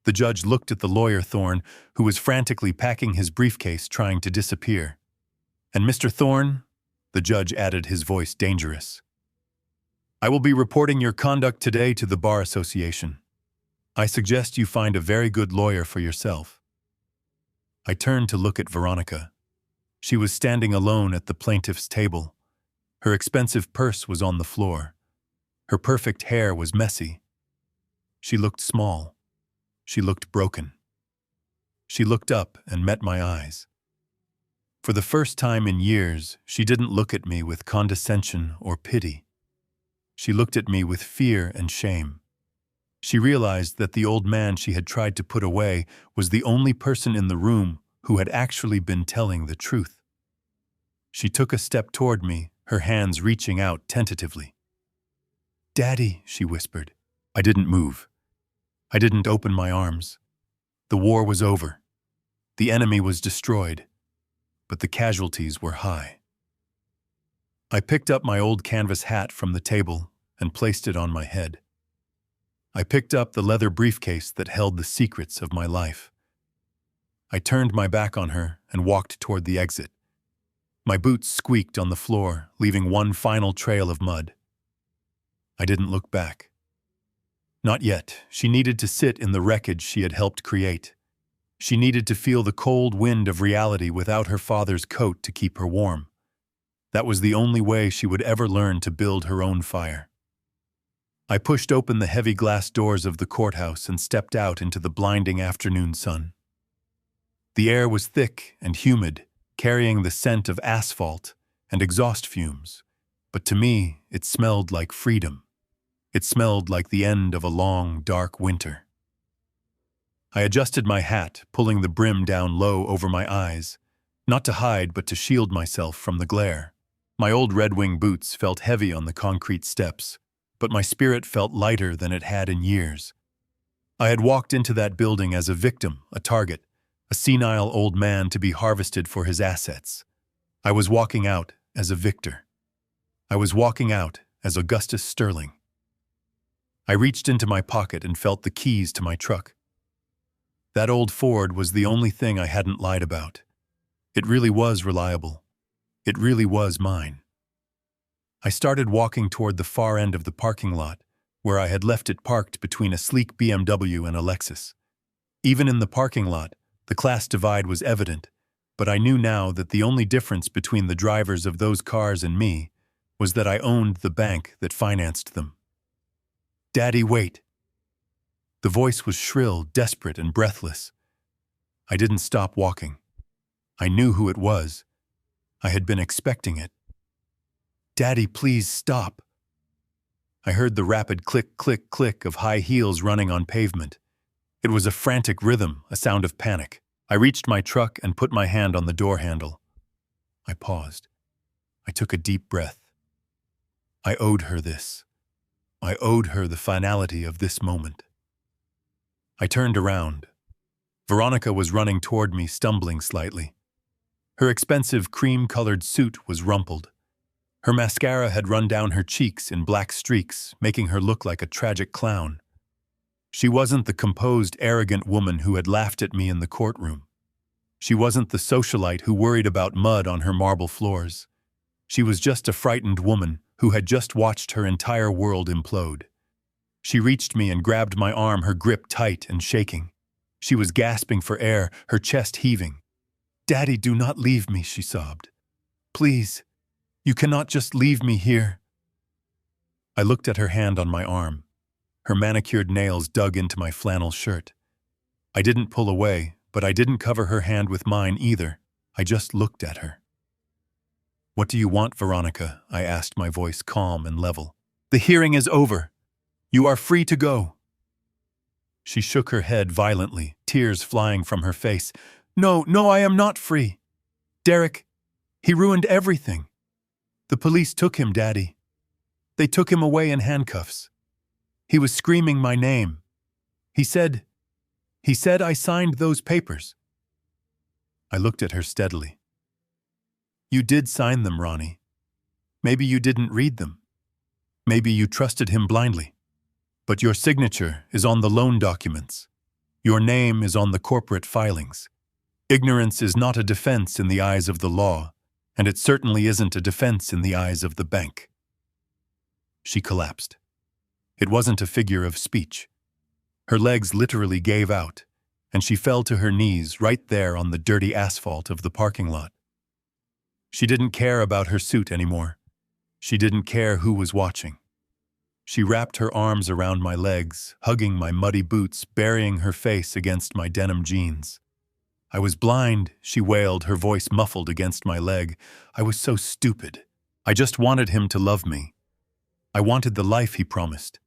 The judge looked at the lawyer Thorne, who was frantically packing his briefcase, trying to disappear. "And Mr. Thorne," the judge added, his voice dangerous, "I will be reporting your conduct today to the Bar Association. I suggest you find a very good lawyer for yourself." I turned to look at Veronica. She was standing alone at the plaintiff's table. Her expensive purse was on the floor. Her perfect hair was messy. She looked small. She looked broken. She looked up and met my eyes. For the first time in years, she didn't look at me with condescension or pity. She looked at me with fear and shame. She realized that the old man she had tried to put away was the only person in the room who had actually been telling the truth. She took a step toward me, her hands reaching out tentatively. "Daddy," she whispered. I didn't move. I didn't open my arms. The war was over. The enemy was destroyed, but the casualties were high. I picked up my old canvas hat from the table and placed it on my head. I picked up the leather briefcase that held the secrets of my life. I turned my back on her and walked toward the exit. My boots squeaked on the floor, leaving one final trail of mud. I didn't look back. Not yet. She needed to sit in the wreckage she had helped create. She needed to feel the cold wind of reality without her father's coat to keep her warm. That was the only way she would ever learn to build her own fire. I pushed open the heavy glass doors of the courthouse and stepped out into the blinding afternoon sun. The air was thick and humid, carrying the scent of asphalt and exhaust fumes, but to me it smelled like freedom. It smelled like the end of a long, dark winter. I adjusted my hat, pulling the brim down low over my eyes, not to hide but to shield myself from the glare. My old Red Wing boots felt heavy on the concrete steps, but my spirit felt lighter than it had in years. I had walked into that building as a victim, a target, a senile old man to be harvested for his assets. I was walking out as a victor. I was walking out as Augustus Sterling. I reached into my pocket and felt the keys to my truck. That old Ford was the only thing I hadn't lied about. It really was reliable. It really was mine. I started walking toward the far end of the parking lot, where I had left it parked between a sleek BMW and a Lexus. Even in the parking lot, the class divide was evident, but I knew now that the only difference between the drivers of those cars and me was that I owned the bank that financed them. "Daddy, wait." The voice was shrill, desperate, and breathless. I didn't stop walking. I knew who it was. I had been expecting it. "Daddy, please stop." I heard the rapid click, click, click of high heels running on pavement. It was a frantic rhythm, a sound of panic. I reached my truck and put my hand on the door handle. I paused. I took a deep breath. I owed her this. I owed her the finality of this moment. I turned around. Veronica was running toward me, stumbling slightly. Her expensive cream-colored suit was rumpled. Her mascara had run down her cheeks in black streaks, making her look like a tragic clown. She wasn't the composed, arrogant woman who had laughed at me in the courtroom. She wasn't the socialite who worried about mud on her marble floors. She was just a frightened woman who had just watched her entire world implode. She reached me and grabbed my arm, her grip tight and shaking. She was gasping for air, her chest heaving. "Daddy, do not leave me," she sobbed. "Please, you cannot just leave me here." I looked at her hand on my arm. Her manicured nails dug into my flannel shirt. I didn't pull away, but I didn't cover her hand with mine either. I just looked at her. "What do you want, Veronica?" I asked, my voice calm and level. "The hearing is over. You are free to go." She shook her head violently, tears flying from her face. No, I am not free. Derek, he ruined everything. The police took him, Daddy. They took him away in handcuffs. He was screaming my name. He said I signed those papers." I looked at her steadily. "You did sign them, Ronnie. Maybe you didn't read them. Maybe you trusted him blindly. But your signature is on the loan documents. Your name is on the corporate filings. Ignorance is not a defense in the eyes of the law, and it certainly isn't a defense in the eyes of the bank." She collapsed. It wasn't a figure of speech. Her legs literally gave out, and she fell to her knees right there on the dirty asphalt of the parking lot. She didn't care about her suit anymore. She didn't care who was watching. She wrapped her arms around my legs, hugging my muddy boots, burying her face against my denim jeans. "I was blind," she wailed, her voice muffled against my leg. "I was so stupid. I just wanted him to love me. I wanted the life he promised.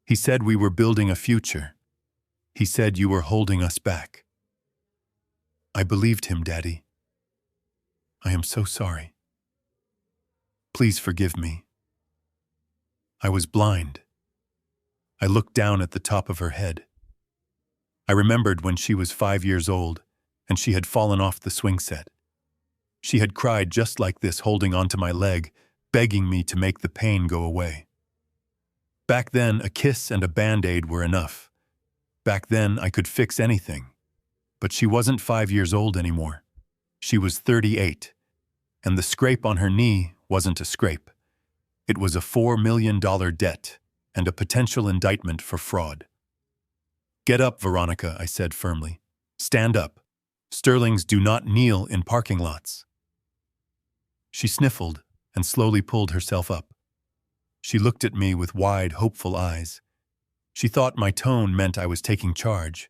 He said we were building a future. He said you were holding us back. I believed him, Daddy. I am so sorry. Please forgive me. I was blind. I looked down at the top of her head. I remembered when she was 5 years old, and she had fallen off the swing set. She had cried just like this, holding onto my leg, begging me to make the pain go away. Back then, a kiss and a Band-Aid were enough. Back then, I could fix anything. But she wasn't 5 years old anymore. She was 38, and the scrape on her knee wasn't a scrape. It was a $4 million debt and a potential indictment for fraud. "Get up, Veronica," I said firmly. "Stand up. Sterlings do not kneel in parking lots." She sniffled and slowly pulled herself up. She looked at me with wide, hopeful eyes. She thought my tone meant I was taking charge.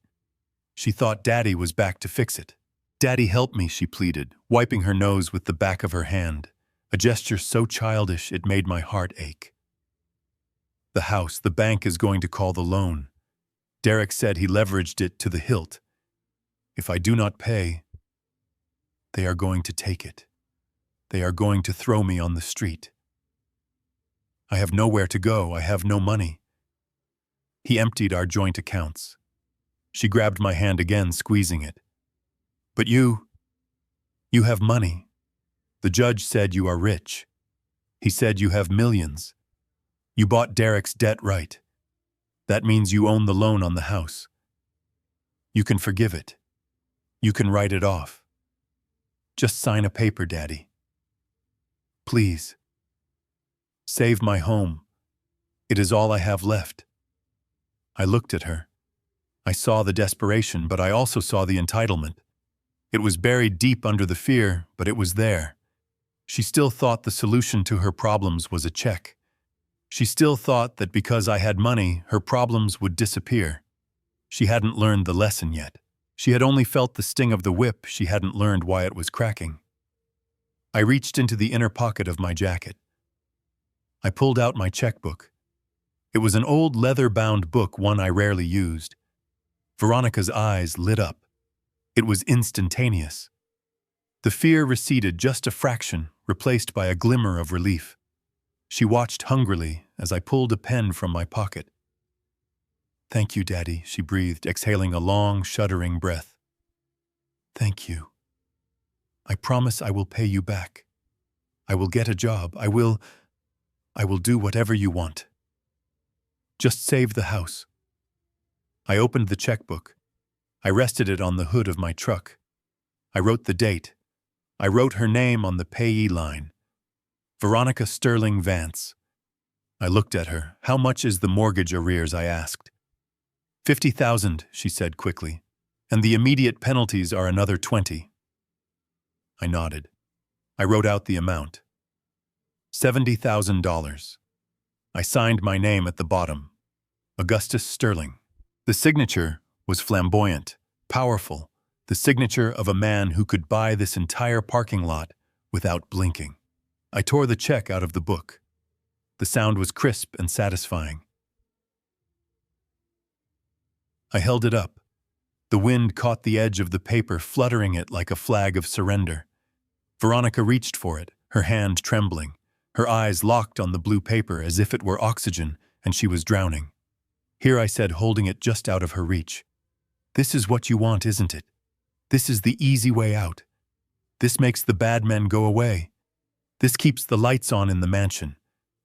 She thought Daddy was back to fix it. "Daddy, help me," she pleaded, wiping her nose with the back of her hand, a gesture so childish it made my heart ache. "The house, the bank is going to call the loan. Derek said he leveraged it to the hilt. If I do not pay, they are going to take it. They are going to throw me on the street. I have nowhere to go. I have no money." He emptied our joint accounts. She grabbed my hand again, squeezing it. "But you have money. The judge said you are rich. He said you have millions. You bought Derek's debt right. That means you own the loan on the house. You can forgive it. You can write it off. Just sign a paper, Daddy. Please. Save my home. It is all I have left." I looked at her. I saw the desperation, but I also saw the entitlement. It was buried deep under the fear, but it was there. She still thought the solution to her problems was a check. She still thought that because I had money, her problems would disappear. She hadn't learned the lesson yet. She had only felt the sting of the whip. She hadn't learned why it was cracking. I reached into the inner pocket of my jacket. I pulled out my checkbook. It was an old leather-bound book, one I rarely used. Veronica's eyes lit up. It was instantaneous. The fear receded just a fraction, replaced by a glimmer of relief. She watched hungrily as I pulled a pen from my pocket. "Thank you, Daddy," she breathed, exhaling a long, shuddering breath. "Thank you. I promise I will pay you back. I will get a job. I will do whatever you want. Just save the house." I opened the checkbook. I rested it on the hood of my truck. I wrote the date. I wrote her name on the payee line. Veronica Sterling Vance. I looked at her. "How much is the mortgage arrears?" I asked. $50,000, she said quickly. "And the immediate penalties are another 20. I nodded. I wrote out the amount. $70,000. I signed my name at the bottom. Augustus Sterling. The signature was flamboyant, powerful, the signature of a man who could buy this entire parking lot without blinking. I tore the check out of the book. The sound was crisp and satisfying. I held it up. The wind caught the edge of the paper, fluttering it like a flag of surrender. Veronica reached for it, her hand trembling, her eyes locked on the blue paper as if it were oxygen and she was drowning. "Here," I said, holding it just out of her reach. "This is what you want, isn't it? This is the easy way out. This makes the bad men go away. This keeps the lights on in the mansion.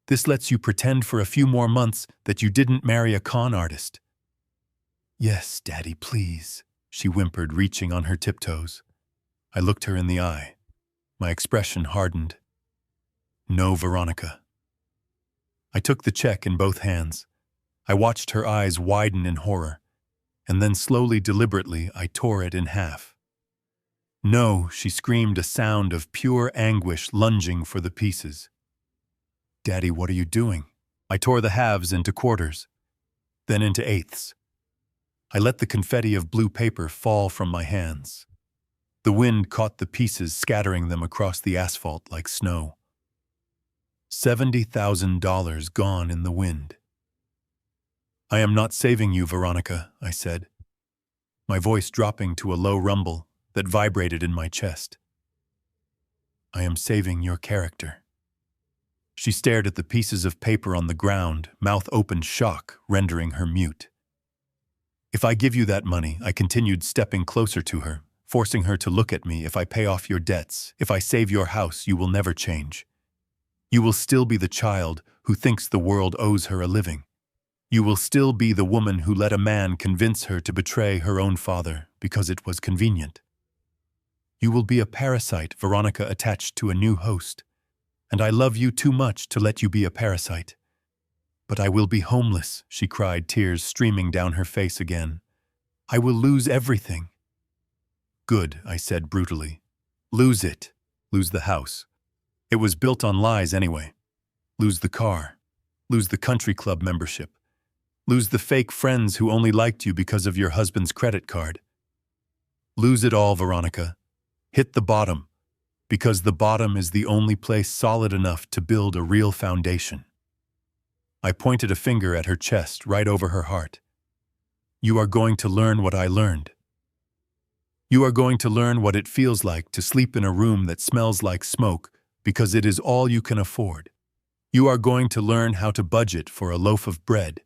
This lets you pretend for a few more months that you didn't marry a con artist." "Yes, Daddy, please," she whimpered, reaching on her tiptoes. I looked her in the eye. My expression hardened. "No, Veronica." I took the check in both hands. I watched her eyes widen in horror, and then slowly, deliberately, I tore it in half. "No," she screamed, a sound of pure anguish, lunging for the pieces. "Daddy, what are you doing?" I tore the halves into quarters, then into eighths. I let the confetti of blue paper fall from my hands. The wind caught the pieces, scattering them across the asphalt like snow. $70,000 gone in the wind. "I am not saving you, Veronica," I said, my voice dropping to a low rumble that vibrated in my chest. "I am saving your character." She stared at the pieces of paper on the ground, mouth open, shock rendering her mute. If I give you that money, I continued, stepping closer to her, forcing her to look at me. If I pay off your debts, if I save your house, you will never change. You will still be the child who thinks the world owes her a living. You will still be the woman who let a man convince her to betray her own father because it was convenient. You will be a parasite, Veronica, attached to a new host. And I love you too much to let you be a parasite. But I will be homeless, she cried, tears streaming down her face again. I will lose everything. Good, I said brutally. Lose it. Lose the house. It was built on lies anyway. Lose the car. Lose the country club membership. Lose the fake friends who only liked you because of your husband's credit card. Lose it all, Veronica. Hit the bottom, because the bottom is the only place solid enough to build a real foundation. I pointed a finger at her chest, right over her heart. You are going to learn what I learned. You are going to learn what it feels like to sleep in a room that smells like smoke because it is all you can afford. You are going to learn how to budget for a loaf of bread.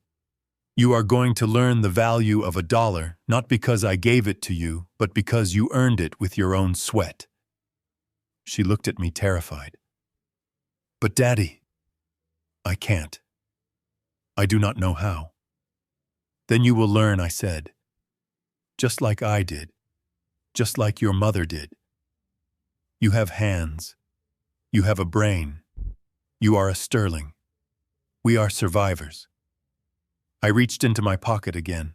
You are going to learn the value of $1, not because I gave it to you, but because you earned it with your own sweat. She looked at me terrified. But Daddy, I can't. I do not know how. Then you will learn, I said. Just like I did. Just like your mother did. You have hands. You have a brain. You are a sterling. We are survivors. I reached into my pocket again.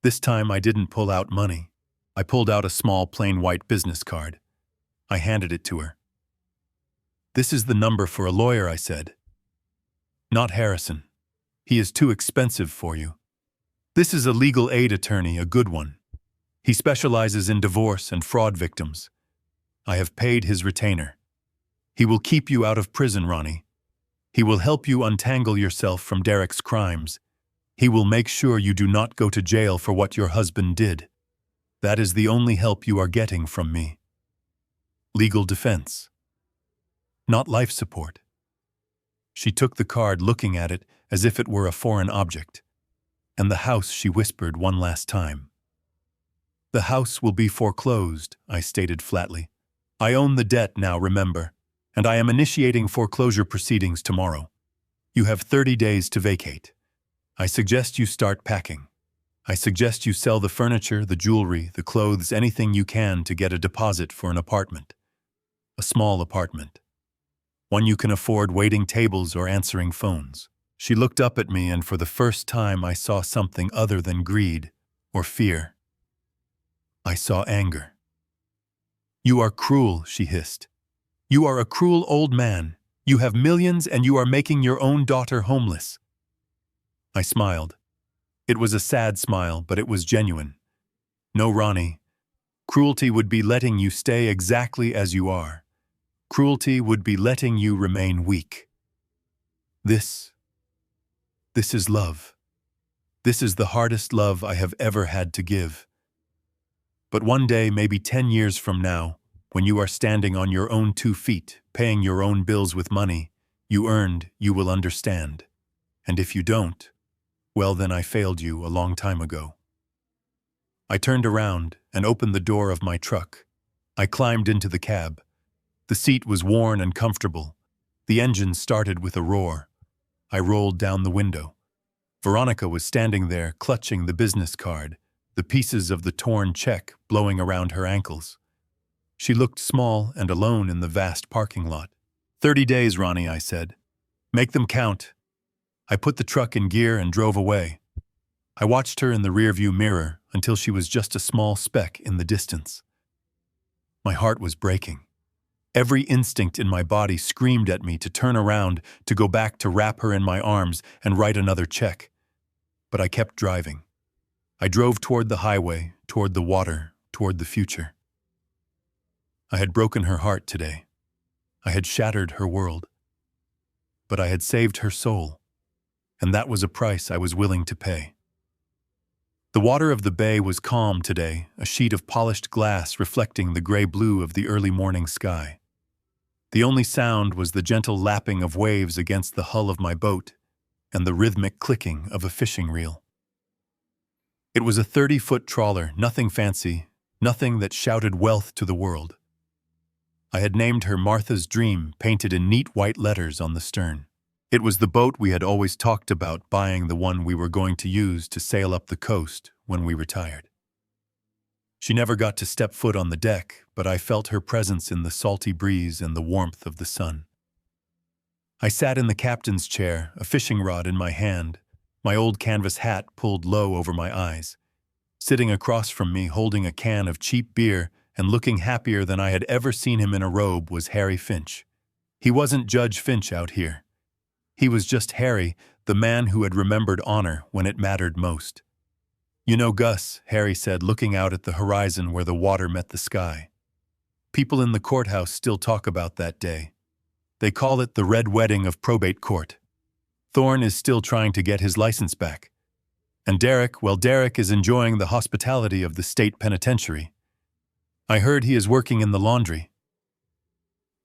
This time I didn't pull out money. I pulled out a small plain white business card. I handed it to her. This is the number for a lawyer, I said. Not Harrison. He is too expensive for you. This is a legal aid attorney, a good one. He specializes in divorce and fraud victims. I have paid his retainer. He will keep you out of prison, Ronnie. He will help you untangle yourself from Derek's crimes. He will make sure you do not go to jail for what your husband did. That is the only help you are getting from me. Legal defense. Not life support. She took the card, looking at it as if it were a foreign object. And the house, she whispered one last time. The house will be foreclosed, I stated flatly. I own the debt now, remember, and I am initiating foreclosure proceedings tomorrow. You have 30 days to vacate. I suggest you start packing. I suggest you sell the furniture, the jewelry, the clothes, anything you can to get a deposit for an apartment. A small apartment. One you can afford, waiting tables or answering phones. She looked up at me, and for the first time I saw something other than greed or fear. I saw anger. You are cruel, she hissed. You are a cruel old man. You have millions and you are making your own daughter homeless. I smiled. It was a sad smile, but it was genuine. No, Ronnie. Cruelty would be letting you stay exactly as you are. Cruelty would be letting you remain weak. This is love. This is the hardest love I have ever had to give. But one day, maybe 10 years from now, when you are standing on your own 2 feet, paying your own bills with money you earned, you will understand. And if you don't, well, then I failed you a long time ago. I turned around and opened the door of my truck. I climbed into the cab. The seat was worn and comfortable. The engine started with a roar. I rolled down the window. Veronica was standing there, clutching the business card, the pieces of the torn check blowing around her ankles. She looked small and alone in the vast parking lot. 30 days, Ronnie, I said. Make them count. I put the truck in gear and drove away. I watched her in the rearview mirror until she was just a small speck in the distance. My heart was breaking. Every instinct in my body screamed at me to turn around, to go back, to wrap her in my arms and write another check. But I kept driving. I drove toward the highway, toward the water, toward the future. I had broken her heart today. I had shattered her world. But I had saved her soul. And that was a price I was willing to pay. The water of the bay was calm today, a sheet of polished glass reflecting the gray blue of the early morning sky. The only sound was the gentle lapping of waves against the hull of my boat and the rhythmic clicking of a fishing reel. It was a 30-foot trawler, nothing fancy, nothing that shouted wealth to the world. I had named her Martha's Dream, painted in neat white letters on the stern. It was the boat we had always talked about buying, the one we were going to use to sail up the coast when we retired. She never got to step foot on the deck, but I felt her presence in the salty breeze and the warmth of the sun. I sat in the captain's chair, a fishing rod in my hand, my old canvas hat pulled low over my eyes. Sitting across from me, holding a can of cheap beer and looking happier than I had ever seen him in a robe, was Harry Finch. He wasn't Judge Finch out here. He was just Harry, the man who had remembered honor when it mattered most. "You know, Gus," Harry said, looking out at the horizon where the water met the sky. "People in the courthouse still talk about that day. They call it the Red Wedding of Probate Court. Thorne is still trying to get his license back. And Derek, well, Derek is enjoying the hospitality of the state penitentiary. I heard he is working in the laundry."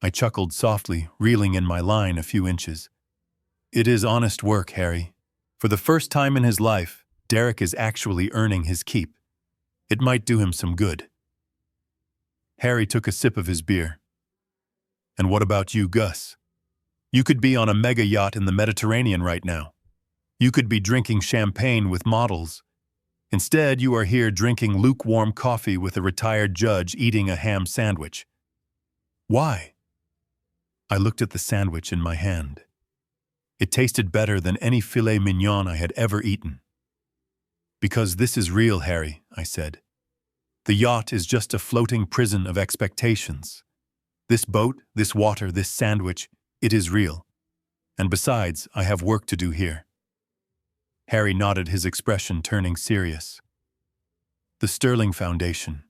I chuckled softly, reeling in my line a few inches. "It is honest work, Harry. For the first time in his life, Derek is actually earning his keep. It might do him some good." Harry took a sip of his beer. "And what about you, Gus? You could be on a mega yacht in the Mediterranean right now. You could be drinking champagne with models. Instead, you are here drinking lukewarm coffee with a retired judge eating a ham sandwich. Why?" I looked at the sandwich in my hand. It tasted better than any filet mignon I had ever eaten. "Because this is real, Harry," I said. "The yacht is just a floating prison of expectations. This boat, this water, this sandwich, it is real. And besides, I have work to do here." Harry nodded, his expression turning serious. "The Sterling Foundation.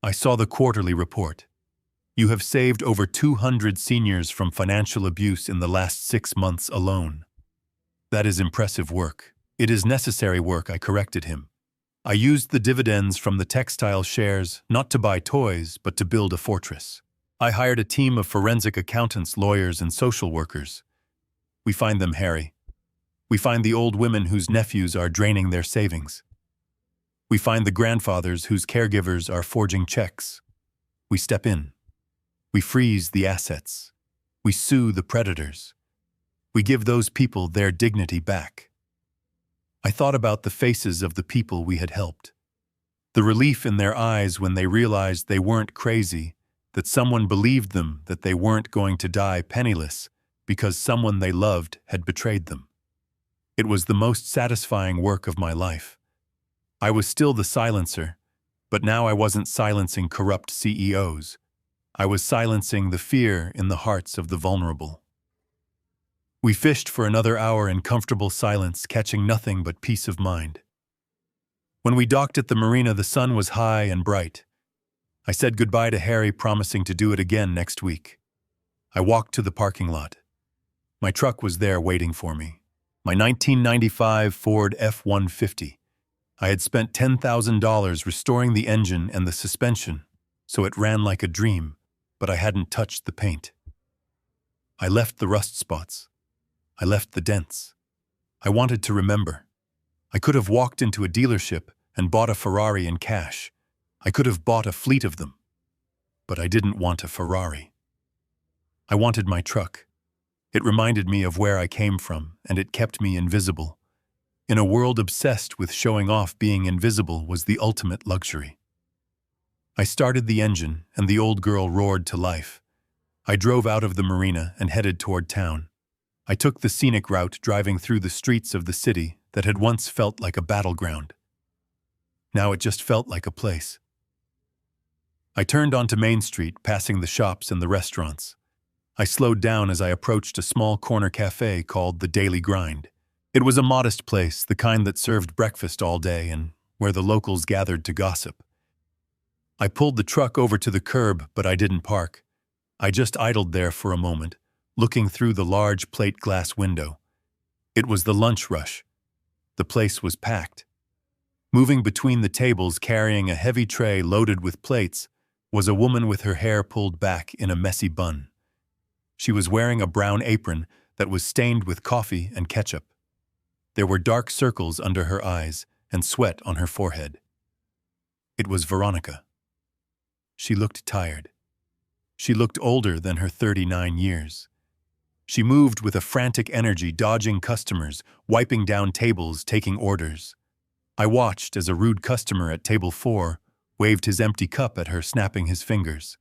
I saw the quarterly report. You have saved over 200 seniors from financial abuse in the last 6 months alone. That is impressive work. It is necessary work," I corrected him. "I used the dividends from the textile shares not to buy toys, but to build a fortress. I hired a team of forensic accountants, lawyers, and social workers. We find them, Harry. We find the old women whose nephews are draining their savings. We find the grandfathers whose caregivers are forging checks. We step in. We freeze the assets. We sue the predators. We give those people their dignity back." I thought about the faces of the people we had helped. The relief in their eyes when they realized they weren't crazy, that someone believed them, that they weren't going to die penniless because someone they loved had betrayed them. It was the most satisfying work of my life. I was still the silencer, but now I wasn't silencing corrupt CEOs. I was silencing the fear in the hearts of the vulnerable. We fished for another hour in comfortable silence, catching nothing but peace of mind. When we docked at the marina, the sun was high and bright. I said goodbye to Harry, promising to do it again next week. I walked to the parking lot. My truck was there waiting for me. My 1995 Ford F-150. I had spent $10,000 restoring the engine and the suspension, so it ran like a dream, but I hadn't touched the paint. I left the rust spots. I left the dents. I wanted to remember. I could have walked into a dealership and bought a Ferrari in cash. I could have bought a fleet of them. But I didn't want a Ferrari. I wanted my truck. It reminded me of where I came from, and it kept me invisible. In a world obsessed with showing off, being invisible was the ultimate luxury. I started the engine, and the old girl roared to life. I drove out of the marina and headed toward town. I took the scenic route, driving through the streets of the city that had once felt like a battleground. Now it just felt like a place. I turned onto Main Street, passing the shops and the restaurants. I slowed down as I approached a small corner cafe called The Daily Grind. It was a modest place, the kind that served breakfast all day and where the locals gathered to gossip. I pulled the truck over to the curb, but I didn't park. I just idled there for a moment, looking through the large plate glass window. It was the lunch rush. The place was packed. Moving between the tables, carrying a heavy tray loaded with plates, was a woman with her hair pulled back in a messy bun. She was wearing a brown apron that was stained with coffee and ketchup. There were dark circles under her eyes and sweat on her forehead. It was Veronica. She looked tired. She looked older than her 39 years. She moved with a frantic energy, dodging customers, wiping down tables, taking orders. I watched as a rude customer at table 4 waved his empty cup at her, snapping his fingers.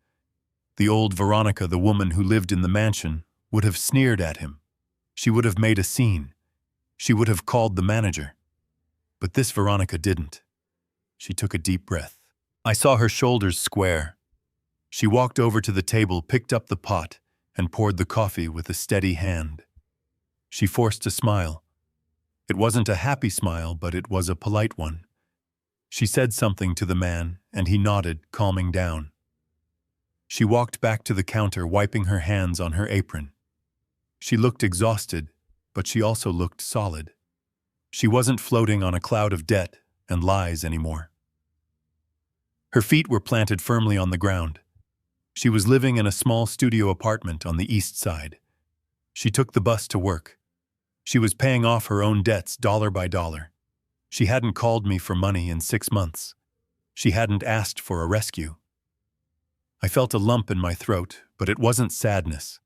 The old Veronica, the woman who lived in the mansion, would have sneered at him. She would have made a scene. She would have called the manager. But this Veronica didn't. She took a deep breath. I saw her shoulders square. She walked over to the table, picked up the pot, and poured the coffee with a steady hand. She forced a smile. It wasn't a happy smile, but it was a polite one. She said something to the man, and he nodded, calming down. She walked back to the counter, wiping her hands on her apron. She looked exhausted, but she also looked solid. She wasn't floating on a cloud of debt and lies anymore. Her feet were planted firmly on the ground. She was living in a small studio apartment on the east side. She took the bus to work. She was paying off her own debts dollar by dollar. She hadn't called me for money in 6 months. She hadn't asked for a rescue. I felt a lump in my throat, but it wasn't sadness.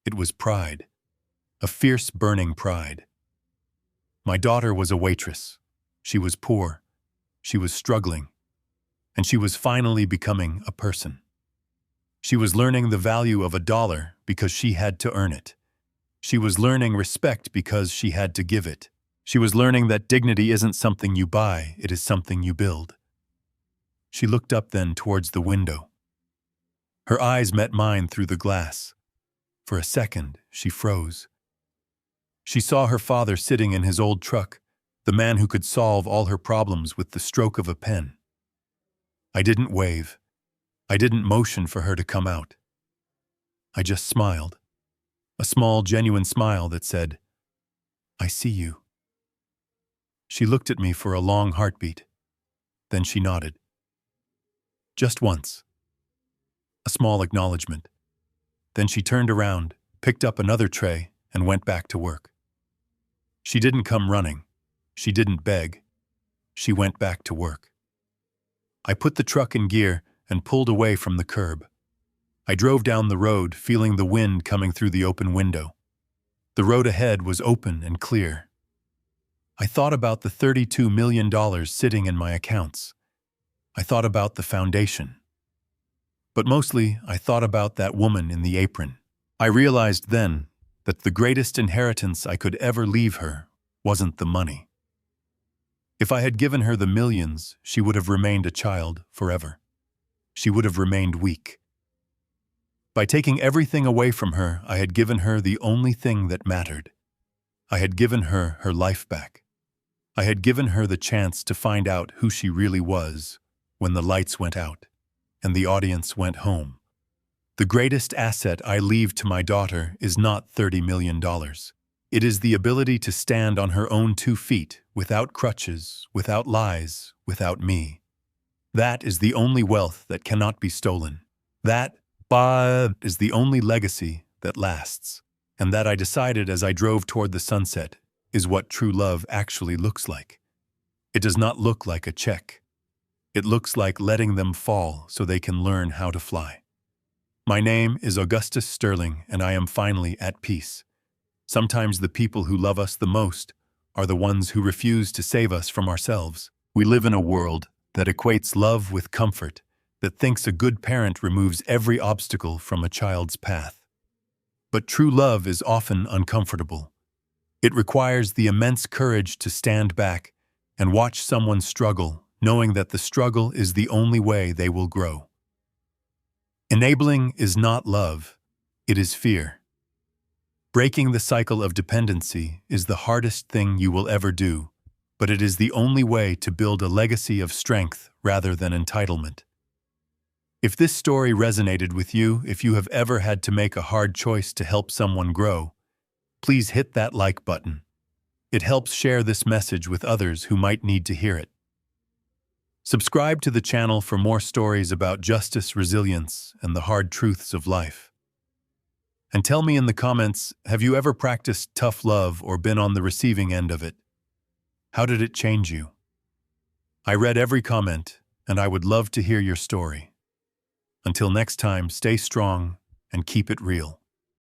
It was pride. A fierce, burning pride. My daughter was a waitress. She was poor. She was struggling. And she was finally becoming a person. She was learning the value of $1 because she had to earn it. She was learning respect because she had to give it. She was learning that dignity isn't something you buy, it is something you build. She looked up then towards the window. Her eyes met mine through the glass. For a second, she froze. She saw her father sitting in his old truck, the man who could solve all her problems with the stroke of a pen. I didn't wave. I didn't motion for her to come out. I just smiled. A small, genuine smile that said, "I see you." She looked at me for a long heartbeat. Then she nodded. Just once. A small acknowledgement. Then she turned around, picked up another tray, and went back to work. She didn't come running. She didn't beg. She went back to work. I put the truck in gear and pulled away from the curb. I drove down the road, feeling the wind coming through the open window. The road ahead was open and clear. I thought about the $32 million sitting in my accounts. I thought about the foundation. But mostly, I thought about that woman in the apron. I realized then that the greatest inheritance I could ever leave her wasn't the money. If I had given her the millions, she would have remained a child forever. She would have remained weak. By taking everything away from her, I had given her the only thing that mattered. I had given her her life back. I had given her the chance to find out who she really was when the lights went out and the audience went home. The greatest asset I leave to my daughter is not $30 million. It is the ability to stand on her own 2 feet, without crutches, without lies, without me. That is the only wealth that cannot be stolen. That is the only legacy that lasts. And that, I decided as I drove toward the sunset, is what true love actually looks like. It does not look like a check. It looks like letting them fall so they can learn how to fly. My name is Augustus Sterling, and I am finally at peace. Sometimes the people who love us the most are the ones who refuse to save us from ourselves. We live in a world that equates love with comfort, that thinks a good parent removes every obstacle from a child's path. But true love is often uncomfortable. It requires the immense courage to stand back and watch someone struggle, knowing that the struggle is the only way they will grow. Enabling is not love, it is fear. Breaking the cycle of dependency is the hardest thing you will ever do, but it is the only way to build a legacy of strength rather than entitlement. If this story resonated with you, if you have ever had to make a hard choice to help someone grow, please hit that like button. It helps share this message with others who might need to hear it. Subscribe to the channel for more stories about justice, resilience, and the hard truths of life. And tell me in the comments, have you ever practiced tough love or been on the receiving end of it? How did it change you? I read every comment, and I would love to hear your story. Until next time, stay strong and keep it real.